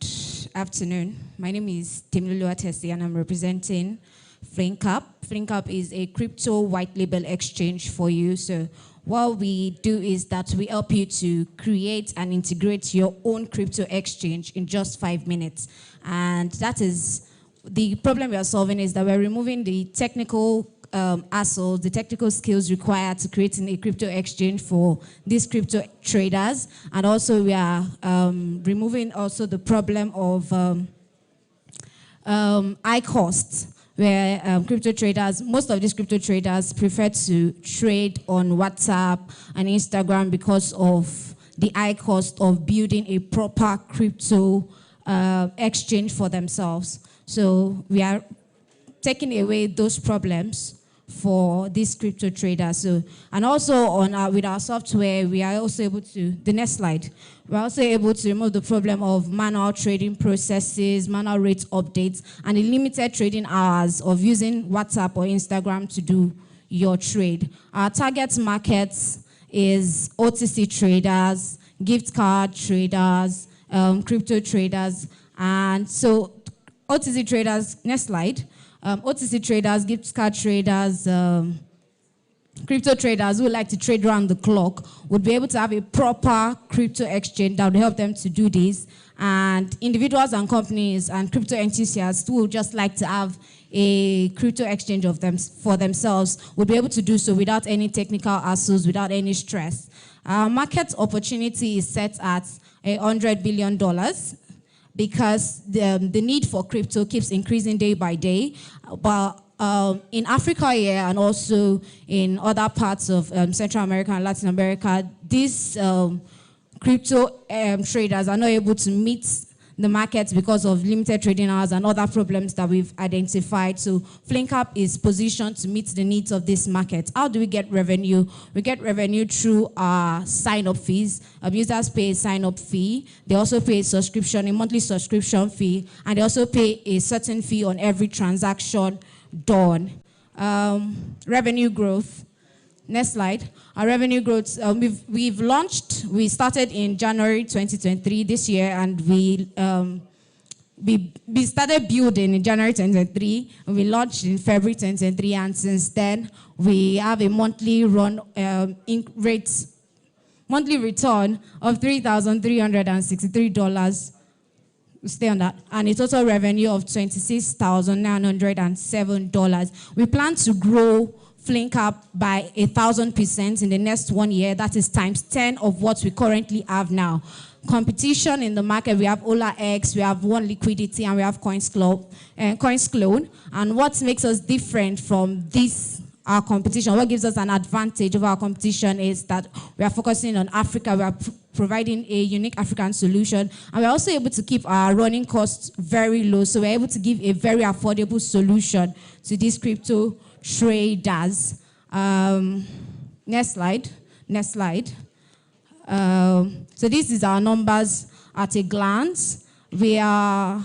afternoon. My name is Temilulu Atesi, and I'm representing FlinkUp. FlinkUp is a crypto white label exchange for you. So what we do is that we help you to create and integrate your own crypto exchange in just 5 minutes. And that is the problem we are solving, is that we're removing the technical hassles, the technical skills required to creating a crypto exchange for these crypto traders. And also we are removing also the problem of high costs, where crypto traders, most of these crypto traders prefer to trade on WhatsApp and Instagram because of the high cost of building a proper crypto exchange for themselves. So we are taking away those problems for these crypto traders. So, and also on with our software, we are also able to, the next slide, we're also able to remove the problem of manual trading processes, manual rate updates, and the limited trading hours of using WhatsApp or Instagram to do your trade. Our target markets is OTC traders, gift card traders, crypto traders, and so OTC traders, next slide. OTC traders, gift card traders, crypto traders who like to trade around the clock would be able to have a proper crypto exchange that would help them to do this. And individuals and companies and crypto enthusiasts who would just like to have a crypto exchange of them for themselves would be able to do so without any technical hassles, without any stress. Our market opportunity is set at $100 billion. Because the need for crypto keeps increasing day by day. But in Africa here and also in other parts of Central America and Latin America, these crypto traders are not able to meet the markets because of limited trading hours and other problems that we've identified. So FlinkUp is positioned to meet the needs of this market. How do we get revenue? We get revenue through our sign-up fees. Users pay a sign-up fee. They also pay a monthly subscription fee, and they also pay a certain fee on every transaction done. Revenue growth. Next slide. Our revenue growth, we've launched, we started in January 2023 this year, and we started building in January 2023, and we launched in February 2023, and since then, we have a monthly return of $3,363 stay on that, and a total revenue of $26,907. We plan to grow Flink Up by 1,000% in the next 1 year. That is times 10 of what we currently have now. Competition in the market, we have OlaX, we have One Liquidity, and we have CoinsClone. And what makes us different from this, our competition, what gives us an advantage over our competition is that we are focusing on Africa. We are providing a unique African solution, and we're also able to keep our running costs very low. So we're able to give a very affordable solution to these crypto traders. Next slide. So this is our numbers at a glance. The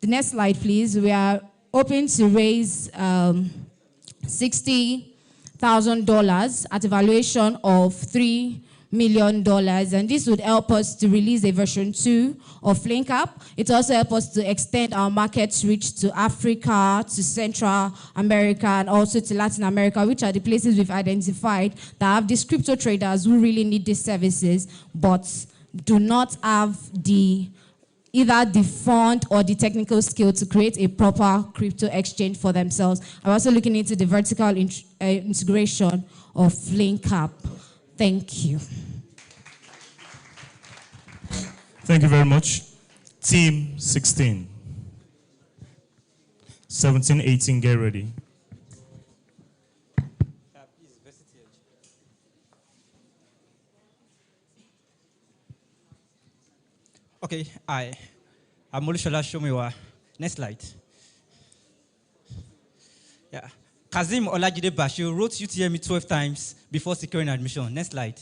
next slide, please. We are hoping to raise $60,000 at a valuation of $3 million, and this would help us to release a version 2 of Flink Up. It also helps us to extend our market reach to Africa, to Central America, and also to Latin America, which are the places we've identified that have these crypto traders who really need these services, but do not have either the fund or the technical skill to create a proper crypto exchange for themselves. I'm also looking into the vertical integration of Flink Up. Thank you. Thank you very much. Team 16. 17, 18, get ready. Okay, I'm Olushola Shomiwa. Next slide. Yeah. Kazim Olajide Bashir wrote UTME 12 times before securing admission. Next slide.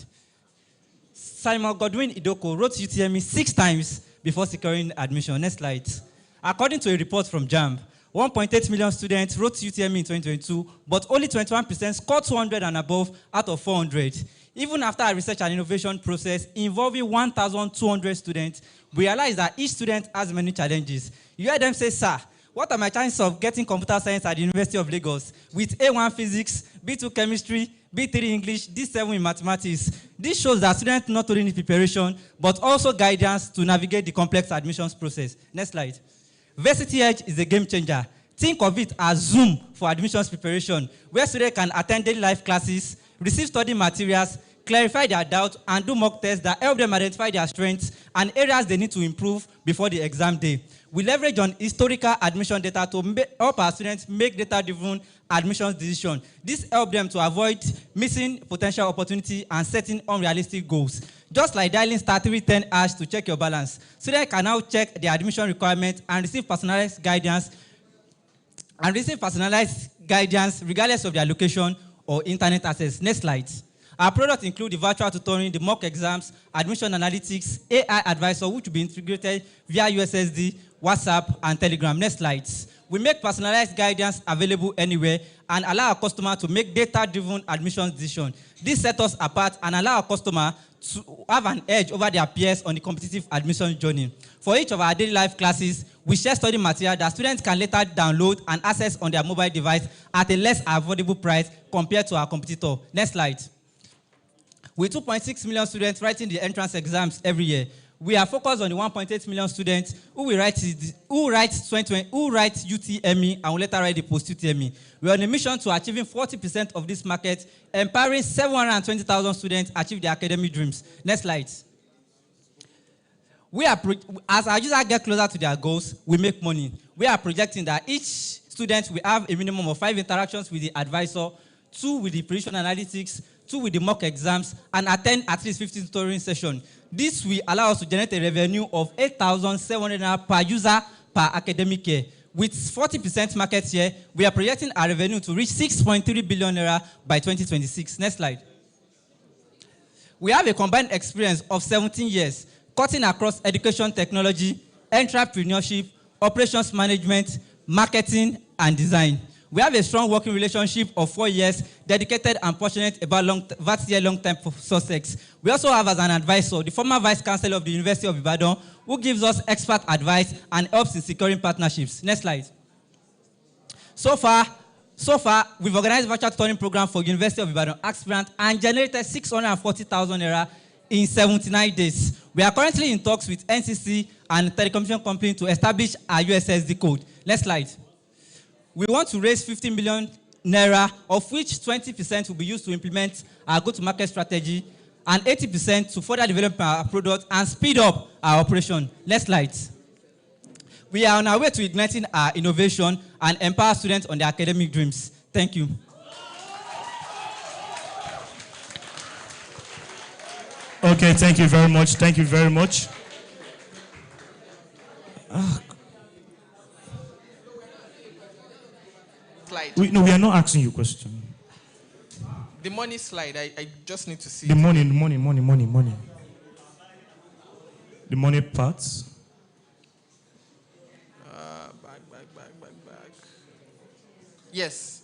Simon Godwin Idoko wrote UTME 6 times before securing admission. Next slide. According to a report from JAMB, 1.8 million students wrote UTME in 2022, but only 21% scored 200 and above out of 400. Even after a research and innovation process involving 1,200 students, we realized that each student has many challenges. You hear them say, "Sir, what are my chances of getting computer science at the University of Lagos with A1 physics, B2 chemistry, B3 English, D7 in mathematics?" This shows that students not only need preparation, but also guidance to navigate the complex admissions process. Next slide. Varsity Edge is a game changer. Think of it as Zoom for admissions preparation, where students can attend daily life classes, receive study materials, clarify their doubts, and do mock tests that help them identify their strengths and areas they need to improve before the exam day. We leverage on historical admission data to help our students make data-driven admissions decisions. This helps them to avoid missing potential opportunity and setting unrealistic goals. Just like dialing *310# to check your balance, students can now check their admission requirements and receive personalized guidance regardless of their location or internet access. Next slide. Our products include the virtual tutoring, the mock exams, admission analytics, AI advisor, which will be integrated via USSD, WhatsApp, and Telegram. Next slides. We make personalized guidance available anywhere and allow our customer to make data-driven admissions decisions. This sets us apart and allow our customer to have an edge over their peers on the competitive admission journey. For each of our daily life classes, we share study material that students can later download and access on their mobile device at a less affordable price compared to our competitor. Next slide. With 2.6 million students writing the entrance exams every year, we are focused on the 1.8 million students who write UTME and will later write the post-UTME. We are on a mission to achieving 40% of this market, empowering 720,000 students achieve their academic dreams. Next slide. As our users get closer to their goals, we make money. We are projecting that each student will have a minimum of 5 interactions with the advisor, 2 with the prediction analytics, 2 with the mock exams, and attend at least 15 tutoring sessions. This will allow us to generate a revenue of 8,700 naira per user per academic year. With 40% market share, we are projecting our revenue to reach 6.3 billion naira by 2026. Next slide. We have a combined experience of 17 years, cutting across education technology, entrepreneurship, operations management, marketing, and design. We have a strong working relationship of 4 years, dedicated and passionate about long-term success. We also have as an advisor the former Vice Chancellor of the University of Ibadan, who gives us expert advice and helps in securing partnerships. Next slide. So far, we've organized a virtual tutoring program for University of Ibadan aspirants and generated 640,000 naira in 79 days. We are currently in talks with NCC and telecommunication company to establish our USSD code. Next slide. We want to raise 50 million naira, of which 20% will be used to implement our go-to-market strategy and 80% to further develop our product and speed up our operation. Next slide. We are on our way to igniting our innovation and empower students on their academic dreams. Thank you. Okay, thank you very much. Thank you very much. Slide. We are not asking you a question. The money slide, I just need to see. The money. The money parts. Back. Yes.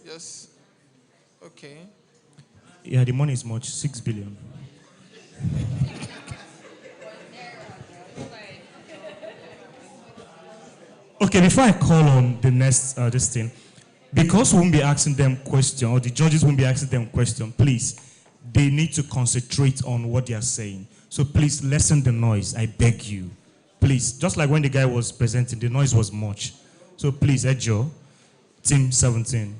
Okay. Yeah, the money is much, 6 billion. Okay, before I call on the next this thing, because we won't be asking them question, or the judges won't be asking them question, please, they need to concentrate on what they are saying. So please lessen the noise, I beg you. Please, just like when the guy was presenting, the noise was much. So please, Ejo, team 17.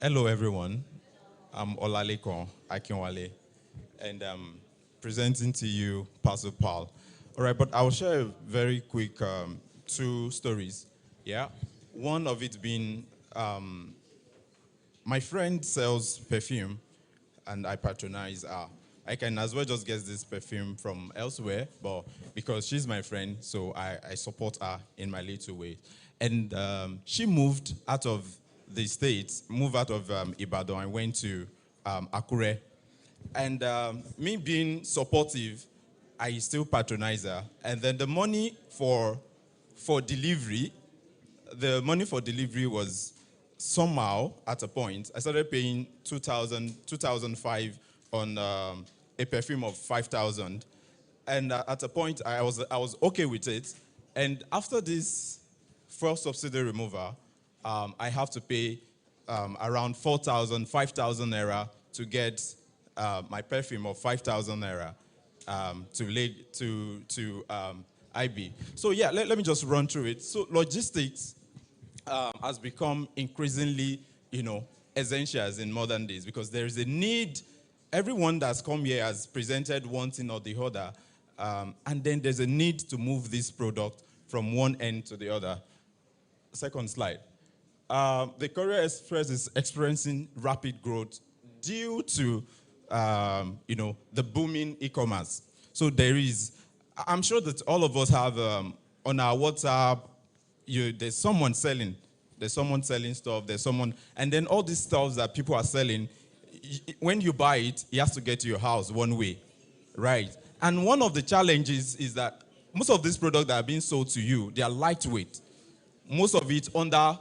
Hello, everyone. I'm Olaleko Akinwale, and I'm presenting to you Pastor Paul. All right, but I'll share a very quick 2 stories. Yeah, one of it being my friend sells perfume, and I patronize her. I can as well just get this perfume from elsewhere, but because she's my friend, so I support her in my little way. And she moved out of the States, moved out of Ibadan and went to Akure. And me being supportive, I still patronize her. And then the money for delivery, was somehow, at a point, I started paying 2,500 on a perfume of 5,000. And at a point, I was okay with it. And after this first subsidy removal, I have to pay around 4,000, 5,000 naira to get my perfume of 5,000 naira to IB. So yeah, let me just run through it. So logistics has become increasingly, essential in modern days because there is a need. Everyone that's come here has presented one thing or the other, and then there's a need to move this product from one end to the other. Second slide. The Courier Express is experiencing rapid growth due to, the booming e-commerce. So I'm sure that all of us have on our WhatsApp, there's someone selling stuff, and then all these stuff that people are selling, when you buy it, it has to get to your house one way, right? And one of the challenges is that most of these products that are being sold to you, they are lightweight. Most of it under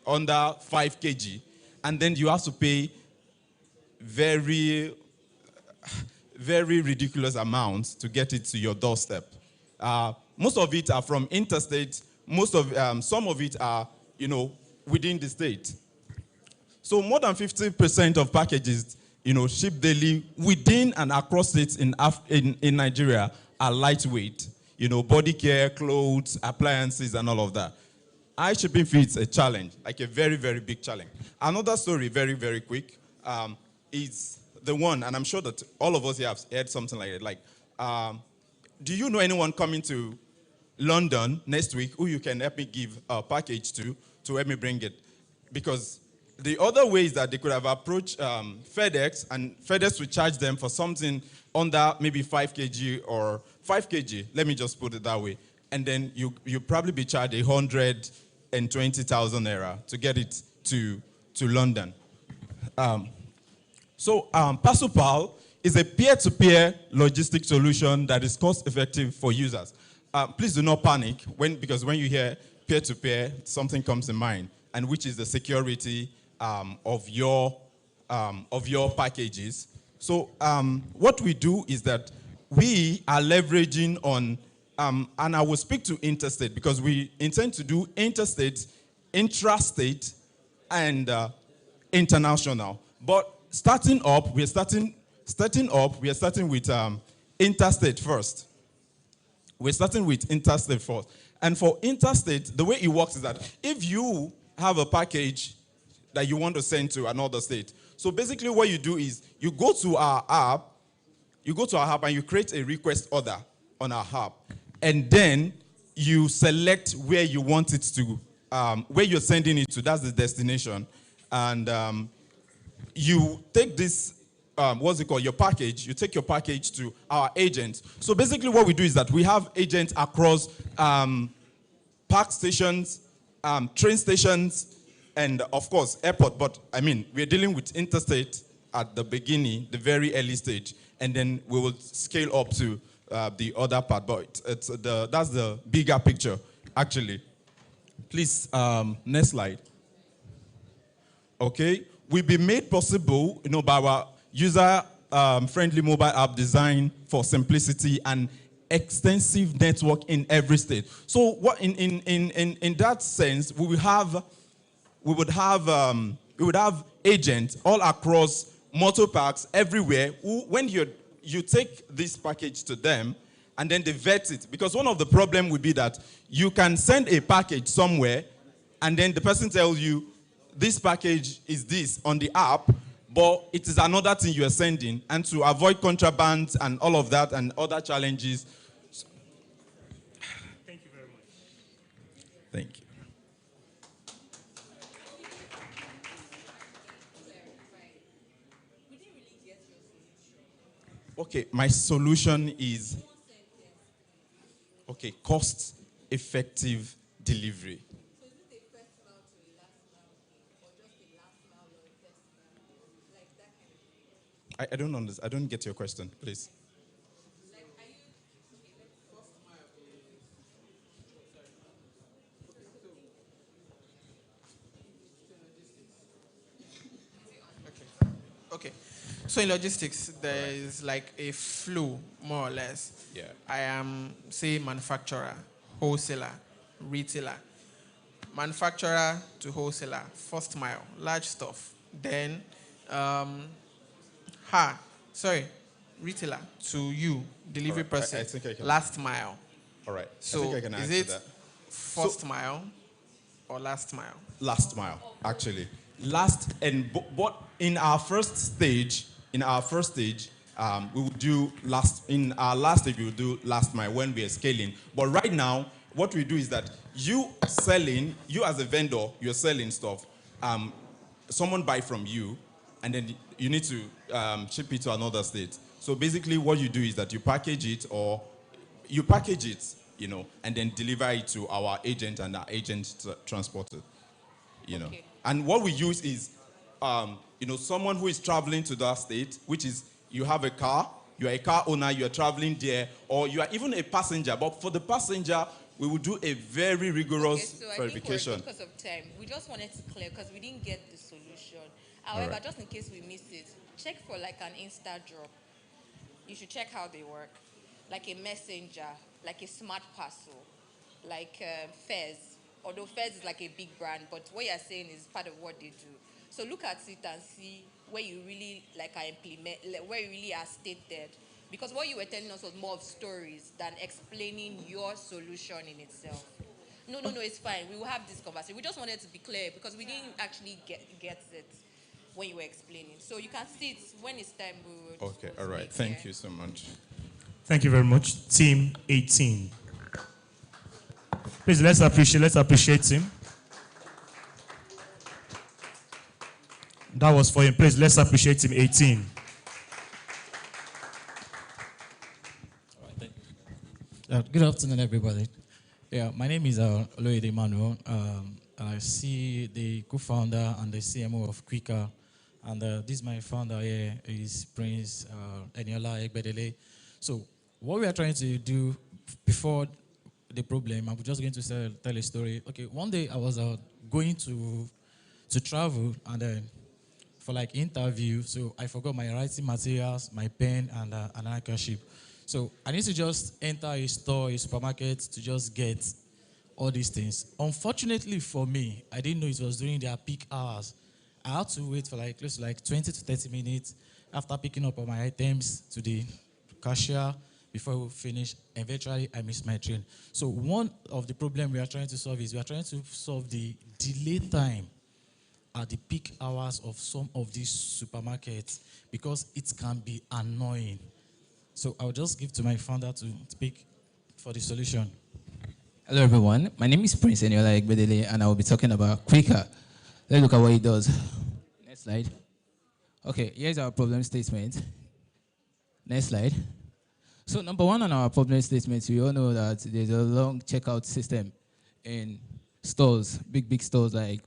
5 kg, and then you have to pay very, very ridiculous amounts to get it to your doorstep. Most of it are from interstate. Some of it are, within the state. So more than 50% of packages, shipped daily within and across states in Nigeria are lightweight. Body care, clothes, appliances, and all of that. Shipping fee is a challenge, like a very, very big challenge. Another story, very, very quick, is the one, and I'm sure that all of us here have heard something like it. Like, do you know anyone coming to London next week who you can help me give a package to help me bring it? Because the other way is that they could have approached FedEx, and FedEx would charge them for something under maybe 5 kg or 5 kg. Let me just put it that way. And then you probably be charged 120,000 naira to get it to London. Pasupal is a peer-to-peer logistic solution that is cost-effective for users. Please do not panic because when you hear peer-to-peer, something comes in mind, and which is the security of your packages. So what we do is that we are leveraging on, and I will speak to interstate because we intend to do interstate, intrastate, and international. But starting up, we are starting with interstate first. We're starting with interstate first. And for interstate, the way it works is that if you have a package that you want to send to another state, so basically what you do is you go to our app, and you create a request order on our app, and then you select where you want it to, where you're sending it to. That's the destination, and you take this, your package. You take your package to our agent. So basically, what we do is that we have agents across park stations, train stations, and of course airport. But I mean, we're dealing with interstate at the beginning, the very early stage, and then we will scale up to the other part. But that's the bigger picture, actually. Please, next slide. Okay, will be made possible, by our user-friendly mobile app design for simplicity and extensive network in every state. So, what in that sense, we would have agents all across motor parks everywhere. Who, when you take this package to them, and then they vet it, because one of the problems would be that you can send a package somewhere, and then the person tells you, this package is this on the app, but it is another thing you are sending. And to avoid contraband and all of that and other challenges. Thank you very much. Thank you. Okay, my solution is, cost-effective delivery. I don't understand. I don't get your question, please. Okay. So in logistics, there is like a flow, more or less. Yeah. I am, say, manufacturer, wholesaler, retailer. Manufacturer to wholesaler, first mile, large stuff. Then, retailer to you, delivery Right. person, I think I can. last mile. All right. So I think I can is answer it that. first mile or last mile? Last mile, actually. But in our first stage, we will do in our last stage, we will do last mile when we are scaling. But right now, what we do is that you as a vendor, you're selling stuff. Someone buy from you, and then you need to ship it to another state. So basically, what you do is that you package it, and then deliver it to our agent, and our agent transport it. Okay. And what we use is, someone who is traveling to that state, which is you have a car, you are a car owner, you are traveling there, or you are even a passenger. But for the passenger, we will do a very rigorous verification. I think because of time, we just wanted to clear because we didn't get the solution. However, Right. just in case we miss it, check for like an Insta drop. You should check how they work. Like a messenger, like a smart parcel, like Fez. Although Fez is like a big brand, but what you're saying is part of what they do. So look at it and see where you really where you really are stated. Because what you were telling us was more of stories than explaining your solution in itself. No, it's fine. We will have this conversation. We just wanted to be clear because we didn't actually get it when you were explaining. So you can see it when it's time. We will. Okay, all right. Thank you so much. Thank you very much. Team 18. Please, let's appreciate him. That was for him. Please, let's appreciate him. 18. Good afternoon, everybody. Yeah, my name is Oloyede Emmanuel. I see the co-founder and the CMO of Quicker. And this is my founder here, is Prince Eniola Egbedele. So what we are trying to do before the problem, I'm just going to tell a story. Okay, one day I was going to travel, and then for like interview, so I forgot my writing materials, my pen, and an handkerchief. So I need to just enter a store, a supermarket, to just get all these things. Unfortunately for me, I didn't know it was during their peak hours. I had to wait for like close to like 20 to 30 minutes after picking up all my items to the cashier before we finish. Eventually, I missed my train. So one of the problems we are trying to solve is we are trying to solve the delay time at the peak hours of some of these supermarkets because it can be annoying. So I'll just give to my founder to speak for the solution. Hello everyone, my name is Prince Eniola Egbedele and I will be talking about Quicker. Let's look at what it does. Next slide. Okay, here's our problem statement. Next slide. So number one on our problem statement, we all know that there's a long checkout system in stores, big stores like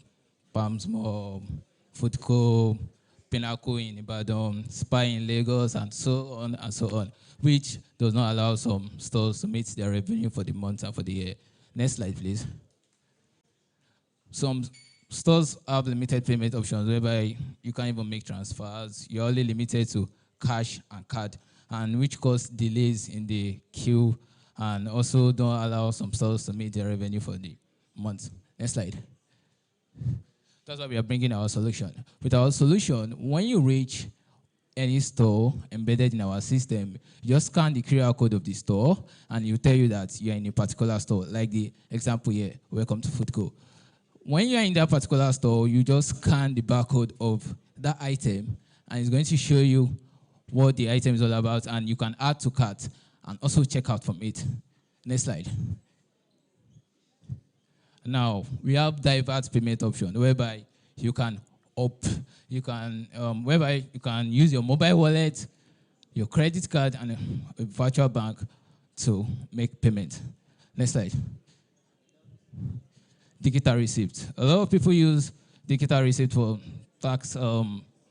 Palms Mall, Foodco, Pinnacle in Ibadan, Spy in Lagos, and so on, which does not allow some stores to meet their revenue for the month and for the year. Next slide, please. Some stores have limited payment options whereby you can't even make transfers. You're only limited to cash and card, and which cause delays in the queue and also don't allow some stores to meet their revenue for the month. Next slide. That's why we are bringing our solution. With our solution, when you reach any store embedded in our system, you just scan the QR code of the store and it will tell you that you're in a particular store. Like the example here, welcome to Foodco. When you're in that particular store, you just scan the barcode of that item and it's going to show you what the item is all about, and you can add to cart and also check out from it. Next slide. Now, we have divert payment option whereby you can whereby you can use your mobile wallet, your credit card, and a virtual bank to make payment. Next slide. Digital receipt. A lot of people use digital receipt for tax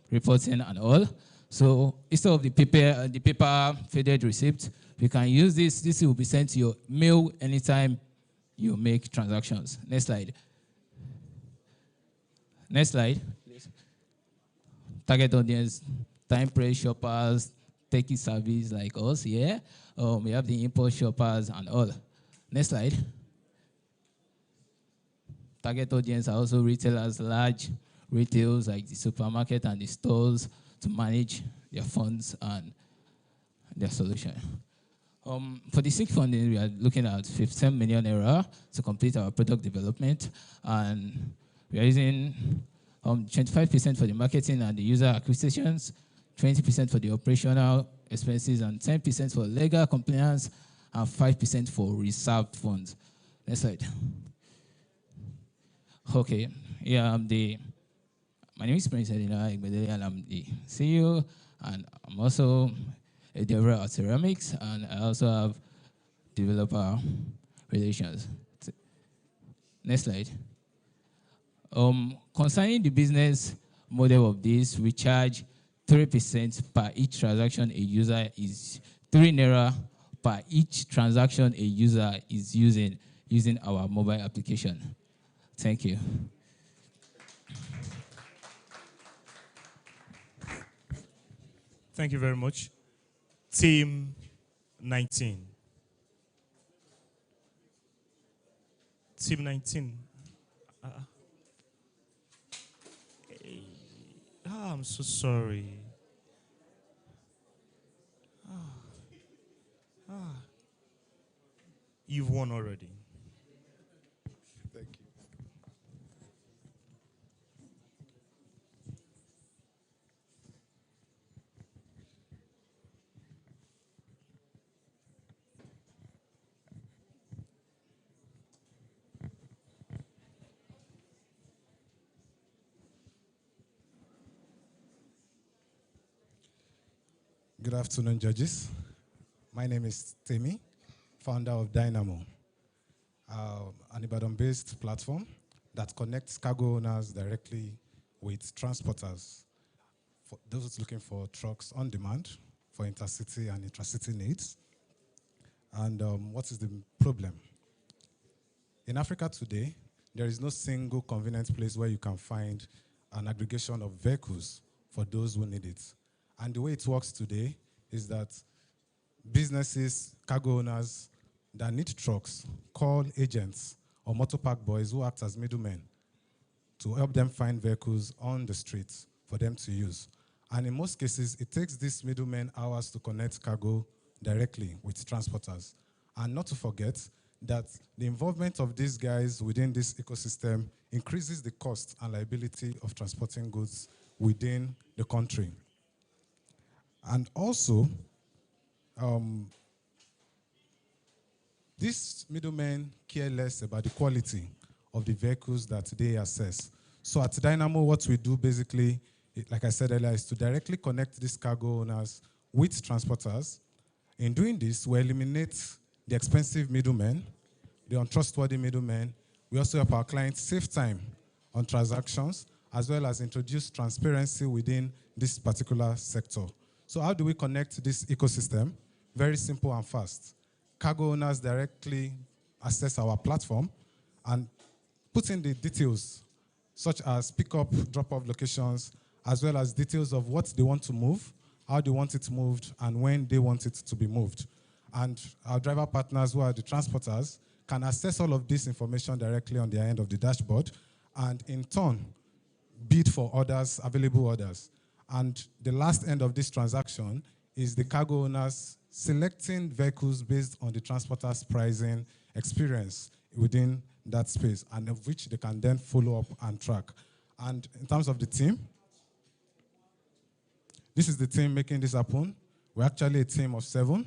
reporting and all. So instead of the paper faded receipt, we can use this. This will be sent to your mail anytime you make transactions. Next slide. Next slide. Target audience, time press shoppers, taking service like us, yeah. We have the impulse shoppers and all. Next slide. Target audience are also retailers, large retailers like the supermarket and the stores to manage their funds and their solution. For the seed funding, we are looking at 15 million naira to complete our product development, and we are using 25% for the marketing and the user acquisitions, 20% for the operational expenses, and 10% for legal compliance, and 5% for reserved funds. Next slide. Okay, yeah, my name is Prince Edina Igbedele, and I'm the CEO, and I'm also a developer at ceramics, and I also have developer relations. Next slide. Concerning the business model of this, we charge 3% per each transaction a user is 3 naira per each transaction a user is using our mobile application. Thank you. Thank you very much. Team 19. Team 19. I'm so sorry. You've won already. Thank you. Good afternoon, judges. My name is Temi, founder of Dynamo, an Ibadan-based platform that connects cargo owners directly with transporters, for those looking for trucks on demand for intercity and intracity needs. And what is the problem? In Africa today, there is no single convenient place where you can find an aggregation of vehicles for those who need it. And the way it works today is that businesses, cargo owners that need trucks call agents or motor park boys who act as middlemen to help them find vehicles on the streets for them to use. And in most cases, it takes these middlemen hours to connect cargo directly with transporters. And not to forget that the involvement of these guys within this ecosystem increases the cost and liability of transporting goods within the country. And also, these middlemen care less about the quality of the vehicles that they assess. So at Dynamo, what we do basically, like I said earlier, is to directly connect these cargo owners with transporters. In doing this, we eliminate the expensive middlemen, the untrustworthy middlemen. We also help our clients save time on transactions, as well as introduce transparency within this particular sector. So how do we connect this ecosystem? Very simple and fast. Cargo owners directly access our platform and put in the details, such as pick-up, drop-off locations, as well as details of what they want to move, how they want it moved, and when they want it to be moved. And our driver partners, who are the transporters, can access all of this information directly on their end of the dashboard, and in turn, bid for orders, available orders. And the last end of this transaction is the cargo owners selecting vehicles based on the transporter's pricing experience within that space, and of which they can then follow up and track. And in terms of the team, this is the team making this happen. We're actually a team of 7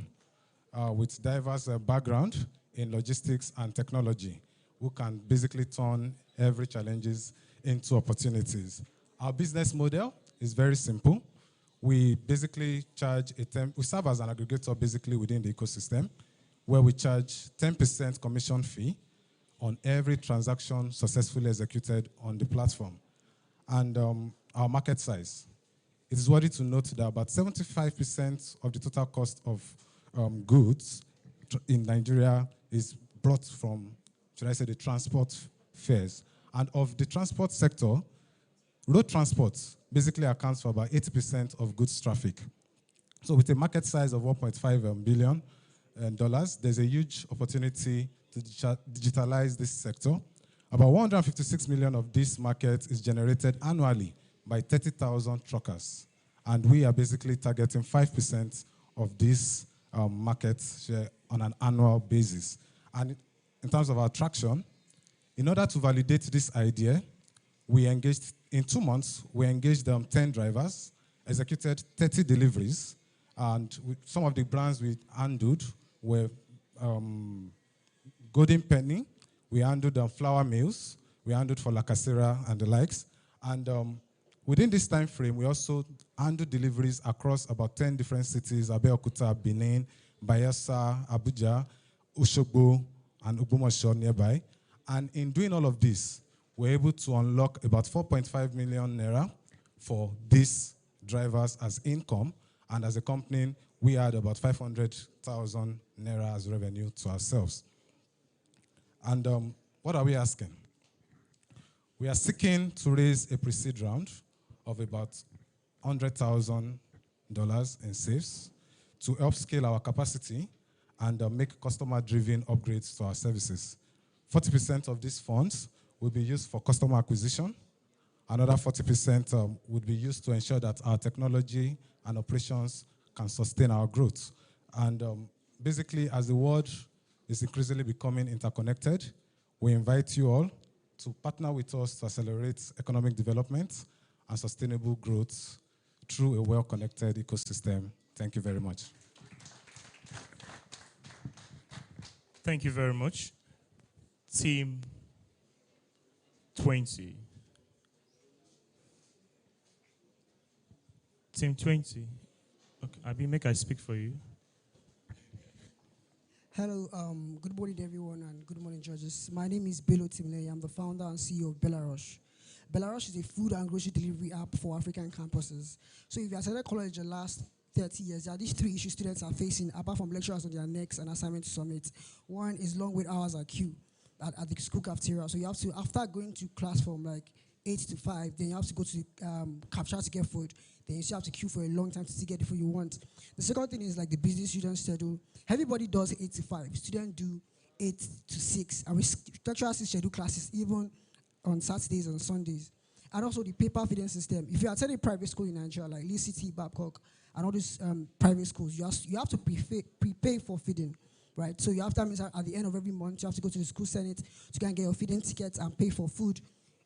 with diverse background in logistics and technology, who can basically turn every challenges into opportunities. Our business model is very simple. We basically we serve as an aggregator basically within the ecosystem, where we charge 10% commission fee on every transaction successfully executed on the platform. And our market size. It is worthy to note that about 75% of the total cost of goods in Nigeria is brought from, should I say, the transport fares. And of the transport sector, road transport basically accounts for about 80% of goods traffic. So with a market size of $1.5 billion, there's a huge opportunity to digitalize this sector. About 156 million of this market is generated annually by 30,000 truckers. And we are basically targeting 5% of this market share on an annual basis. And in terms of our traction, in order to validate this idea, we engaged, in 2 months, we engaged 10 drivers, executed 30 deliveries, and some of the brands we handled were Golden Penny, we handled Flour Mills, we handled for La Casera and the likes. And within this time frame, we also handled deliveries across about 10 different cities: Abeokuta, Benin, Bayelsa, Abuja, Osogbo, and Ogbomoso nearby. And in doing all of this, we're able to unlock about 4.5 million naira for these drivers as income. And as a company, we had about 500,000 naira as revenue to ourselves. And what are we asking? We are seeking to raise a pre-seed round of about $100,000 in safes to help scale our capacity and make customer-driven upgrades to our services. 40% of these funds will be used for customer acquisition. Another 40% would be used to ensure that our technology and operations can sustain our growth. And basically, as the world is increasingly becoming interconnected, we invite you all to partner with us to accelerate economic development and sustainable growth through a well-connected ecosystem. Thank you very much. Thank you very much. Team 20. Team 20. Okay, Abi, make I speak for you. Hello, good morning everyone and good morning judges. My name is Bello Timney. I'm the founder and CEO of Belarus. Belarus is a food and grocery delivery app for African campuses. So if you attended college the last 30 years, there are these 3 issues students are facing apart from lecturers on their necks and assignment to submit. One is long wait hours at queue at the school cafeteria. So you have to, after going to class from like 8 to 5, then you have to go to the cafeteria to get food. Then you still have to queue for a long time to still get the food you want. The second thing is like the busy student schedule. Everybody does 8 to 5. Students do 8 to 6. And lecturers schedule classes even on Saturdays and Sundays. And also the paper feeding system. If you attend a private school in Nigeria, like Lee City, Babcock, and all these private schools, you have to prepay for feeding, right? So you have to, at the end of every month, you have to go to the school senate to go and get your feeding tickets and pay for food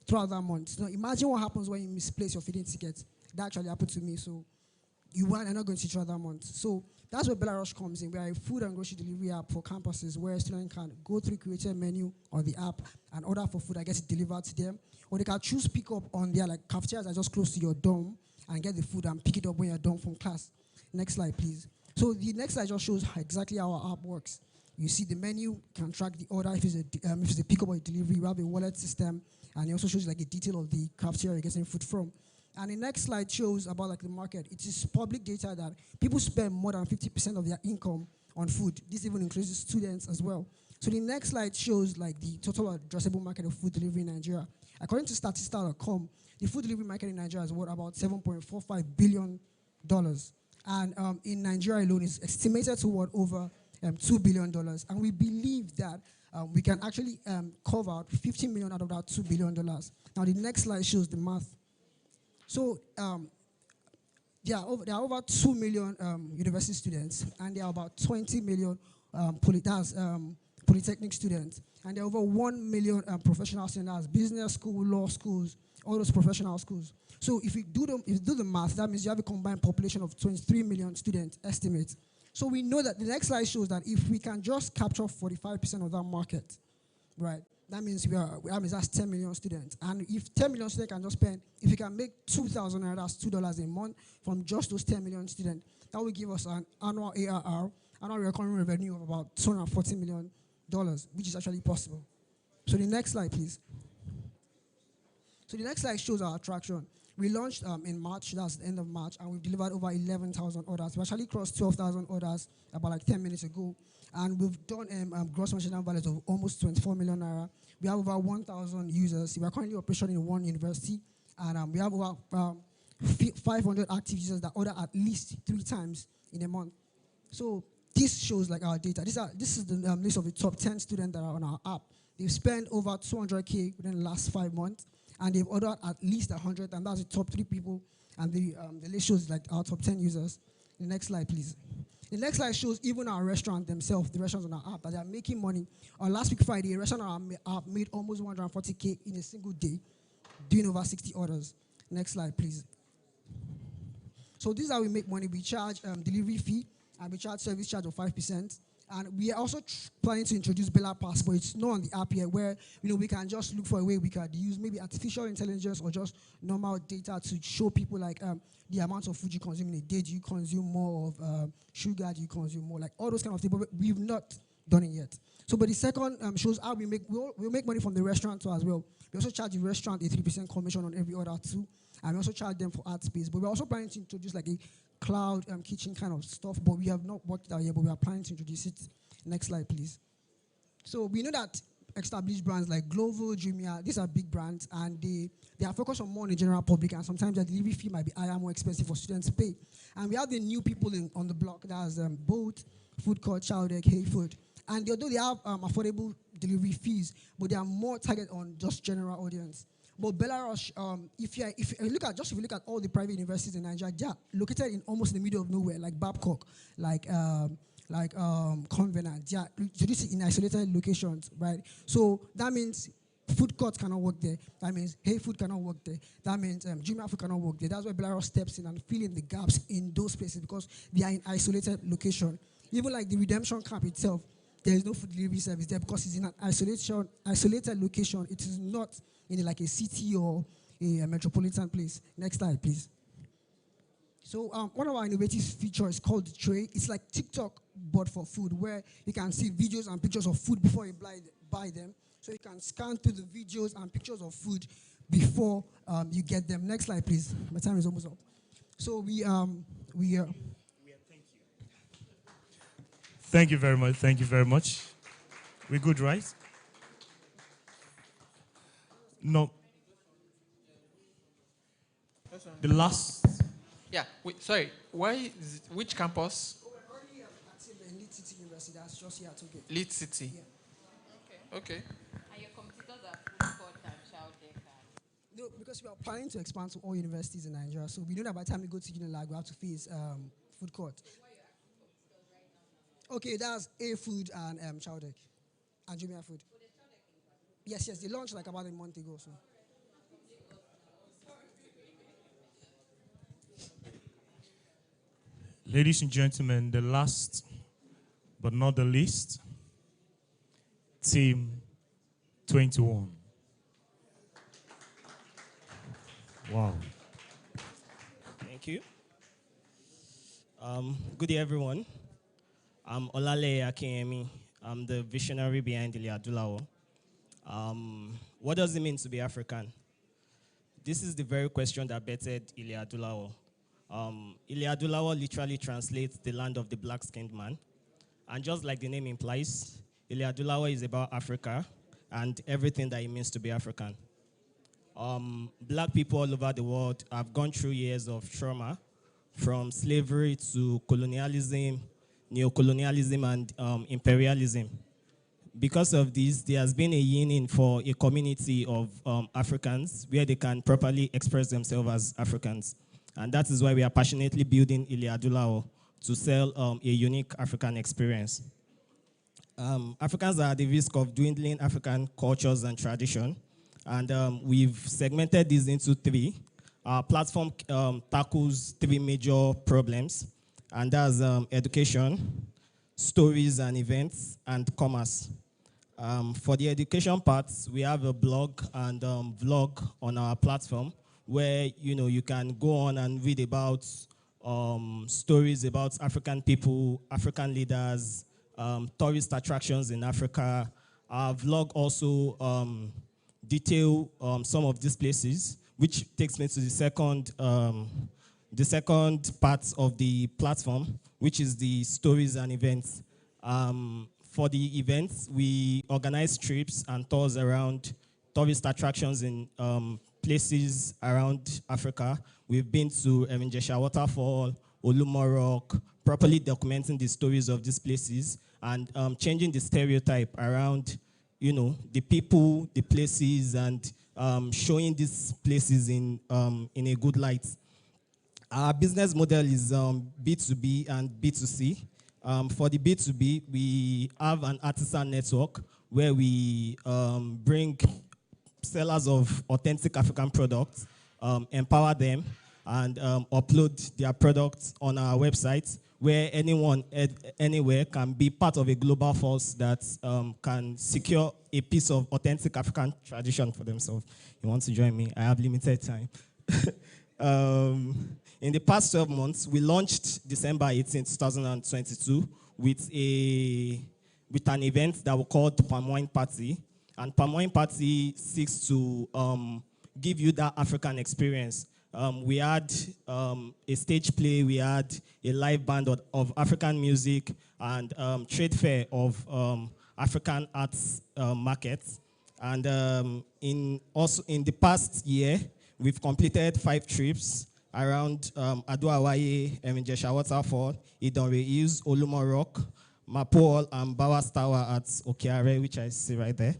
throughout that month. Now imagine what happens when you misplace your feeding ticket. That actually happened to me, so you are not going to teach throughout that month. So that's where Belarus comes in. We are a food and grocery delivery app for campuses where students can go through created menu on the app and order for food that gets delivered to them. Or they can choose pick up on their cafeterias that are just close to your dorm and get the food and pick it up when you're done from class. Next slide, please. So the next slide just shows exactly how our app works. You see the menu, can track the order if it's a pickup or a delivery. We have a wallet system, and it also shows a detail of the cafeteria you're getting food from. And the next slide shows about the market. It is public data that people spend more than 50% of their income on food. This even includes students as well. So the next slide shows the total addressable market of food delivery in Nigeria. According to Statista.com, the food delivery market in Nigeria is worth about $7.45 billion. And in Nigeria alone, it's estimated to worth over $2 billion. And we believe that we can actually cover 15 million out of that $2 billion. Now the next slide shows the math. So there are over 2 million university students, and there are about 20 million polytechnic students, and there are over 1 million professional students, business school, law schools, all those professional schools. So if you do the math, that means you have a combined population of 23 million students, estimate. So we know that the next slide shows that if we can just capture 45% of that market, right, that means that's 10 million students. And if 10 million students can just spend, if you can make 2,000 naira, that's $2 a month from just those 10 million students, that will give us an annual ARR, annual recurring revenue of about $240 million, which is actually possible. So the next slide, please. So the next slide shows our attraction. We launched in March, that's the end of March, and we've delivered over 11,000 orders. We actually crossed 12,000 orders about 10 minutes ago. And we've done gross merchandise value of almost 24 million naira. We have over 1,000 users. We are currently operating in one university, and we have over 500 active users that order at least 3 times in a month. So this shows our data. This is the list of the top 10 students that are on our app. They've spent over 200K within the last 5 months, and they've ordered at least 100, and that's the top 3 people. And the list shows our top 10 users. The next slide, please. The next slide shows even our restaurant themselves, the restaurants on our app, that they are making money. On last week Friday, a restaurant on our app made almost 140K in a single day, doing over 60 orders. Next slide, please. So this is how we make money. We charge delivery fee, and we charge service charge of 5%. And we are also planning to introduce Bella Pass, but it's not on the app yet, where we can just look for a way we can use maybe artificial intelligence or just normal data to show people the amount of food you consume in a day. Do you consume more of sugar? Do you consume more? All those kind of things, but we've not done it yet. So, but the second shows how we'll make money from the restaurant too as well. We also charge the restaurant a 3% commission on every order too, and we also charge them for ad space. But we're also planning to introduce a cloud kitchen kind of stuff, but we have not worked it out yet, but we are planning to introduce it. Next slide, please. So we know that established brands like Glovo, Jumia, these are big brands, and they are focused on more on the general public, and sometimes their delivery fee might be higher, more expensive for students to pay. And we have the new people on the block, that's Bolt, Food Court, Chowdeck, Hey Food. And although they have affordable delivery fees, but they are more targeted on just general audience. But Belarus, if you look at all the private universities in Nigeria, they are located in almost the middle of nowhere, like Babcock, like Convenant. They are in isolated locations, right? So that means Food Court cannot work there. That means Hey Food cannot work there. That means Jumia Food cannot work there. That's why Belarus steps in and fill in the gaps in those places because they are in isolated location. Even like the redemption camp itself, there is no food delivery service there because it's in an isolated location. It is not in a city or a metropolitan place. Next slide, please. So one of our innovative features is called the Tray. It's like TikTok, but for food, where you can see videos and pictures of food before you buy them. So you can scan through the videos and pictures of food before you get them. Next slide, please. My time is almost up. So Thank you very much. Thank you very much. We're good, right? No. The last. Yeah. Wait, sorry. Which campus? We're currently active in Leeds City University. That's just here at Tokyo. Leeds City. Yeah. Okay. And your competitors are Food Court and Chowdeck. No, because we are planning to expand to all universities in Nigeria. So we know that by the time we go to Unilag, we have to face food court. Okay, that's A Food and Chowdeck and Jumia Food. Yes, they launched like about a month ago. So. Ladies and gentlemen, the last but not the least, Team 21. Wow. Thank you. Good day, everyone. I'm Olale Akemi. I'm the visionary behind Ile Adulawo. What does it mean to be African? This is the very question that bettered Ile Adulawo. Ile Adulawo literally translates the land of the black-skinned man. And just like the name implies, Ile Adulawo is about Africa and everything that it means to be African. Black people all over the world have gone through years of trauma, from slavery to colonialism, neocolonialism, and imperialism. Because of this, there has been a yearning for a community of Africans where they can properly express themselves as Africans. And that is why we are passionately building Ile Adulawo to sell a unique African experience. Africans are at the risk of dwindling African cultures and tradition. And we've segmented these into three. Our platform tackles three major problems, and that's education, stories and events, and commerce. For the education part, we have a blog and vlog on our platform where you can go on and read about stories about African people, African leaders, tourist attractions in Africa. Our vlog also detail some of these places, which takes me to the second part of the platform, which is the stories and events. For the events, we organize trips and tours around tourist attractions in places around Africa. We've been to Eminjesha Waterfall, Olumo Rock, properly documenting the stories of these places and changing the stereotype around the people, the places, and showing these places in a good light. Our business model is B2B and B2C. For the B2B, we have an artisan network where we bring sellers of authentic African products, empower them, and upload their products on our website, where anyone anywhere can be part of a global force that can secure a piece of authentic African tradition for themselves. You want to join me? I have limited time. In the past 12 months, we launched December 18, 2022 with an event that we called the Palm Wine Party. And Palm Wine Party seeks to give you that African experience. We had a stage play, we had a live band of African music, and trade fair of African arts markets. And in the past year, we've completed 5 trips around Ado-Awaye, Eminjesha Waterfall, Idonre Hills, Olumo Rock, Mapole, and Bawas Tower at Okeare, which I see right there.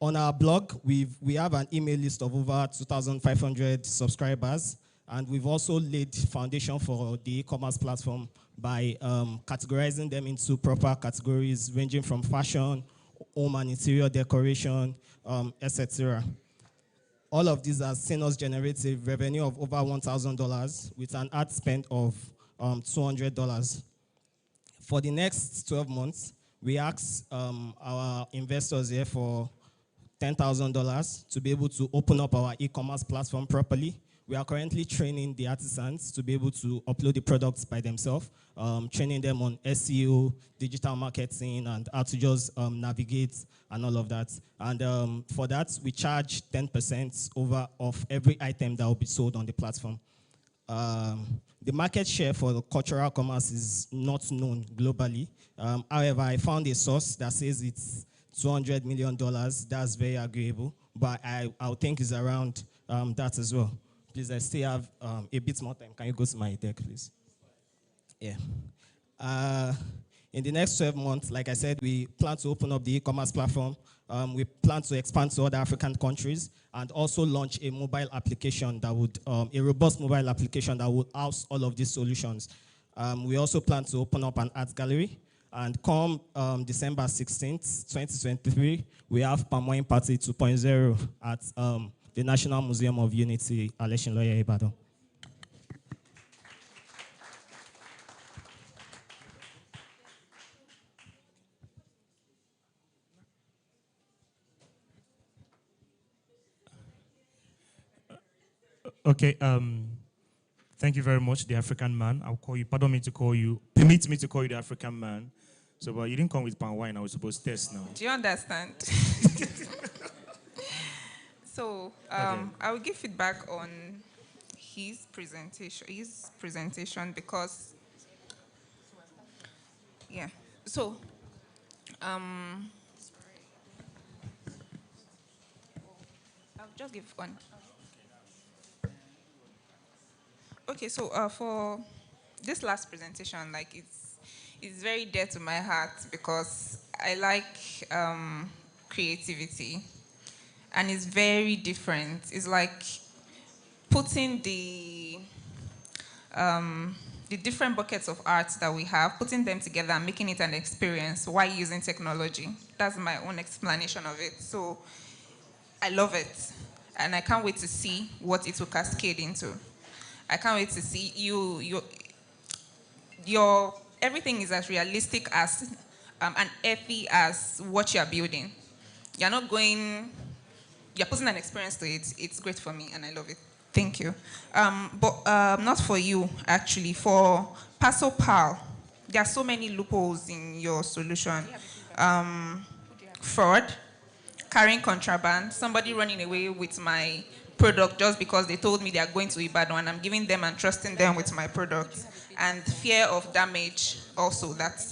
On our blog, we have an email list of over 2,500 subscribers, and we've also laid foundation for the e-commerce platform by categorizing them into proper categories ranging from fashion, home and interior decoration, etc. All of these have seen us generate a revenue of over $1,000 with an ad spend of $200. For the next 12 months, we asked our investors here for $10,000 to be able to open up our e-commerce platform properly. We are currently training the artisans to be able to upload the products by themselves, training them on SEO, digital marketing, and how to just navigate and all of that. And for that, we charge 10% over of every item that will be sold on the platform. The market share for the cultural commerce is not known globally. However, I found a source that says it's $200 million. That's very agreeable, but I think it's around that as well. Please, I still have a bit more time. Can you go to my deck, please? Yeah. In the next 12 months, like I said, we plan to open up the e-commerce platform We plan to expand to other African countries and also launch a mobile application that would, a robust mobile application that would house all of these solutions. We also plan to open up an art gallery, and come December 16th, 2023, we have Palm Wine Party 2.0 at the National Museum of Unity, Aleshinloye, Ibadan. Okay, thank you very much, the African man. I'll call you, pardon me to call you, permit me to call you the African man. So, but you didn't come with palm wine, I was supposed to test now. Do you understand? So, Okay. I will give feedback on his presentation because, yeah. So, I'll just give one. Okay, so for this last presentation, like it's very dear to my heart because I like creativity, and it's very different. It's like putting the different buckets of art that we have, putting them together and making it an experience while using technology. That's my own explanation of it. So I love it, and I can't wait to see what it will cascade into. I can't wait to see your everything is as realistic as and earthy as what you're building. You're putting an experience to it. It's great for me, and I love it. Thank you. But not for you, actually. For Paso Pal, there are so many loopholes in your solution. Fraud, carrying contraband, somebody running away with my product just because they told me they are going to Ibadan and I'm giving them and trusting them with my product. And fear of damage also, that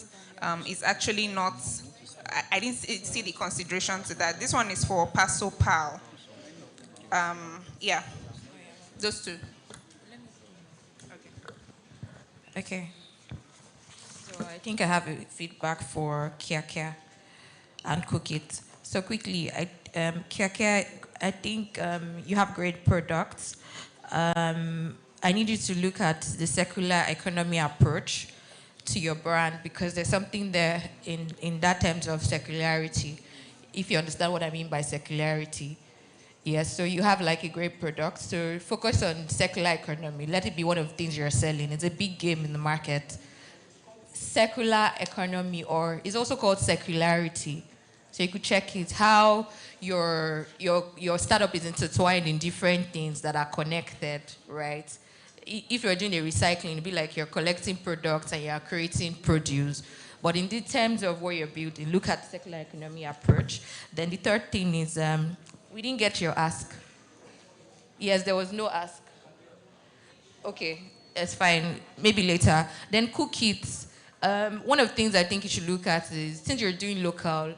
is actually not, I didn't see the consideration to that. This one is for Paso Pal. Yeah, those two. Okay. So I think I have a feedback for Kia and Cook It. So quickly, Kia, I think you have great products. I need you to look at the circular economy approach to your brand, because there's something there in that terms of circularity, if you understand what I mean by circularity. Yes, so you have like a great product. So focus on circular economy. Let it be one of the things you're selling. It's a big game in the market. Circular economy, or it's also called circularity. So you could check it, how your startup is intertwined in different things that are connected, right? If you're doing a recycling, it'd be like you're collecting products and you're creating produce. But in the terms of what you're building, look at the circular economy approach. Then the third thing is, we didn't get your ask. Yes, there was no ask. Okay, it's fine. Maybe later. Then Cook It. One of the things I think you should look at is, since you're doing local,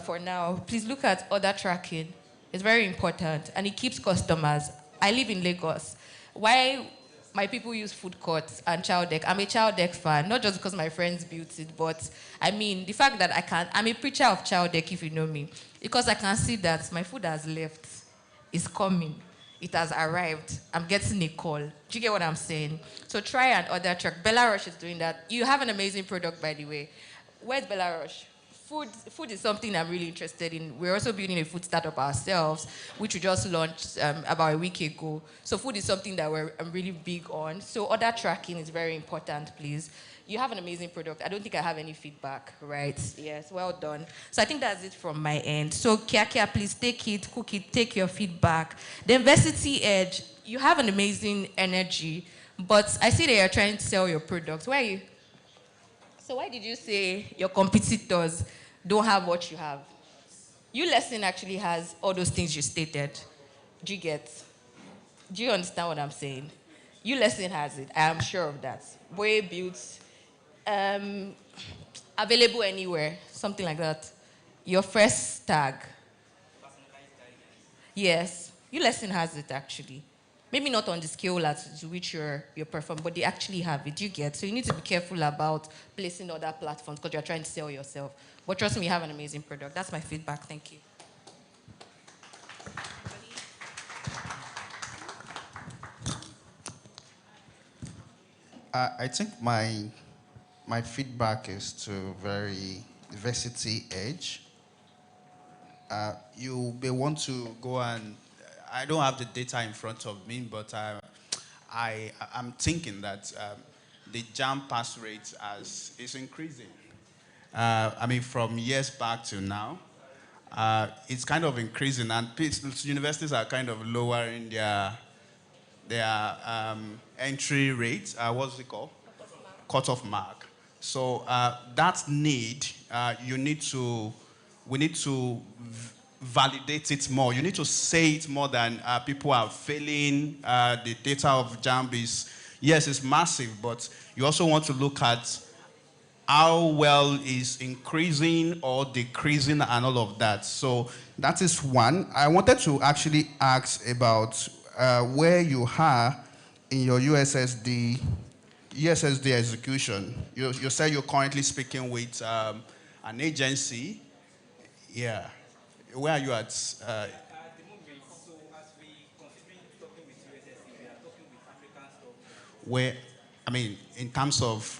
for now, please look at order tracking. It's very important, and it keeps customers. I live in Lagos. Why my people use food courts and Chow Deck? I'm a Chow Deck fan, not just because my friends built it, but I mean, the fact that I'm a preacher of Chow Deck, if you know me, because I can see that my food has left, it's coming, it has arrived, I'm getting a call. Do you get what I'm saying? So try and order track. Belarus is doing that. You have an amazing product, by the way. Where's Belarus? Food is something I'm really interested in. We're also building a food startup ourselves, which we just launched about a week ago. So food is something that I'm really big on. So order tracking is very important, please. You have an amazing product. I don't think I have any feedback, right? Yes, well done. So I think that's it from my end. So Kia, please take it, Cook It, take your feedback. The Diversity Edge, you have an amazing energy, but I see that you're trying to sell your product. Why are you? So why did you say your competitors don't have what you have? Lesson actually has all those things you stated. Do you get? Do you understand what I'm saying? Lesson has it. I am sure of that. Boy builds, available anywhere, something like that. Your first tag. Yes, lesson has it actually. Maybe not on the scale at which you're performing, but they actually have it. You get? So you need to be careful about placing other platforms because you're trying to sell yourself. But trust me, you have an amazing product. That's my feedback. Thank you. I think my feedback is to very varsity edge. You may want to go and I don't have the data in front of me, but I'm thinking that the jam pass rate is increasing. I mean, from years back to now, it's kind of increasing, and universities are kind of lowering their entry rate. What's it called? Cutoff mark. So that need, we need to validate it more. You need to say it more than people are failing. The data of JAMB is, yes, it's massive, but you also want to look at how well is increasing or decreasing and all of that. So that is one. I wanted to actually ask about where you are in your USSD execution. You said you're currently speaking with an agency. Yeah. Where are you at? At the moment, so as we considering talking with USSC, we are talking with African stuff. Where, I mean, in terms of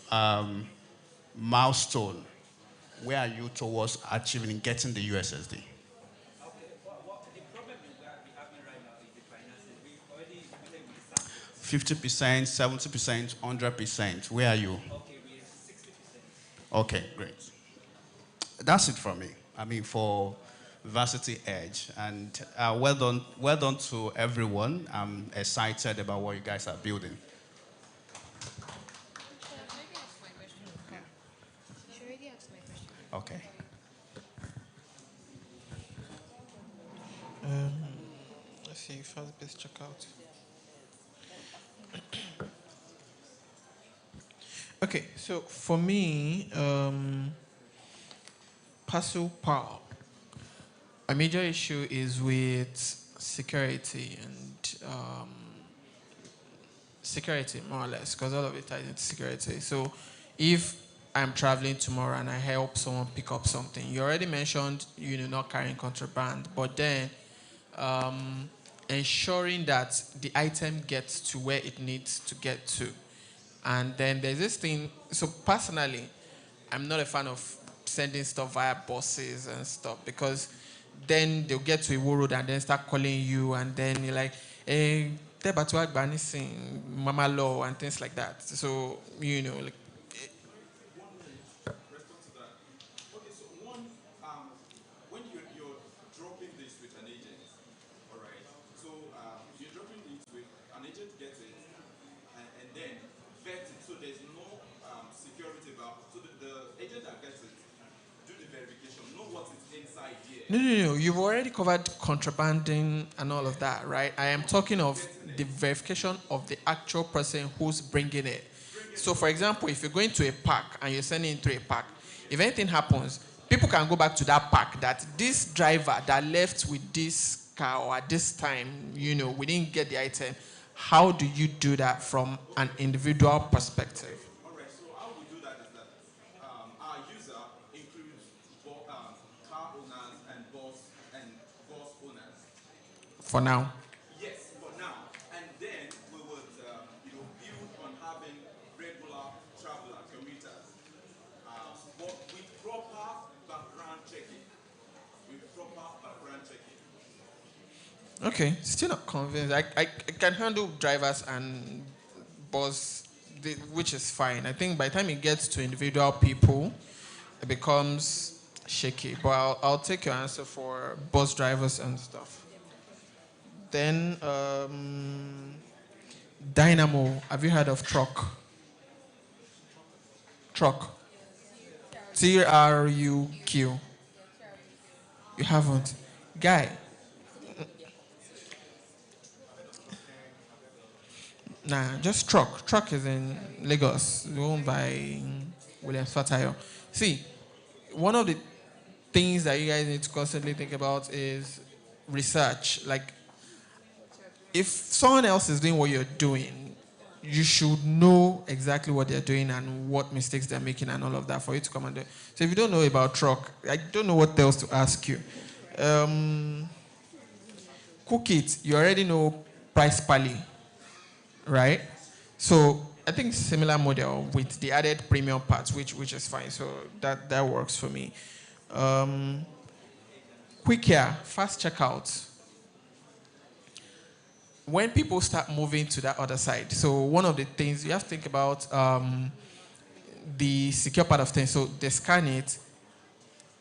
milestone, where are you towards achieving getting the USSD? Okay, what the problem is that we having right now is the finances. We already with the sample. 50%, 70%, 100%. Where are you? Okay, we are 60%. Okay, great. That's it from me. I mean, for Varsity Edge, and well done to everyone. I'm excited about what you guys are building. Okay. Let's see, first best checkout. Okay, so for me, Paso Power. A major issue is with security and security, more or less, because all of it ties into security. So if I'm traveling tomorrow and I help someone pick up something, you already mentioned, not carrying contraband, but then ensuring that the item gets to where it needs to get to. And then there's this thing, so personally, I'm not a fan of sending stuff via buses and stuff, because then they'll get to a road and then start calling you, and then you're like, hey, Mama Law, and things like that. So, like. When you're dropping this with an agent, all right? So you're dropping it with an agent gets it, and then vet it. So there's no security about. So the agent that gets it do the verification, know what is inside here. No. You've already covered contrabanding and all of that, right? I am talking of the verification of the actual person who's bringing it. So, for example, if you're going to a park and you're sending it to a park, if anything happens, people can go back to that park that this driver that left with this car or at this time, we didn't get the item. How do you do that from an individual perspective? All right, so how we do that is that our user includes car owners and bus owners. For now. Yes, for now. And then we would build on having regular traveler commuters, but with proper background checking. Okay, still not convinced. I can handle drivers and bus, which is fine. I think by the time it gets to individual people, it becomes shaky. But I'll take your answer for bus drivers and stuff. Then, Dynamo. Have you heard of truck? Truck. TRUQ. You haven't? Guy. Nah, just truck. Truck is in Lagos, owned by William Fatayo. See, one of the things that you guys need to constantly think about is research. Like, if someone else is doing what you're doing, you should know exactly what they're doing and what mistakes they're making and all of that for you to come and do it. So if you don't know about truck, I don't know what else to ask you. Cook it. You already know price pally, right? So I think similar model with the added premium parts, which is fine. So that works for me. Quick here, fast checkout. When people start moving to that other side, so one of the things you have to think about the secure part of things. So they scan it,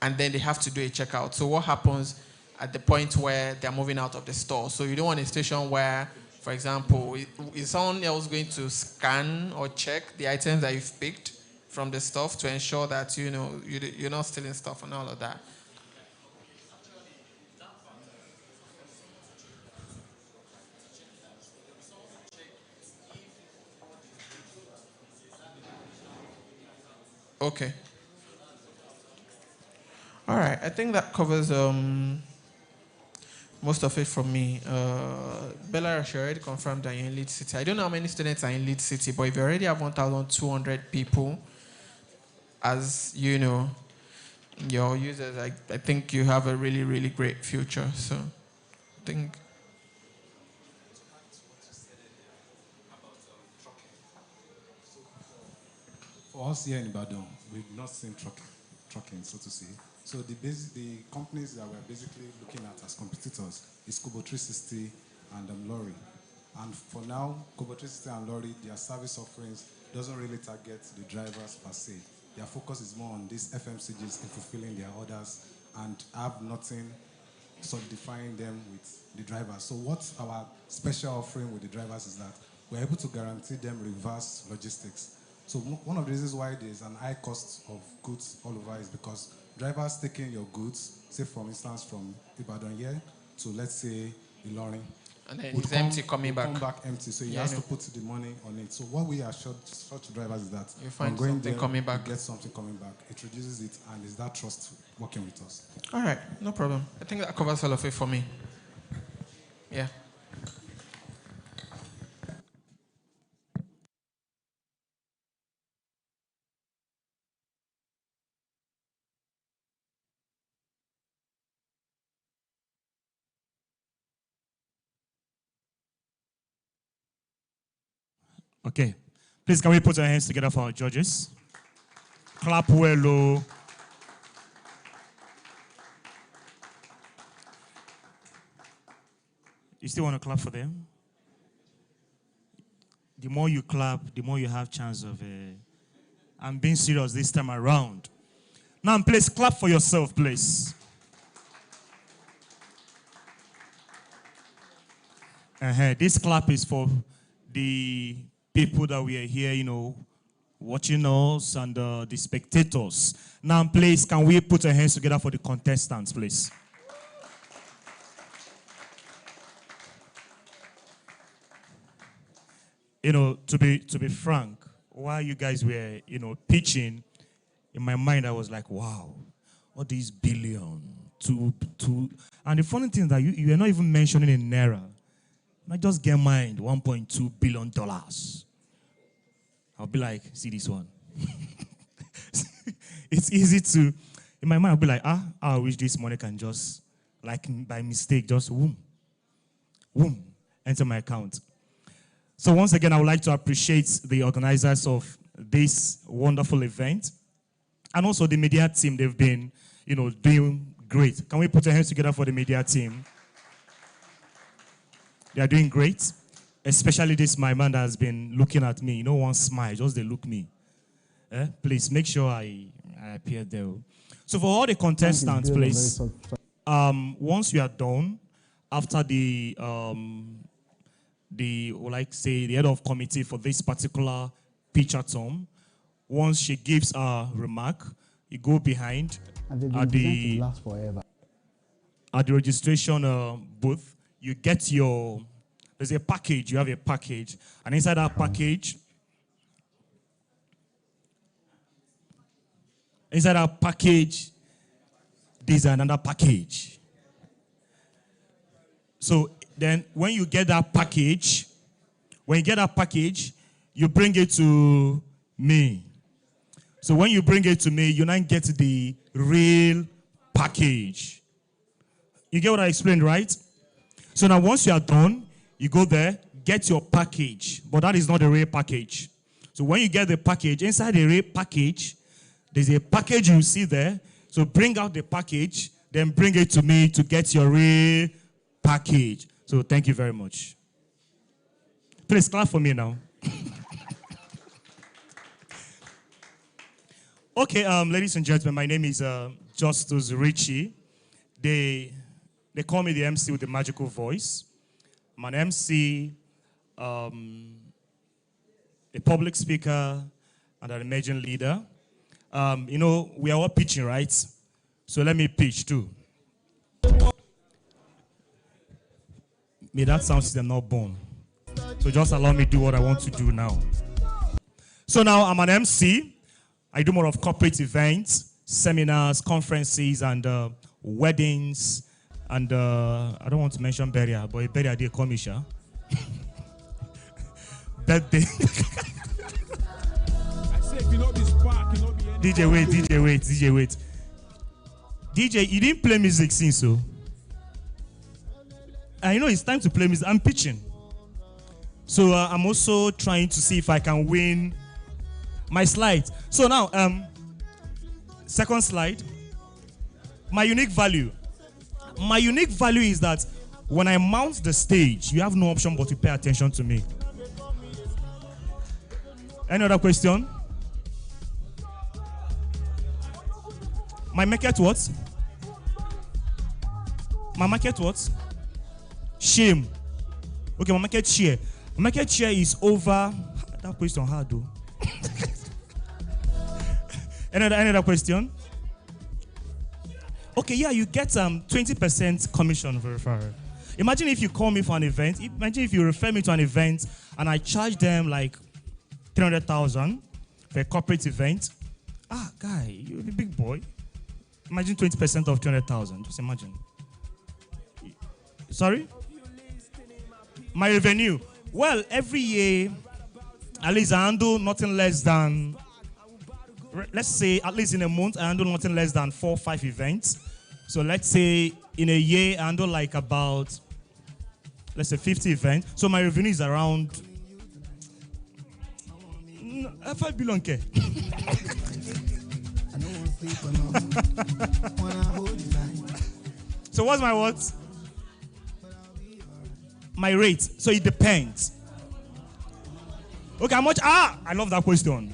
and then they have to do a checkout. So what happens at the point where they're moving out of the store? So you don't want a situation where, for example, is someone else going to scan or check the items that you've picked from the stuff to ensure that you're not stealing stuff and all of that? Okay. All right. I think that covers most of it from me. Belarus, you already confirmed that you're in Lead City. I don't know how many students are in Lead City, but if you already have 1,200 people as your users, I think you have a really, really great future. So I think. For us here in Ibadan, we've not seen trucking, so to say. So the companies that we're basically looking at as competitors is Kobo 360 and Lorry. And for now, Kobo 360 and Lorry, their service offerings doesn't really target the drivers per se. Their focus is more on these FMCGs in fulfilling their orders and have nothing solidifying them with the drivers. So what our special offering with the drivers is that we're able to guarantee them reverse logistics. So one of the reasons why there's an high cost of goods all over is because drivers taking your goods, say for instance from Ibadan here to let's say Ilorin, and then it's empty coming back. Come back empty, so he has to put the money on it. So what we assure such drivers is that you find going something there, coming back. You get something coming back. It reduces it, and is that trust working with us? All right, no problem. I think that covers all of it for me. Yeah. Okay. Please, can we put our hands together for our judges? Clap well, oh. You still want to clap for them? The more you clap, the more you have chance of... I'm being serious this time around. Now, please, clap for yourself, please. This clap is for the people that we are here, watching us and the spectators. Now, please, can we put our hands together for the contestants, please? To be frank, while you guys were, pitching, in my mind, I was like, wow, all these billion, two. And the funny thing is that you are not even mentioning in naira. I just get mind, $1.2 billion. I'll be like, see this one. It's easy to, in my mind, I'll be like, I wish this money can just, like by mistake, just whoom, enter my account. So once again, I would like to appreciate the organizers of this wonderful event. And also the media team, they've been, doing great. Can we put our hands together for the media team? They are doing great. Especially this my man that has been looking at me. One smile, just they look me. Please make sure I appear there. So for all the contestants, please, once you are done, after the head of committee for this particular Pitchathon, once she gives a remark, you go behind at the registration booth. You get there's a package, you have a package, and inside that package, there's another package. So then when you get that package, you bring it to me. So when you bring it to me, you now get the real package. You get what I explained, right? So now once you are done, you go there, get your package. But that is not the real package. So when you get the package, inside the package, there's a package you see there. So bring out the package, then bring it to me to get your real package. So thank you very much. Please clap for me now. Okay, ladies and gentlemen, my name is Justus Richie. They call me the MC with the magical voice. I'm an MC, a public speaker, and an emerging leader. You know, we are all pitching, right? So let me pitch too. May that sound system not born. So just allow me to do what I want to do now. So now I'm an MC. I do more of corporate events, seminars, conferences, and weddings. And I don't want to mention burial, but a burial they call me, Sha. Birthday. DJ, wait. DJ, you didn't play music since, so. I know it's time to play music. I'm pitching. So I'm also trying to see if I can win my slide. So now, second slide. My unique value. My unique value is that when I mount the stage, you have no option but to pay attention to me. Any other question? My market what? My market what? Shame. Okay, my market share. My market share is over. That question hard though. Any other question? Okay, yeah, you get 20% commission for referral. Imagine if you call me for an event. Imagine if you refer me to an event and I charge them like 300,000 for a corporate event. Ah, guy, you're a big boy. Imagine 20% of 200,000. Just imagine. Sorry? My revenue. Well, every year, at least I handle nothing less than, let's say, at least in a month, I handle nothing less than 4 or 5 events. So let's say in a year, I handle like about, let's say 50 events. So my revenue is around 5 billion K. So what's my what? My rate. So it depends. Okay, how much? I love that question.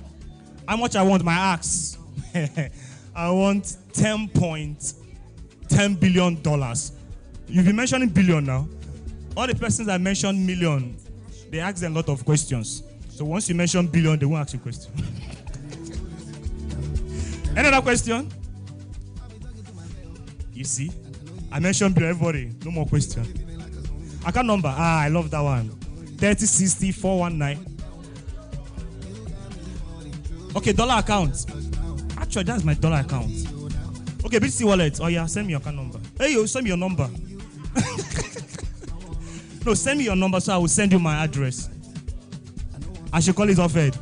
How much I want? My axe. I want $10.10 billion. You've been mentioning billion now. All the persons that mention million, they ask them a lot of questions. So once you mention billion, they won't ask you questions. Another question? You see? I mentioned billion, everybody. No more question. Account number. I love that one. 3060-419. Okay, dollar account. Actually, that's my dollar account. Okay, BTC wallet. Oh yeah, send me your account number. Hey, yo, send me your number. No, send me your number so I will send you my address. I should call it off head.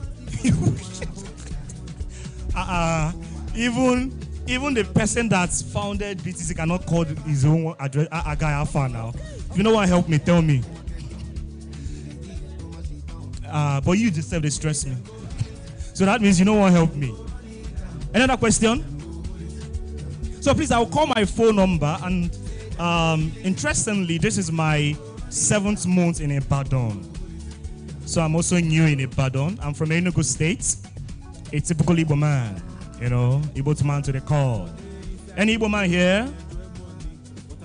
Even the person that's founded BTC cannot call his own address. A guy how far now. If you know what, help me, tell me. But you deserve to stress me. So that means you know what, help me. Another question? So please, I'll call my phone number. And interestingly, this is my 7th month in Ibadan. So I'm also new in Ibadan. I'm from Enugu State. A typical Igbo man. You know, Igbo man to the call. Any Igbo man here?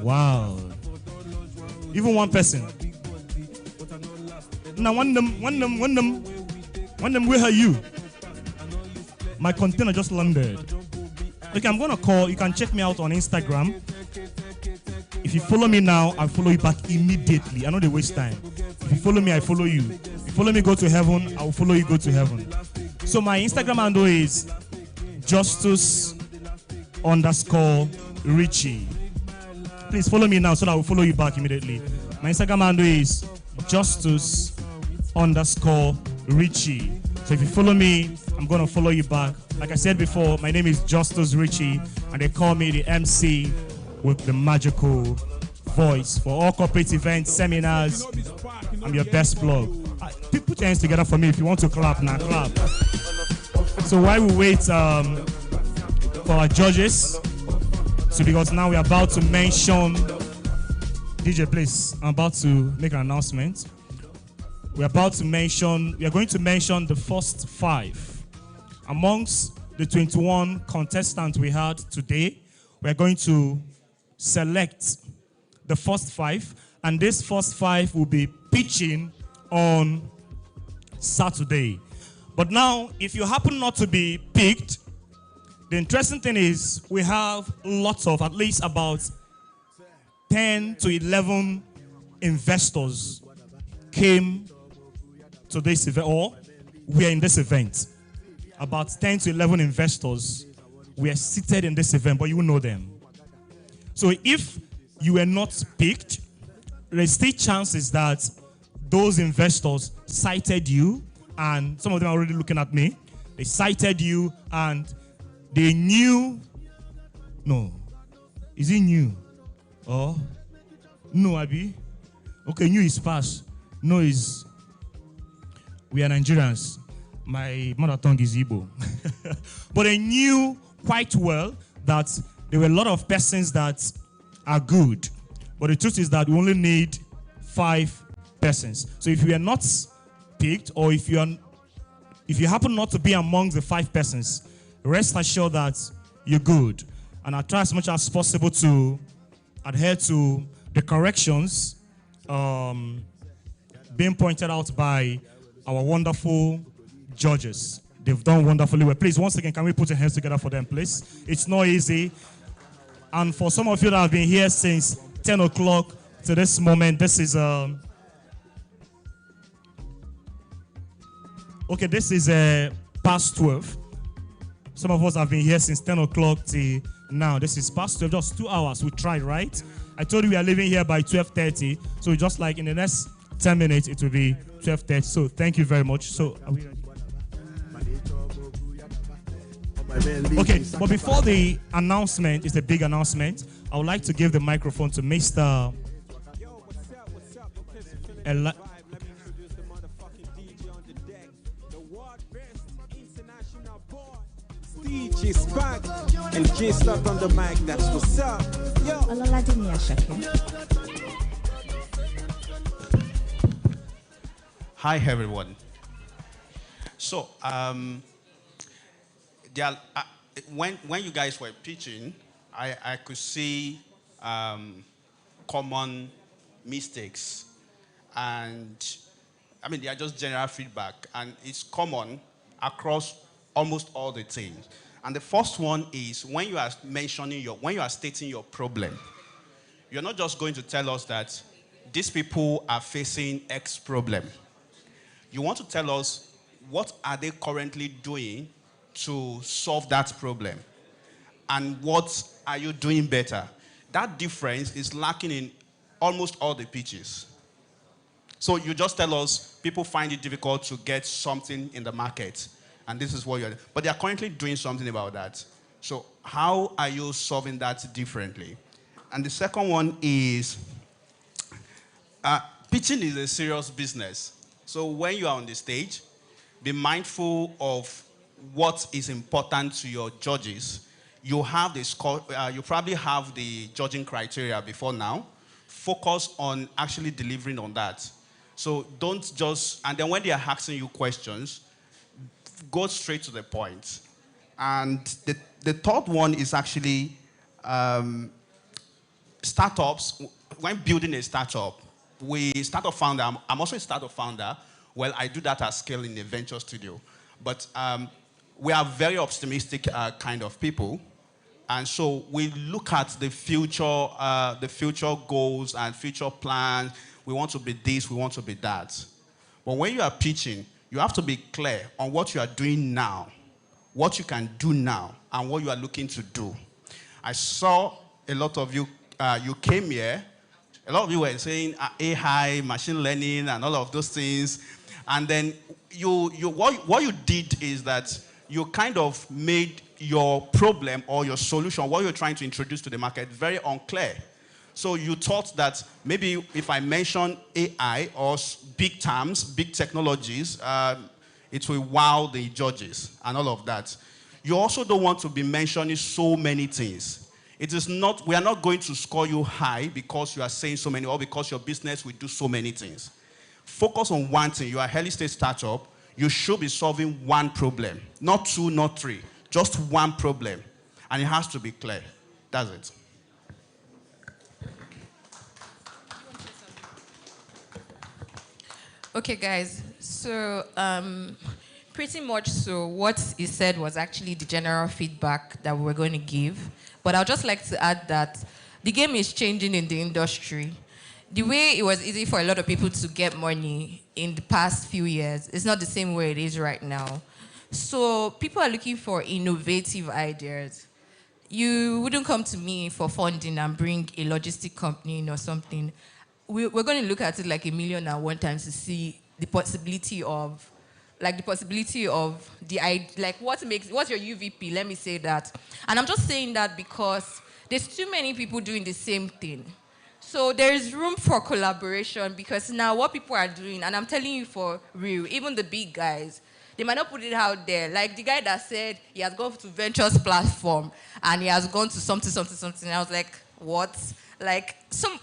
Wow. Even one person. Now, one them, where are you? My container just landed. Okay, I'm gonna call. You can check me out on Instagram. If you follow me now, I'll follow you back immediately. I know they waste time. If you follow me, I follow you. If you follow me, go to heaven, I'll follow you, go to heaven. So my Instagram handle is Justus_Richie. Please follow me now so that I will follow you back immediately. My Instagram handle is Justus_Richie. So if you follow me, I'm going to follow you back. Like I said before, my name is Justus Richie, and they call me the MC with the magical voice for all corporate events, seminars. I'm your best blog. Put your hands together for me if you want to clap now. Clap. So while we wait for our judges, so because now we're about to mention, DJ please, I'm about to make an announcement. We are going to mention the first 5. Amongst the 21 contestants we had today, we're going to select the first 5, and this first 5 will be pitching on Saturday. But now, if you happen not to be picked, the interesting thing is we have lots of, at least about 10 to 11 investors came to this event, or we are in this event. About 10 to 11 investors were seated in this event, but you know them. So if you were not picked, there's still chances that those investors cited you, and some of them are already looking at me. They cited you and they knew. No. Is it new? Or no, Abi? Okay, new is past. No is. We are Nigerians. My mother tongue is Igbo. But they knew quite well that there were a lot of persons that are good. But the truth is that we only need 5 persons. So if you are not picked, or if you happen not to be among the 5 persons, rest assured that you're good. And I'll try as much as possible to adhere to the corrections being pointed out by our wonderful judges. They've done wonderfully well. Please, once again, can we put your hands together for them, please? It's not easy. And for some of you that have been here since 10 o'clock to this moment, this is okay, this is past 12. Some of us have been here since 10 o'clock till now. This is past 12, just 2 hours. We tried, right? I told you we are leaving here by 12:30. So just like in the next 10 minutes, it will be 12:30. So thank you very much. So are we ready? Okay, but before the announcement, it's a big announcement, I would like to give the microphone to Mr. DJ's back and J Slot on the mic, that's what's up. Yo. Hi everyone. So when you guys were pitching, I could see common mistakes, and I mean they are just general feedback, and it's common across almost all the teams. And the first one is when you are stating your problem, you're not just going to tell us that these people are facing X problem. You want to tell us what are they currently doing to solve that problem, and what are you doing better. That difference is lacking in almost all the pitches. So you just tell us people find it difficult to get something in the market, and this is what you're, but they are currently doing something about that. So how are you solving that differently? And the second one is, pitching is a serious business. So when you are on the stage, be mindful of what is important to your judges. You have the score, you probably have the judging criteria before now. Focus on actually delivering on that. So don't just, and then when they are asking you questions, go straight to the point. And the third one is actually startups. When building a startup, startup founder, I'm also a startup founder. Well, I do that at scale in a venture studio. But we are very optimistic kind of people. And so we look at the future goals and future plans. We want to be this, we want to be that. But when you are pitching, you have to be clear on what you are doing now, what you can do now, and what you are looking to do. I saw a lot of you, you came here, a lot of you were saying AI, machine learning, and all of those things. And then what you did is that you kind of made your problem or your solution, what you're trying to introduce to the market, very unclear. So you thought that maybe if I mention AI or big terms, big technologies, it will wow the judges and all of that. You also don't want to be mentioning so many things. It is not, we are not going to score you high because you are saying so many or because your business will do so many things. Focus on one thing. You are a early stage startup. You should be solving one problem. Not two, not three. Just one problem. And it has to be clear. That's it. Okay, guys. So, pretty much so what he said was actually the general feedback that we were going to give. But I'd just like to add that the game is changing in the industry. The way it was easy for a lot of people to get money in the past few years, it's not the same way it is right now. So people are looking for innovative ideas. You wouldn't come to me for funding and bring a logistic company in or something. We're going to look at it like a million and one times to see the possibility of, what's your UVP? Let me say that. And I'm just saying that because there's too many people doing the same thing. So there is room for collaboration because now what people are doing, and I'm telling you for real, even the big guys, they might not put it out there. Like the guy that said he has gone to Ventures platform and he has gone to something. I was like, what? Like,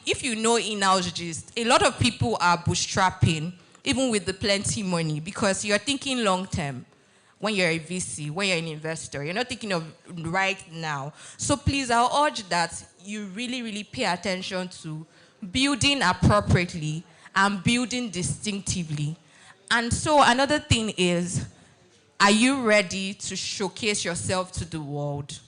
if you know in-house gist, a lot of people are bootstrapping, even with the plenty money, because you're thinking long-term when you're a VC, when you're an investor. You're not thinking of right now. So please, I'll urge that you really, really pay attention to building appropriately and building distinctively. And so another thing is, are you ready to showcase yourself to the world?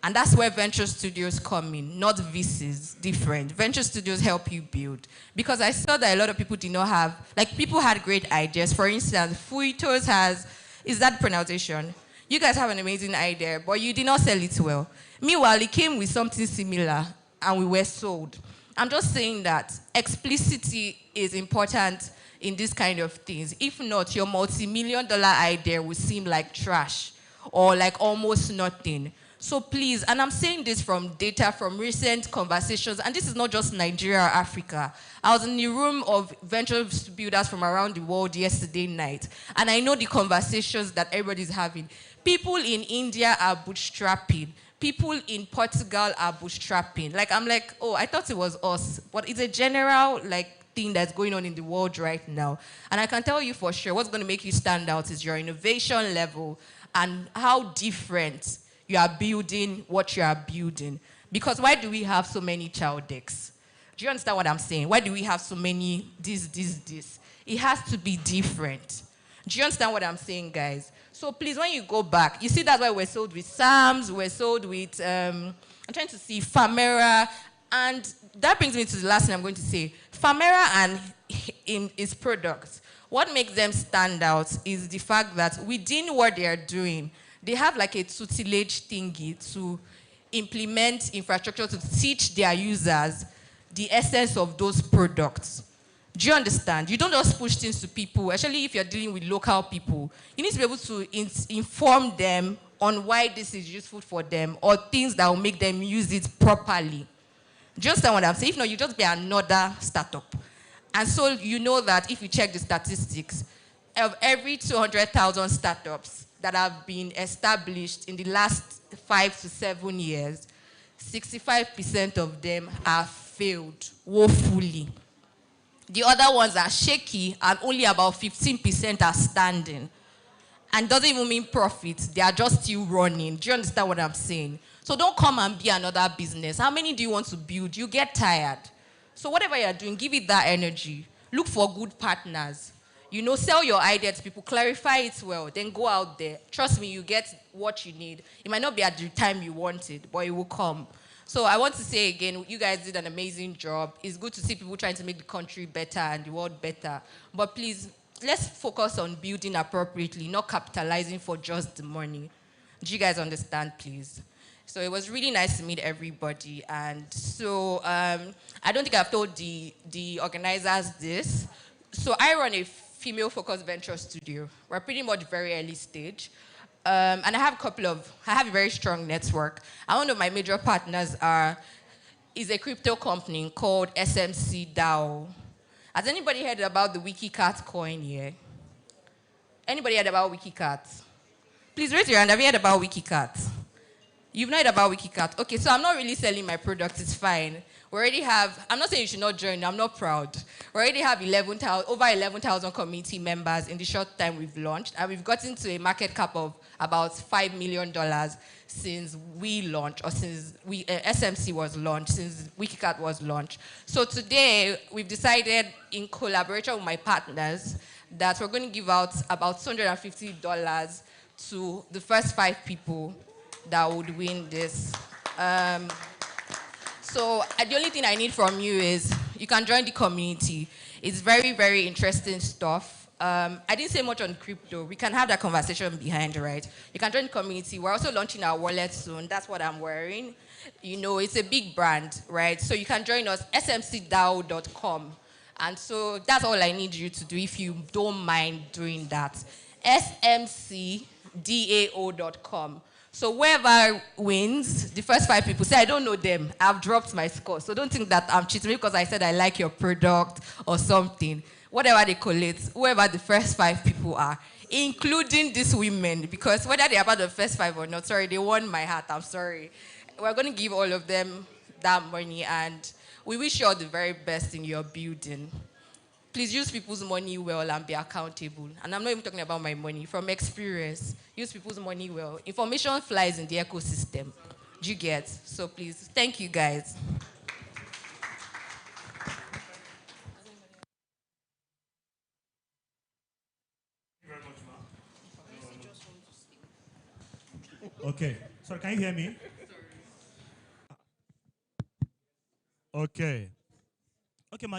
And that's where venture studios come in, not VCs, different. Venture studios help you build. Because I saw that a lot of people did not have, people had great ideas. For instance, Fuitos has, is that pronunciation? You guys have an amazing idea, but you did not sell it well. Meanwhile, it came with something similar, and we were sold. I'm just saying that explicitity is important in this kind of things. If not, your multi-million-dollar idea will seem like trash or like almost nothing. So please, and I'm saying this from data from recent conversations, and this is not just Nigeria or Africa. I was in the room of venture builders from around the world yesterday night, and I know the conversations that everybody's having. People in India are bootstrapping. People in Portugal are bootstrapping. I'm like, oh, I thought it was us. But it's a general, thing that's going on in the world right now. And I can tell you for sure, what's going to make you stand out is your innovation level and how different you are building what you are building. Because why do we have so many child decks? Do you understand what I'm saying? Why do we have so many this? It has to be different. Do you understand what I'm saying, guys? So please, when you go back, you see that's why we're sold with Sam's, we're sold with, I'm trying to see, Famera, and that brings me to the last thing I'm going to say. Famera and its products, what makes them stand out is the fact that within what they are doing, they have a tutelage thingy to implement infrastructure to teach their users the essence of those products. Do you understand? You don't just push things to people, especially if you're dealing with local people. You need to be able to inform them on why this is useful for them or things that will make them use it properly. Do you understand what I'm saying? If not, you just be another startup. And so you know that if you check the statistics, of every 200,000 startups that have been established in the last 5 to 7 years, 65% of them have failed woefully. The other ones are shaky, and only about 15% are standing. And doesn't even mean profit. They are just still running. Do you understand what I'm saying? So don't come and be another business. How many do you want to build? You get tired. So whatever you're doing, give it that energy. Look for good partners. Sell your idea to people. Clarify it well. Then go out there. Trust me, you get what you need. It might not be at the time you want it, but it will come. So I want to say again, you guys did an amazing job. It's good to see people trying to make the country better and the world better. But please, let's focus on building appropriately, not capitalizing for just the money. Do you guys understand, please? So it was really nice to meet everybody. And so I don't think I've told the organizers this. So I run a female-focused venture studio. We're pretty much very early stage. And I have a very strong network. And one of my major partners are is a crypto company called SMC DAO. Has anybody heard about the WikiCat coin here? Anybody heard about WikiCat? Please raise your hand. Have you heard about WikiCat? You've not heard about WikiCat. Okay, so I'm not really selling my product. It's fine. We already have, I'm not saying you should not join. I'm not proud. We already have over 11,000 community members in the short time we've launched. And we've gotten to a market cap of about $5 million since we launched, or since SMC was launched, since WikiCat was launched. So today, we've decided in collaboration with my partners that we're going to give out about $250 to the first 5 people that would win this. So the only thing I need from you is you can join the community. It's very, very interesting stuff. I didn't say much on crypto. We can have that conversation behind, right? You can join the community. We're also launching our wallet soon. That's what I'm wearing. You know, it's a big brand, right? So you can join us, smcdao.com. And so that's all I need you to do if you don't mind doing that. smcdao.com. So whoever wins, the first 5 people, say I don't know them, I've dropped my score. So don't think that I'm cheating because I said I like your product or something. Whatever they call it, whoever the first 5 people are, including these women, because whether they're about the first 5 or not, sorry, they won my heart, I'm sorry. We're going to give all of them that money, and we wish you all the very best in your building. Please use people's money well and be accountable. And I'm not even talking about my money. From experience, use people's money well. Information flies in the ecosystem. Do you get? So please, thank you guys. Okay. Sorry, can you hear me? Okay. Okay, ma,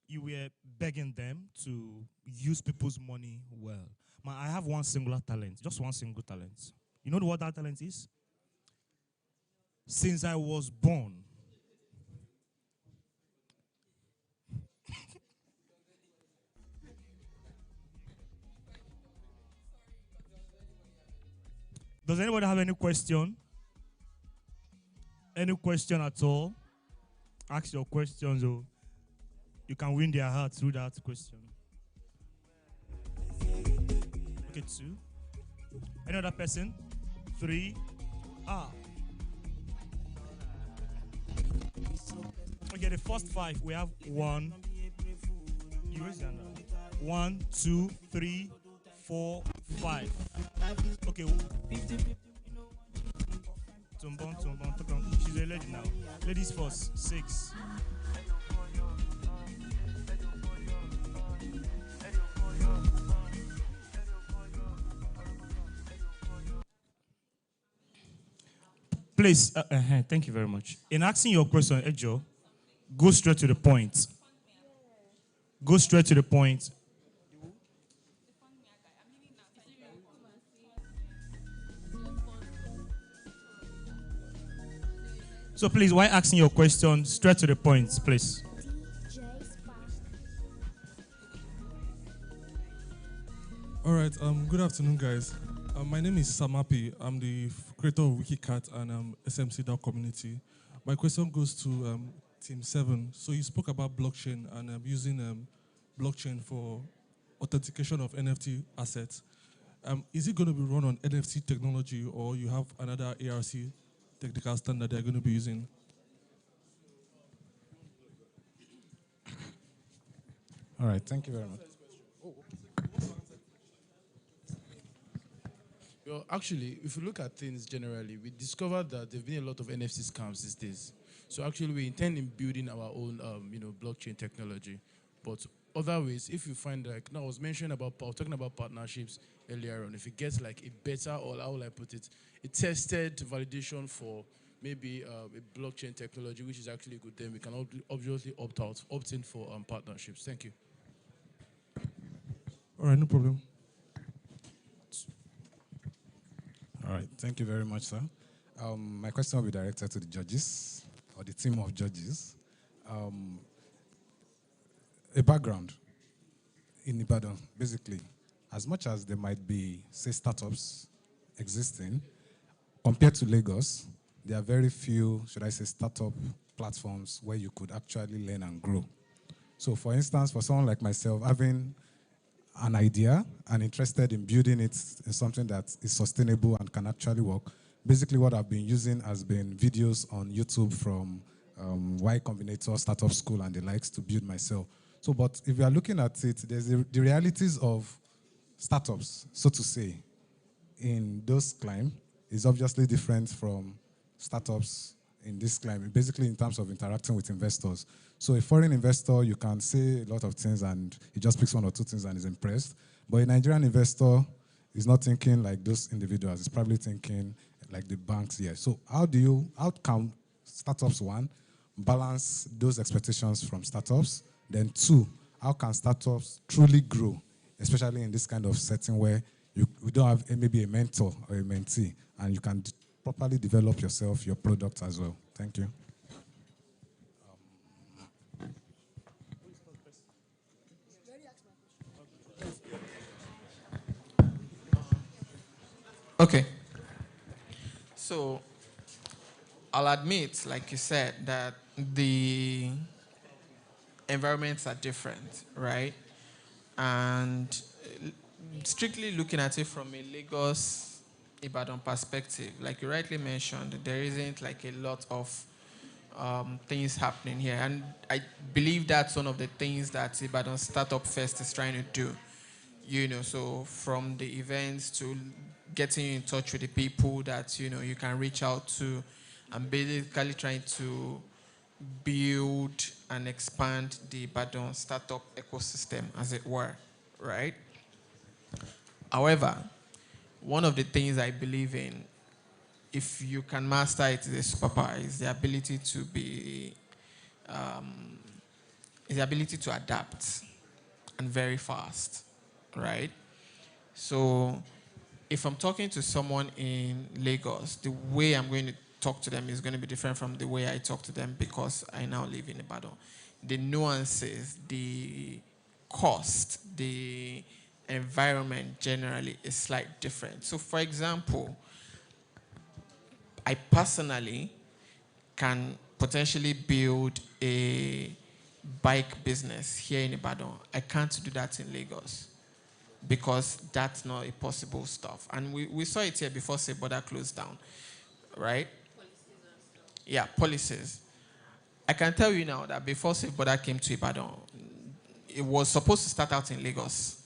you were begging them to use people's money well. Ma, I have one singular talent, just one single talent. You know what that talent is? Since I was born, does anybody have any question? Any question at all? Ask your questions, or you can win their heart through that question. Okay, 2. Any other person? 3. Okay, the first 5, we have 1. You raise your hand. 1, 2, 3, 4, 5. Okay. Tumbon. She's a lady now. Ladies first. 6. Please, thank you very much. In asking your question, Ejo, go straight to the point. Go straight to the point. So please, while asking your question, straight to the point, please. All right. Good afternoon, guys. My name is Samapi. I'm the creator of WikiCat and SMC community. My question goes to Team 7. So you spoke about blockchain and using blockchain for authentication of NFT assets. Is it going to be run on NFT technology, or you have another ARC technical standard they're going to be using? All right, thank you very much. Well, actually, if you look at things generally, we discovered that there have been a lot of NFT scams these days. So actually, we intend in building our own, blockchain technology. But other ways, if you find, like, now I was talking about partnerships earlier on. If it gets like a better, or how will I put it, a tested validation for maybe a blockchain technology, which is actually good, then we can obviously opt in for partnerships. Thank you. All right, no problem. All right, thank you very much, sir. My question will be directed to the judges, or the team of judges. A background in Ibadan, basically, as much as there might be, say, startups existing, compared to Lagos, there are very few, should I say, startup platforms where you could actually learn and grow. So for instance, for someone like myself, having an idea and interested in building it in something that is sustainable and can actually work, basically what I've been using has been videos on YouTube from Y Combinator, Startup School, and the likes to build myself. So, but if you are looking at it, there's the realities of startups, so to say, in those climb is obviously different from startups in this climate, basically in terms of interacting with investors. So a foreign investor, you can say a lot of things and he just picks one or two things and is impressed. But a Nigerian investor is not thinking like those individuals. He's probably thinking like the banks here. So how can startups, one, balance those expectations from startups? Then two, how can startups truly grow, especially in this kind of setting where we don't have maybe a mentor or a mentee, and you can properly develop yourself, your product as well. Thank you. Okay. So I'll admit, like you said, that the environments are different, right? And strictly looking at it from a Lagos, Ibadan perspective, like you rightly mentioned, there isn't like a lot of things happening here. And I believe that's one of the things that Ibadan Startup Fest is trying to do. You know, so from the events to getting you in touch with the people that, you know, you can reach out to, and basically trying to build and expand the Ibadan startup ecosystem, as it were, right? However, one of the things I believe in, if you can master it, is a superpower, is the ability to adapt, and very fast, right? So if I'm talking to someone in Lagos, the way I'm going to talk to them is going to be different from the way I talk to them because I now live in Ibadan. The nuances, the cost, the environment generally is slightly different. So for example, I personally can potentially build a bike business here in Ibadan. I can't do that in Lagos because that's not a possible stuff. And we saw it here before Safe Border closed down, right? Yeah, policies. I can tell you now that before Safe Border came to Ibadan, it was supposed to start out in Lagos.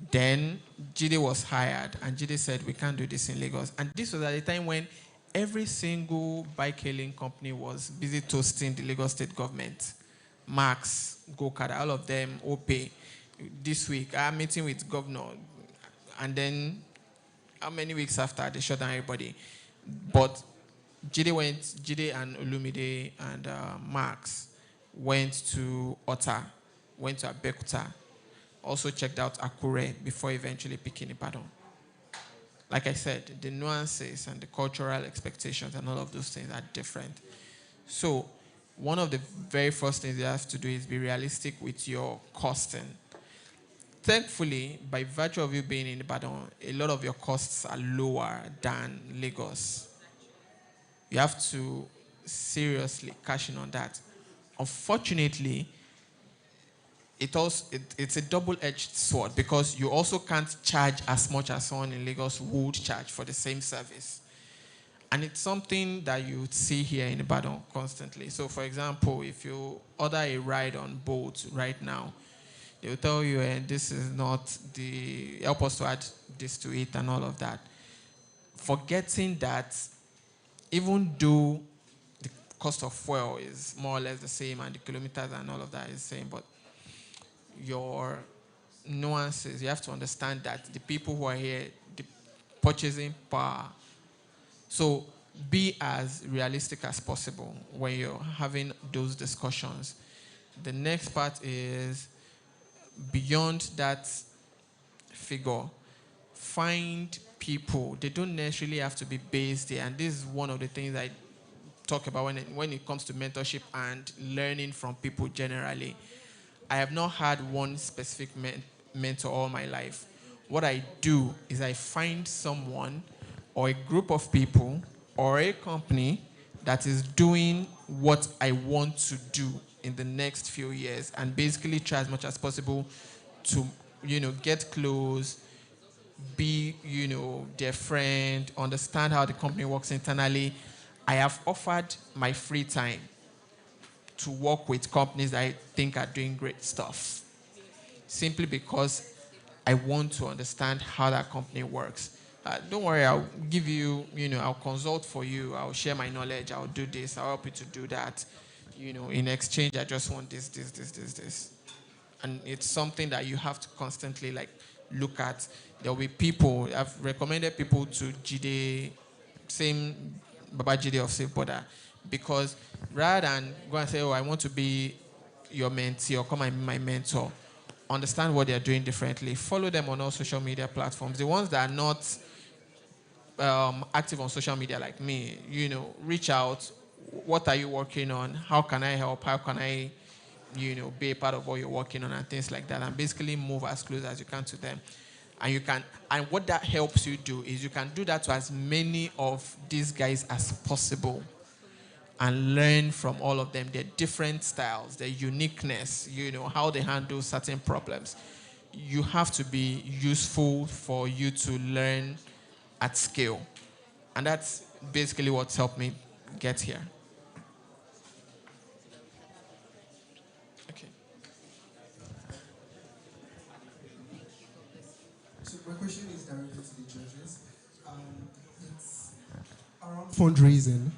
Then Jide was hired, and Jide said, we can't do this in Lagos. And this was at a time when every single bike-hailing company was busy toasting the Lagos state government. Max, Go-Kada, all of them, OPE. This week, I'm meeting with governor. And then, how many weeks after, they shut down everybody. But Jide and Olumide and Max went to Ota, went to Abeokuta, also checked out Akure before eventually picking Ibadan. Like I said, the nuances and the cultural expectations and all of those things are different. So one of the very first things you have to do is be realistic with your costing. Thankfully, by virtue of you being in Ibadan, a lot of your costs are lower than Lagos. You have to seriously cash in on that. Unfortunately, it's a double-edged sword because you also can't charge as much as someone in Lagos would charge for the same service. And it's something that you would see here in Ibadan constantly. So for example, if you order a ride on Bolt right now, they will tell you, this is not help us to add this to it and all of that. Forgetting that even though the cost of fuel is more or less the same and the kilometers and all of that is the same, but your nuances, you have to understand that the people who are here, the purchasing power. So be as realistic as possible when you're having those discussions. The next part is beyond that figure, find people. They don't necessarily have to be based there. And this is one of the things I talk about when it comes to mentorship and learning from people generally. I have not had one specific mentor all my life. What I do is I find someone or a group of people or a company that is doing what I want to do in the next few years, and basically try as much as possible to, get close, be, their friend, understand how the company works internally. I have offered my free time to work with companies that I think are doing great stuff, simply because I want to understand how that company works. Don't worry, I'll give you, I'll consult for you, I'll share my knowledge, I'll do this, I'll help you to do that. In exchange, I just want this. And it's something that you have to constantly look at. There'll be people, I've recommended people to Jide, same Baba Jide of Safe Border, because rather than go and say, oh, I want to be your mentee or come and be my mentor, understand what they're doing differently. Follow them on all social media platforms. The ones that are not active on social media like me, reach out. What are you working on? How can I help? How can I, be a part of what you're working on and things like that? And basically move as close as you can to them. And what that helps you do is you can do that to as many of these guys as possible and learn from all of them, their different styles, their uniqueness, how they handle certain problems. You have to be useful for you to learn at scale. And that's basically what's helped me get here. Okay. So my question is directed to the judges. It's around fundraising.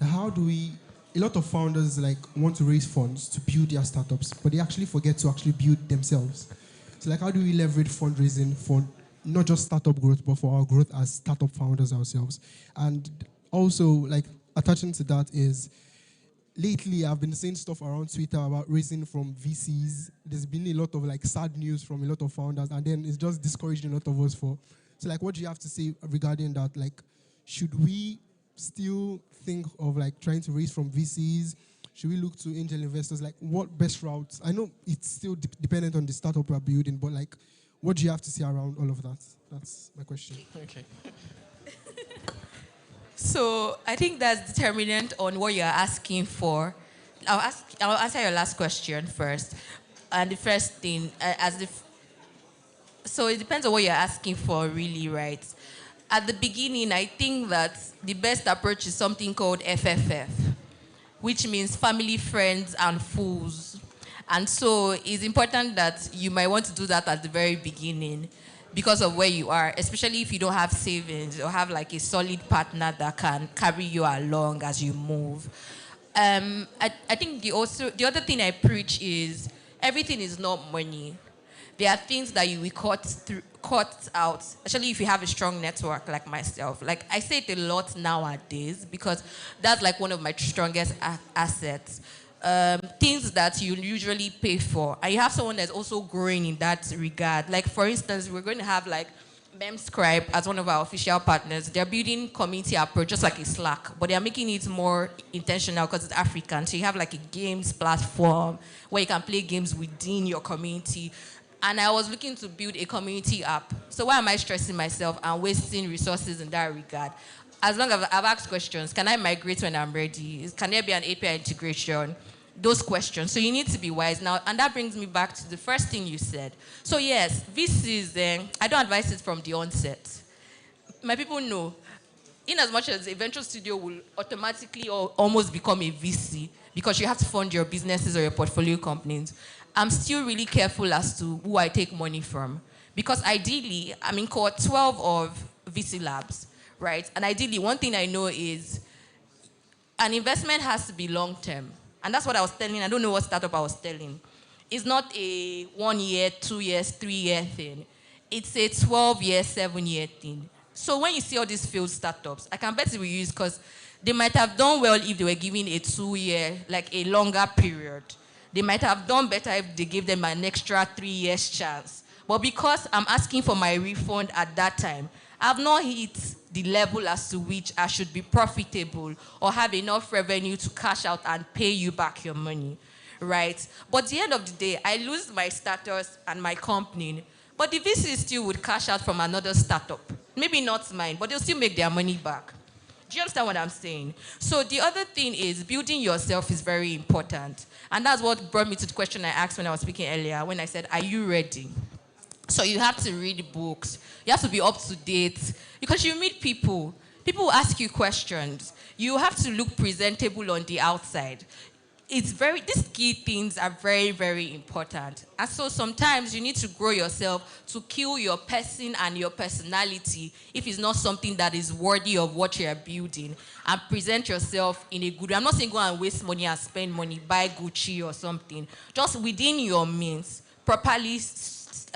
How do we, a lot of founders want to raise funds to build their startups, but they actually forget to actually build themselves. So how do we leverage fundraising for not just startup growth, but for our growth as startup founders ourselves? And also attaching to that is, lately I've been seeing stuff around Twitter about raising from VCs. There's been a lot of sad news from a lot of founders, and then it's just discouraging a lot of us for. So what do you have to say regarding that? Should we still think of trying to raise from VCs? Should we look to angel investors? What best routes? I know it's still dependent on the startup we're building, but what do you have to say around all of that? That's my question. Okay. So I think that's determinant on what you're asking for. I'll answer your last question first. And the first thing, so it depends on what you're asking for, really, right? At the beginning, I think that the best approach is something called FFF, which means family, friends, and fools. And so it's important that you might want to do that at the very beginning because of where you are, especially if you don't have savings or have a solid partner that can carry you along as you move. I think the other thing I preach is everything is not money. There are things that you will cut out, especially if you have a strong network like myself. I say it a lot nowadays because that's one of my strongest assets. Things that you usually pay for. And you have someone that's also growing in that regard. For instance, we're going to have Memscribe as one of our official partners. They're building community approach just like a Slack, but they're making it more intentional because it's African. So you have a games platform where you can play games within your community. And I was looking to build a community app. So why am I stressing myself and wasting resources in that regard? As long as I've asked questions, can I migrate when I'm ready? Can there be an API integration? Those questions. So you need to be wise now. And that brings me back to the first thing you said. So yes, VCs, I don't advise it from the onset. My people know, in as much as a venture studio will automatically or almost become a VC because you have to fund your businesses or your portfolio companies, I'm still really careful as to who I take money from. Because ideally, I'm in cohort 12 of VC labs, right? And ideally, one thing I know is an investment has to be long-term. And that's what I was telling. I don't know what startup I was telling. It's not a 1 year, 2 years, 3 year thing. It's a 12-year, 7-year thing. So when you see all these failed startups, I can bet it will use because they might have done well if they were given a 2-year, a longer period. They might have done better if they gave them an extra 3 years chance. But because I'm asking for my refund at that time, I've not hit the level as to which I should be profitable or have enough revenue to cash out and pay you back your money, right? But at the end of the day, I lose my status and my company, but the VC still would cash out from another startup. Maybe not mine, but they'll still make their money back. Do you understand what I'm saying? So the other thing is building yourself is very important. And that's what brought me to the question I asked when I was speaking earlier, when I said, are you ready? So you have to read books. You have to be up to date. Because you meet people. People will ask you questions. You have to look presentable on the outside. These key things are very, very important. And so sometimes you need to grow yourself to kill your person and your personality if it's not something that is worthy of what you're building, and present yourself in a good way. I'm not saying go and waste money and spend money, buy Gucci or something. Just within your means, properly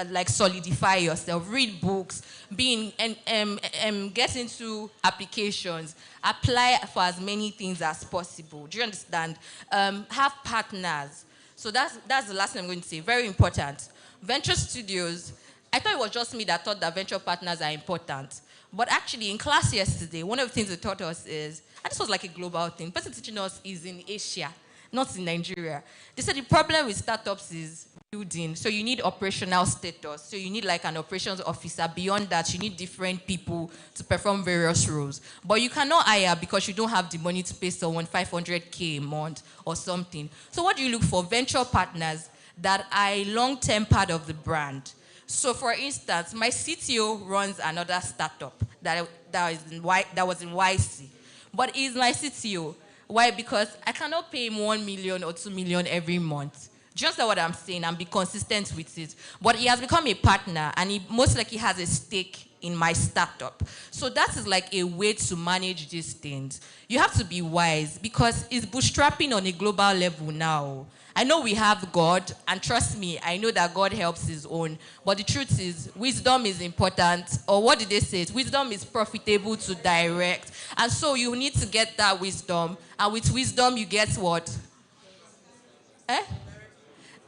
like solidify yourself, read books, get into applications, apply for as many things as possible. Do you understand? Have partners. So that's the last thing I'm going to say. Very important. Venture studios. I thought it was just me that thought that venture partners are important. But actually, in class yesterday, one of the things they taught us is, and this was like a global thing, the person teaching us is in Asia, not in Nigeria. They said the problem with startups is building. So you need operational status. So you need like an operations officer. Beyond that, you need different people to perform various roles. But you cannot hire because you don't have the money to pay someone 500K a month or something. So what do you look for? Venture partners that are a long-term part of the brand. So for instance, my CTO runs another startup that was in YC. But he's my CTO. Why? Because I cannot pay him 1 million or 2 million every month. Just know what I'm saying and be consistent with it. But he has become a partner and he most likely has a stake in my startup. So that is like a way to manage these things. You have to be wise because it's bootstrapping on a global level now. I know we have God, and trust me, I know that God helps his own. But the truth is, wisdom is important. Or what did they say? Wisdom is profitable to direct. And so you need to get that wisdom. And with wisdom, you get what?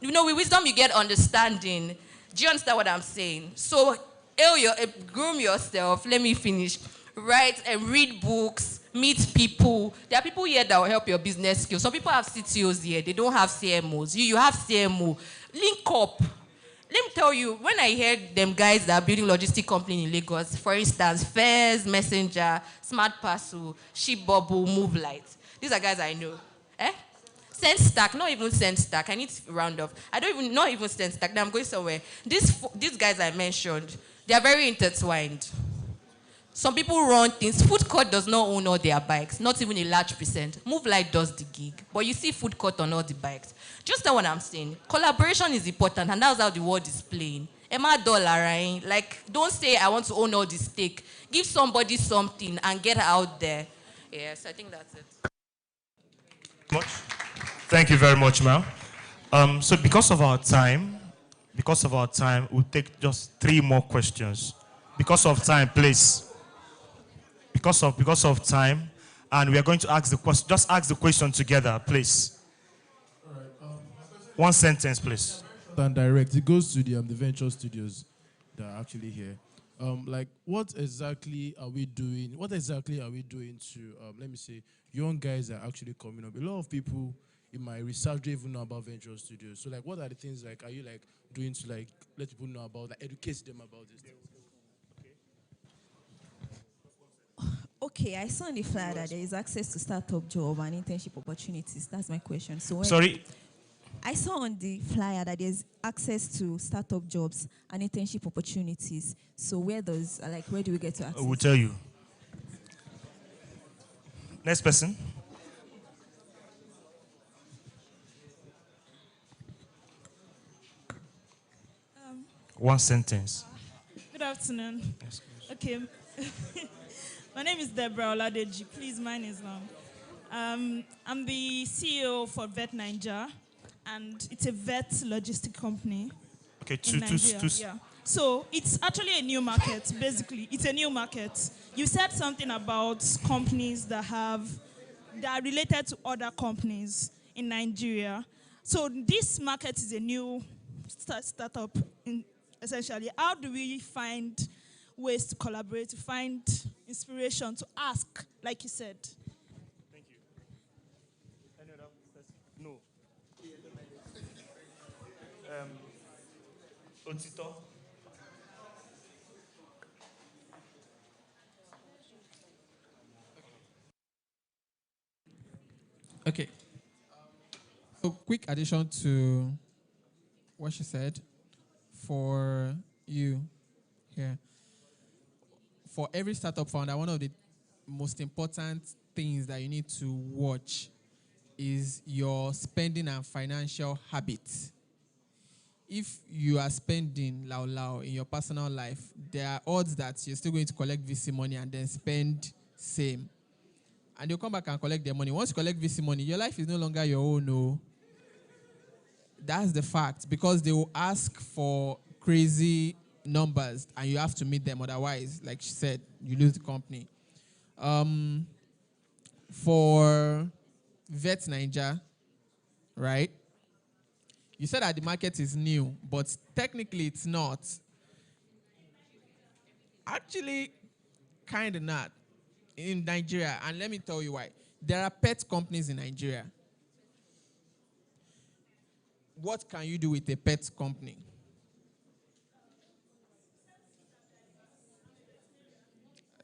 You know, with wisdom, you get understanding. Do you understand what I'm saying? So, groom yourself. Let me finish. Write and read books. Meet people. There are people here that will help your business skills. Some people have CTOs here. They don't have CMOs. You have CMO. Link up. Let me tell you, when I hear them guys that are building logistic company in Lagos, for instance, Fares, Messenger, Smart Parcel, Ship Bubble, Move Light. These are guys I know. SendStack, not even SendStack. I need to round off. Not even SendStack. Now I'm going somewhere. These guys I mentioned, they are very intertwined. Some people run things. Food Court does not own all their bikes, not even a large percent. Move Light does the gig, but you see Food Court on all the bikes. Just know what I'm saying. Collaboration is important, and that's how the world is playing. Emma dollar, right? Like, don't say I want to own all the stake. Give somebody something and get out there. Yes, I think that's it. Thank you very much, ma'am. So because of our time, we'll take just 3 more questions. Because of time, please. Because of time, and we are going to ask the question. Just ask the question together, please. One sentence, please. And direct. It goes to the venture studios that are actually here. What exactly are we doing? What exactly are we doing to, let me say, young guys that are actually coming up? A lot of people in my research don't even know about venture studios. So, what are the things are you doing to let people know about, educate them about this? Okay, I saw in the flyer that there is access to startup job and internship opportunities. That's my question. So Sorry? I saw on the flyer that there's access to startup jobs and internship opportunities. So where do we get to access? We'll tell you. Next person. One sentence. Good afternoon. Yes, okay. My name is Deborah Oladeji. Please, mine is long. I'm the CEO for Vet Niger, and it's a vet logistic company. Okay, Yeah. So it's actually a new market, basically. It's a new market. You said something about companies that are related to other companies in Nigeria. So this market is a new startup, essentially. How do we find ways to collaborate, to find inspiration, to ask, like you said? Thank you. Any other person? No. Otito. Okay. So, quick addition to what she said for you here. For every startup founder, one of the most important things that you need to watch is your spending and financial habits. If you are spending lao in your personal life, there are odds that you're still going to collect VC money and then spend same. And you'll come back and collect their money. Once you collect VC money, your life is no longer your own. No. That's the fact, because they will ask for crazy numbers and you have to meet them. Otherwise, like she said, you lose the company. For Vet Niger, right? You said that the market is new, but technically it's not. Actually, kind of not in Nigeria. And let me tell you why. There are pet companies in Nigeria. What can you do with a pet company?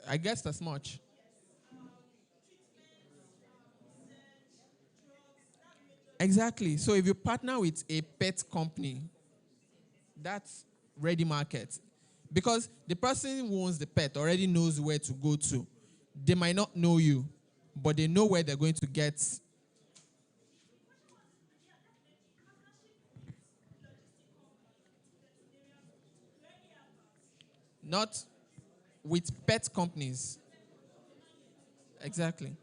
I guess that's much. Exactly. So if you partner with a pet company, that's ready market. Because the person who owns the pet already knows where to go to. They might not know you, but they know where they're going to get. Not with pet companies. Exactly.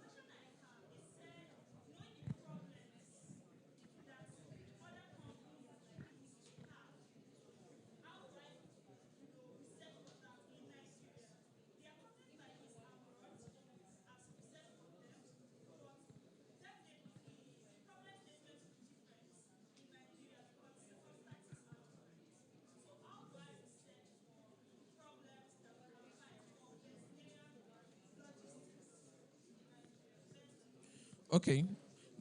Okay.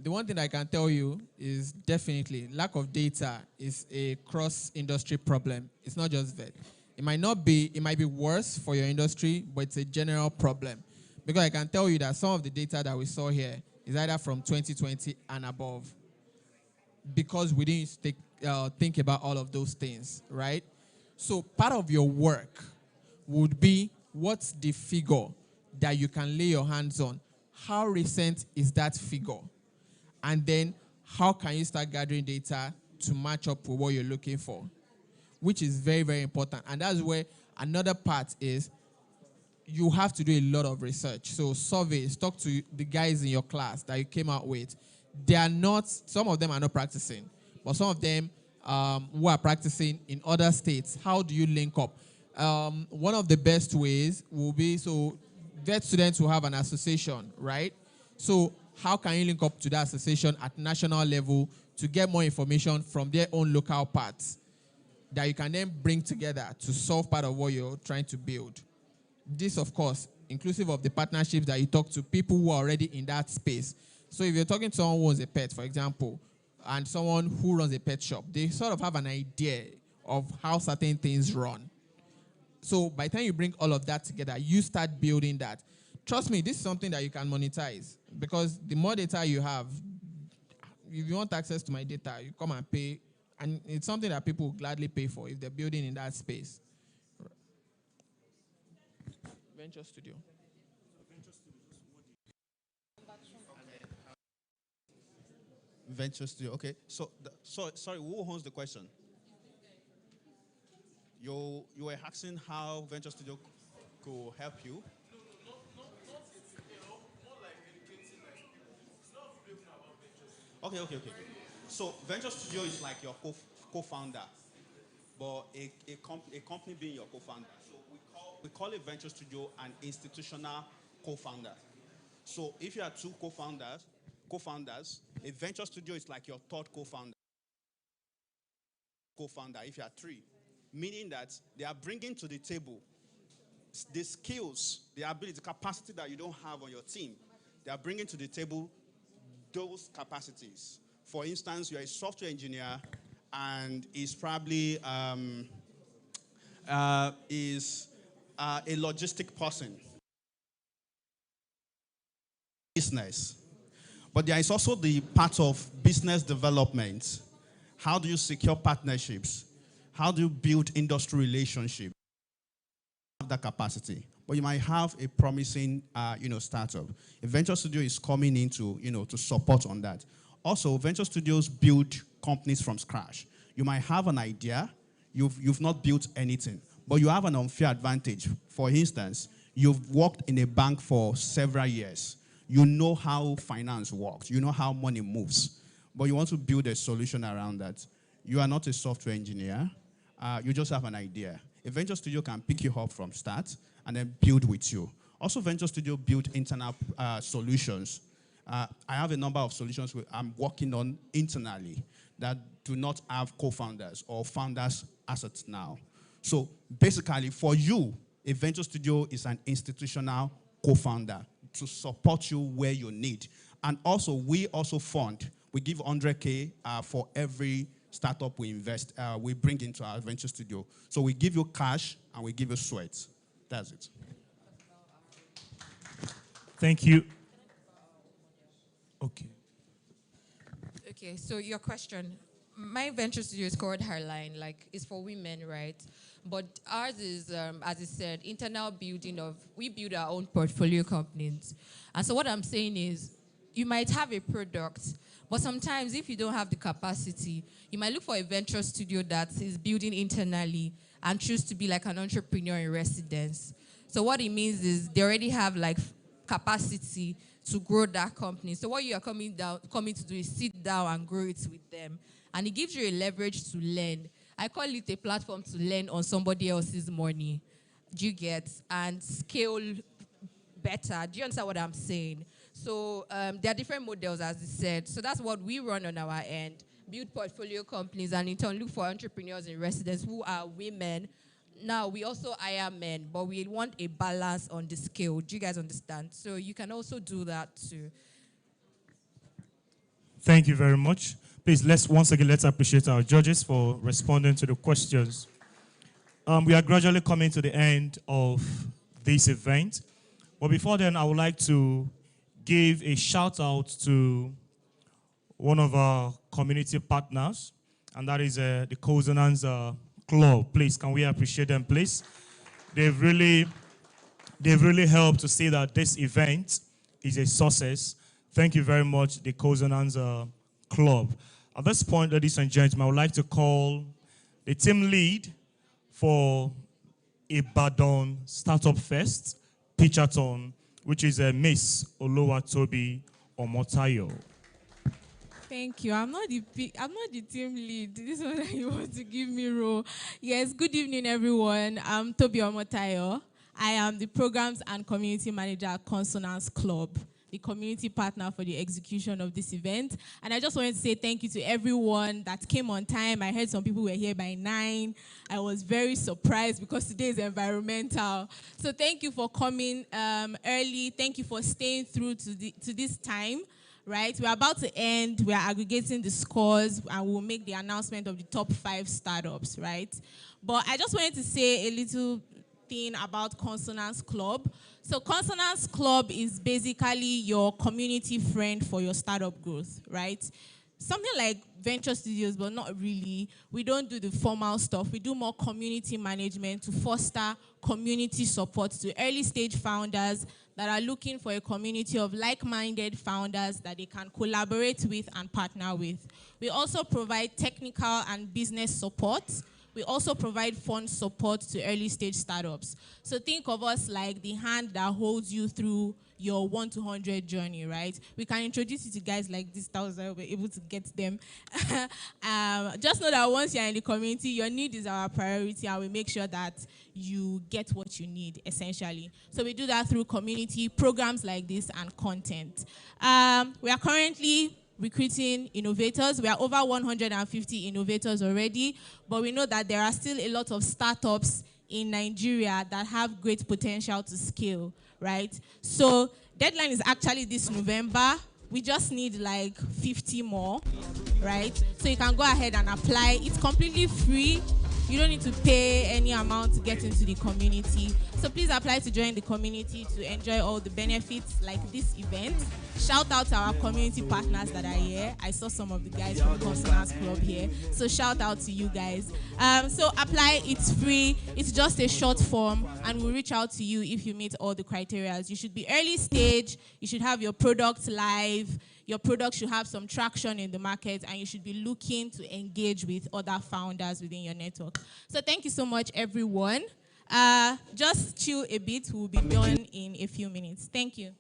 The one thing I can tell you is definitely lack of data is a cross-industry problem. It's not just vet. It might be worse for your industry, but it's a general problem. Because I can tell you that some of the data that we saw here is either from 2020 and above. Because we didn't think about all of those things, right? So part of your work would be, what's the figure that you can lay your hands on? How recent is that figure? And then how can you start gathering data to match up with what you're looking for? Which is very, very important. And that's where another part is, you have to do a lot of research. So surveys, talk to the guys in your class that you came out with. Some of them are not practicing, but some of them who are practicing in other states, how do you link up? One of the best ways will be, so vet students will have an association, right? So how can you link up to that association at national level to get more information from their own local parts that you can then bring together to solve part of what you're trying to build? This, of course, inclusive of the partnerships that you talk to people who are already in that space. So if you're talking to someone who owns a pet, for example, and someone who runs a pet shop, they sort of have an idea of how certain things run. So by the time you bring all of that together, you start building that. Trust me, this is something that you can monetize, because the more data you have, if you want access to my data, you come and pay, and it's something that people will gladly pay for if they're building in that space. Venture Studio. Venture Studio. Okay. So, sorry, who owns the question? You were asking how Venture Studio could help you. Okay. So Venture Studio is like your co-founder, but a company being your co-founder. So we call a Venture Studio an institutional co-founder. So if you are two co-founders, a Venture Studio is like your third co-founder. If you are three, meaning that they are bringing to the table the skills, the ability, the capacity that you don't have on your team. They are bringing to the table those capacities. For instance, you're a software engineer and is probably a logistic person. Business. But there is also the part of business development. How do you secure partnerships? How do you build industry relationships? Have that capacity. But you might have a promising, startup. A venture studio is coming in to support on that. Also, venture studios build companies from scratch. You might have an idea, you've not built anything, but you have an unfair advantage. For instance, you've worked in a bank for several years. You know how finance works. You know how money moves. But you want to build a solution around that. You are not a software engineer. You just have an idea. A venture studio can pick you up from start and then build with you. Also, venture studio build internal solutions. I have a number of solutions I'm working on internally that do not have co-founders or founders assets now. So basically, for you, a venture studio is an institutional co-founder to support you where you need. And also, we also fund. We give 100K for every startup we invest, we bring into our venture studio. So we give you cash and we give you sweat. That's it. Thank you. Okay. Okay, so your question. My venture studio is called Herline, like it's for women, right? But ours is, as I said, internal building of, we build our own portfolio companies. And so what I'm saying is, you might have a product, but sometimes if you don't have the capacity, you might look for a venture studio that is building internally and choose to be like an entrepreneur in residence. So what it means is they already have like capacity to grow that company. So what you are coming to do is sit down and grow it with them. And it gives you a leverage to learn. I call it a platform to learn on somebody else's money. Do you get? And scale better. Do you understand what I'm saying? So there are different models, as I said. So that's what we run on our end. Build portfolio companies and in turn look for entrepreneurs in residence who are women. Now, we also hire men, but we want a balance on the scale. Do you guys understand? So you can also do that too. Thank you very much. Please, let's appreciate our judges for responding to the questions. We are gradually coming to the end of this event. But before then, I would like to give a shout out to one of our community partners, and that is the Cousins Club. Please, can we appreciate them, please? They've really helped to see that this event is a success. Thank you very much, the Cousins Club. At this point, ladies and gentlemen, I would like to call the team lead for Ibadan Startup Fest, Pitchathon, which is Miss Oluwatobi Omotayo. Thank you. I'm not the team lead. This one that you want to give me role. Yes, good evening, everyone. I'm Tobi Omotayo. I am the Programs and Community Manager at Consonance Club, the community partner for the execution of this event. And I just wanted to say thank you to everyone that came on time. I heard some people were here by 9. I was very surprised because today is environmental. So thank you for coming early. Thank you for staying through to this time. Right, we're about to end. We are aggregating the scores, and we'll make the announcement of the top 5 startups. Right, but I just wanted to say a little thing about Consonance Club. So Consonance Club is basically your community friend for your startup growth. Right, something like venture studios, but not really. We don't do the formal stuff. We do more community management to foster community support to early stage founders that are looking for a community of like-minded founders that they can collaborate with and partner with. We also provide technical and business support. We also provide fund support to early stage startups. So think of us like the hand that holds you through your 1 to 100 journey, right? We can introduce you to guys like this, we're able to get them. Just know that once you're in the community, your need is our priority, and we make sure that you get what you need, essentially. So we do that through community programs like this and content. We are currently recruiting innovators. We are over 150 innovators already, but we know that there are still a lot of startups in Nigeria that have great potential to scale, right? So deadline is actually this November. We just need like 50 more, right? So you can go ahead and apply. It's completely free. You don't need to pay any amount to get into the community. So please apply to join the community to enjoy all the benefits like this event. Shout out to our community partners that are here. I saw some of the guys from Consonance Club here. So shout out to you guys. So apply, it's free. It's just a short form and we'll reach out to you if you meet all the criteria. You should be early stage. You should have your product live. Your product should have some traction in the market and you should be looking to engage with other founders within your network. So thank you so much, everyone. Just chill a bit. We'll be done in a few minutes. Thank you.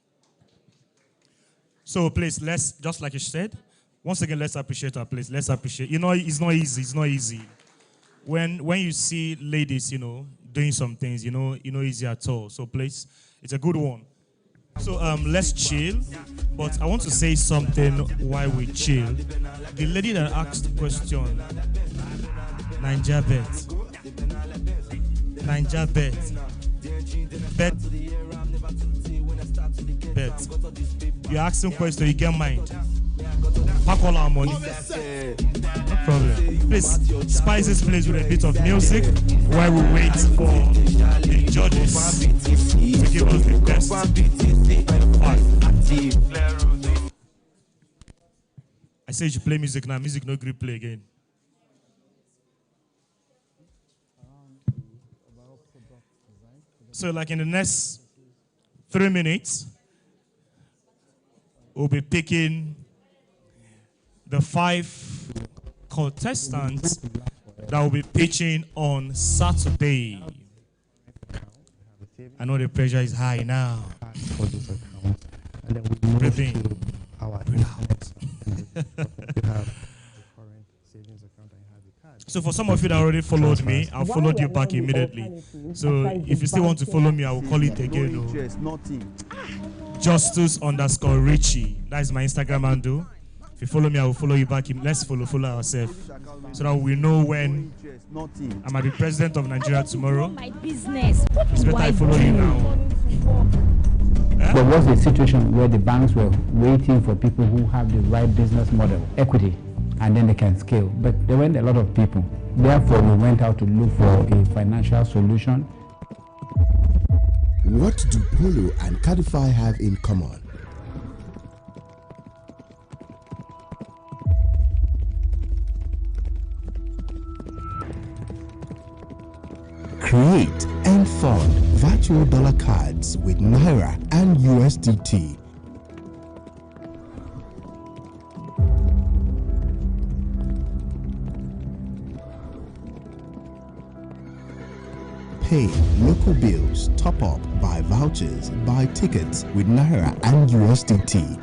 So please, let's, just like you said, once again, let's appreciate our place. Let's appreciate. You know, it's not easy. It's not easy. When you see ladies, you know, doing some things, you know easy at all. So please, it's a good one. So let's chill, but I want to say something while we chill. The lady that asked the question, Ninja Bet. You ask some question, you get mind. Pack all our money. No problem. Please spice this place with a bit of music while we wait for the judges to give us the best part. I say you should play music now. Music no grip play again. So like in the next 3 minutes, we'll be picking the 5 contestants that will be pitching on Saturday. I know the pressure is high now. Breathe in. Breathe out. So for some of you that already followed me, I'll follow you back immediately. So if you still want to follow me, I will call it again. Justus_Richie. That is my Instagram handle. If you follow me, I will follow you back. Let's follow ourselves so that we know when I might be president of Nigeria tomorrow. My business. It's better I follow you now. There was a situation where the banks were waiting for people who have the right business model, equity, and then they can scale. But there weren't a lot of people. Therefore, we went out to look for a financial solution. What do Polo and Cadify have in common? Create and fund virtual dollar cards with Naira and USDT. Pay local bills, top up, buy vouchers, buy tickets with Naira and USDT.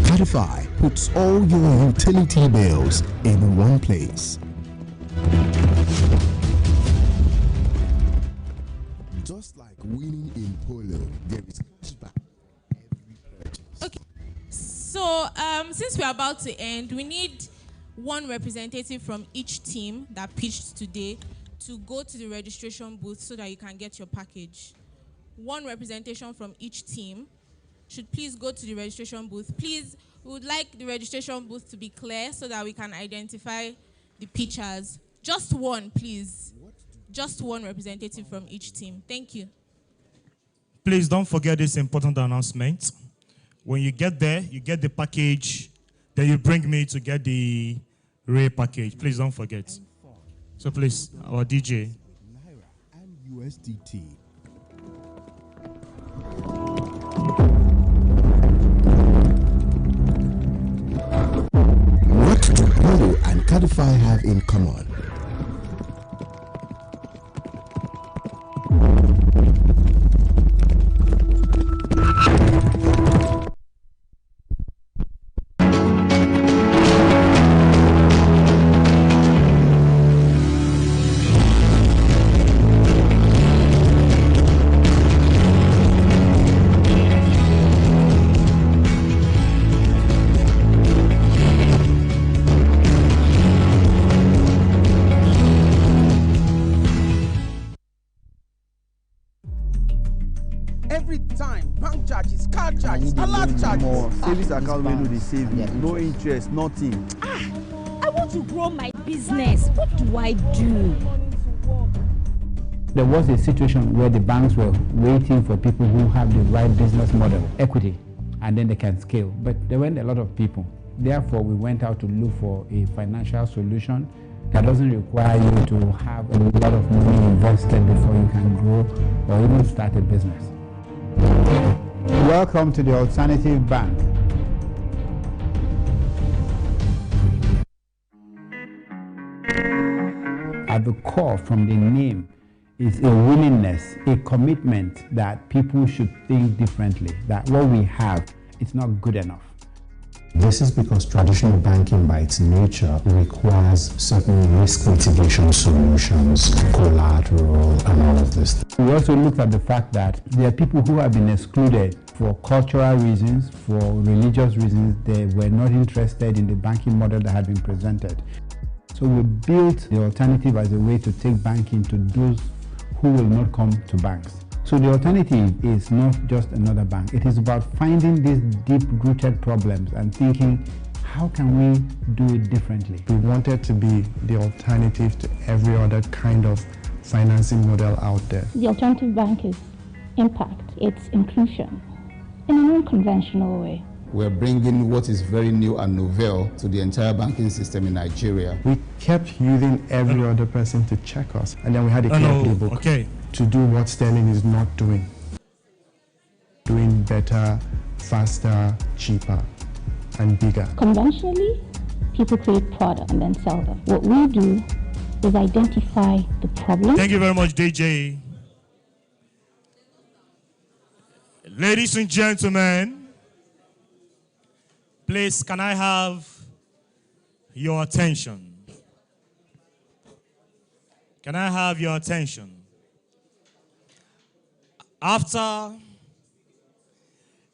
Cadify puts all your utility bills in one place. Just like winning in polo, there is cashback. So since we're about to end, we need one representative from each team that pitched today to go to the registration booth so that you can get your package. One representation from each team should please go to the registration booth. Please, we would like the registration booth to be clear so that we can identify the pitchers. Just one, please. Just one representative from each team. Thank you. Please don't forget this important announcement. When you get there, you get the package, then you bring me to get the Ray package. Please don't forget. So please, our DJ. Naira and USDT. What do Polo and Cadify have in common? Every time, bank charges, card charges, alert charges. More savings account wey no dey save me, no interest, nothing. I want to grow my business. What do I do? There was a situation where the banks were waiting for people who have the right business model, equity, and then they can scale. But there weren't a lot of people. Therefore, we went out to look for a financial solution that doesn't require you to have a lot of money invested before you can grow or even start a business. Welcome to the Alternative Bank. At the core, from the name, is a willingness, a commitment that people should think differently, that what we have is not good enough. This is because traditional banking by its nature requires certain risk mitigation solutions, collateral, and all of this. We also looked at the fact that there are people who have been excluded for cultural reasons, for religious reasons. They were not interested in the banking model that had been presented. So we built the alternative as a way to take banking to those who will not come to banks. So the alternative is not just another bank. It is about finding these deep-rooted problems and thinking, how can we do it differently? We wanted to be the alternative to every other kind of financing model out there. The alternative bank is impact, it's inclusion in an unconventional way. We're bringing what is very new and novel to the entire banking system in Nigeria. We kept using every other person to check us, and then we had a clear playbook to do what Sterling is not doing. Doing better, faster, cheaper, and bigger. Conventionally, people create product and then sell them. What we do is identify the problem. Thank you very much, DJ. Ladies and gentlemen, please, can I have your attention? Can I have your attention? After a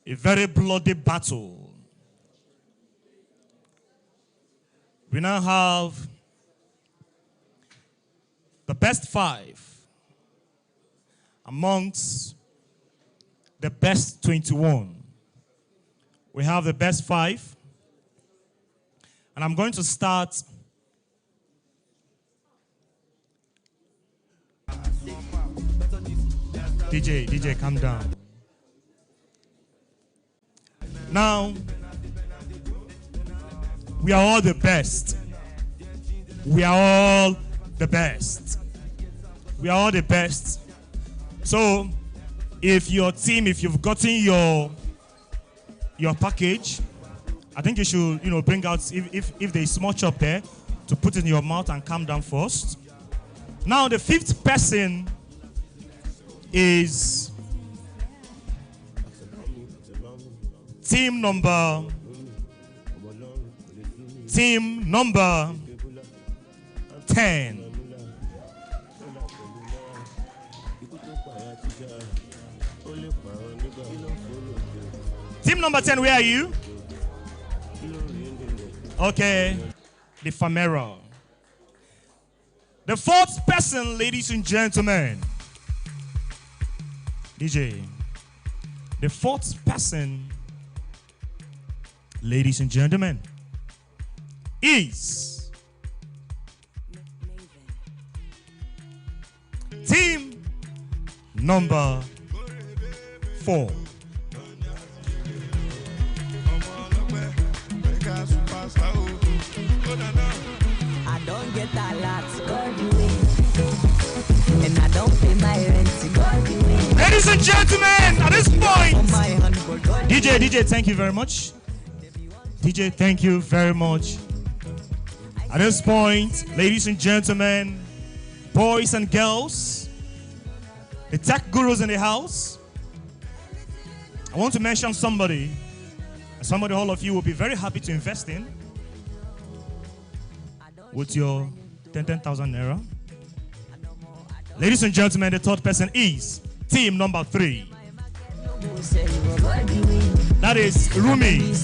very bloody battle, we now have the best 5 amongst the best 21. We have the best 5. And I'm going to start DJ, calm down. Now, we are all the best. We are all the best. We are all the best. So, if your team, if you've gotten your package, I think you should, bring out, if there is small chop there, to put it in your mouth and calm down first. Now, the 5th person is team number 10. Team number 10, where are you? Okay, the Famera. The 4th person, ladies and gentlemen. DJ. The 4th person, ladies and gentlemen, is team number 4. I don't get a lot, God do it. And I don't pay my rent, God do it. Ladies and gentlemen, at this point, DJ, thank you very much. DJ, thank you very much. At this point, ladies and gentlemen, boys and girls, the tech gurus in the house, I want to mention somebody all of you will be very happy to invest in with your 10,000 naira. Ladies and gentlemen, the 3rd person is team number 3. That is Rumi.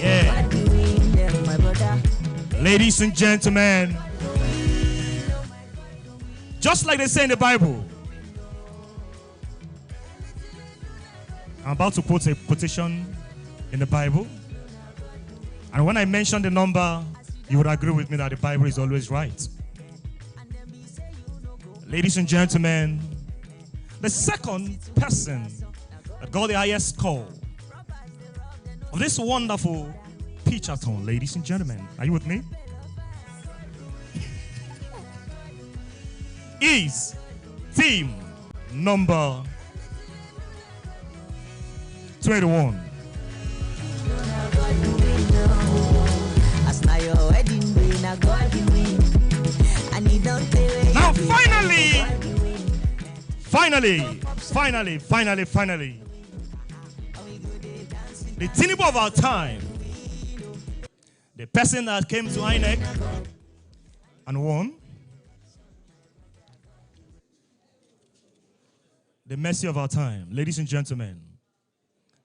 Yeah. Ladies and gentlemen, just like they say in the Bible, I'm about to quote a quotation in the Bible. And when I mention the number, you would agree with me that the Bible is always right. Ladies and gentlemen, the second person that got the highest score of this wonderful Pitchathon, ladies and gentlemen, are you with me? Is team number 21. Now finally, the Tinubu of our time, the person that came to INEC and won, the Messi of our time, ladies and gentlemen,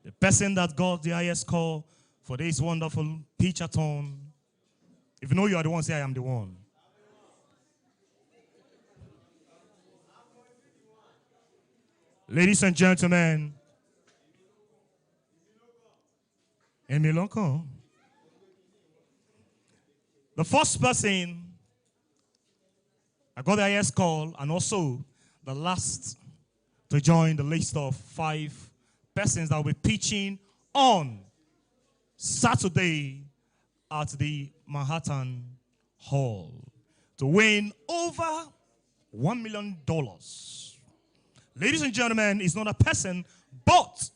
the person that got the highest score for this wonderful Pitchathon. If you know you are the one, say I am the one. Ladies and gentlemen, the first person I got the highest call and also the last to join the list of 5 persons that will be pitching on Saturday at the Manhattan Hall to win over $1 million. Ladies and gentlemen, it's not a person, but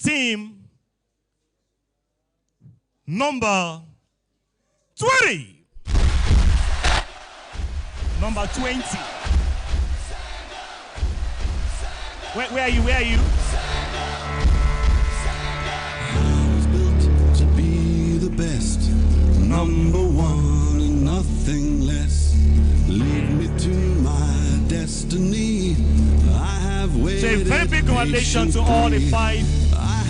team number 20. Number 20. Where are you? Where are you? I was built to be the best, number one and nothing less. Lead me to my destiny. I have waited. So a very big congratulations to all the 5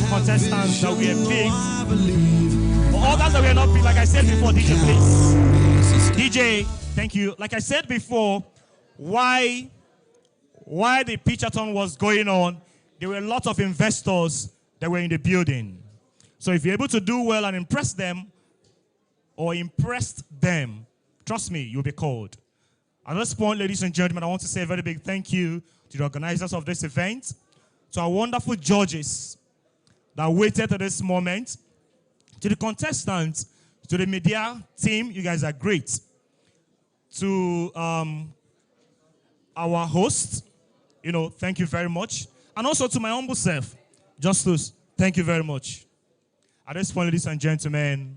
contestants that we have picked. For others that we are not picked, like I said before, DJ, please. DJ, thank you. Like I said before, why the Pitchathon was going on, there were a lot of investors that were in the building. So if you're able to do well and impress them, or impressed them, trust me, you'll be called. At this point, ladies and gentlemen, I want to say a very big thank you to the organizers of this event, to our wonderful judges that waited to this moment, to the contestants, to the media team, you guys are great, to our host, thank you very much, and also to my humble self, Justus, thank you very much. At this point, ladies and gentlemen,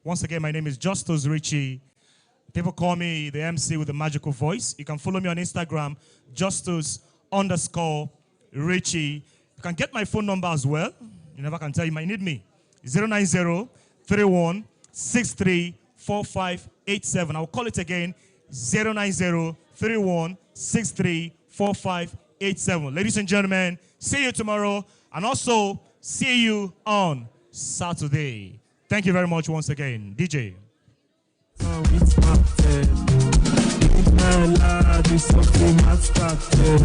once again, my name is Justus Richie. People call me the MC with the magical voice. You can follow me on Instagram, Justus_Richie. You can get my phone number as well. You never can tell, you might need me. 090-3163-4587. I'll call it again, 090-3163-4587. Ladies and gentlemen, see you tomorrow, and also see you on Saturday. Thank you very much once again. DJ.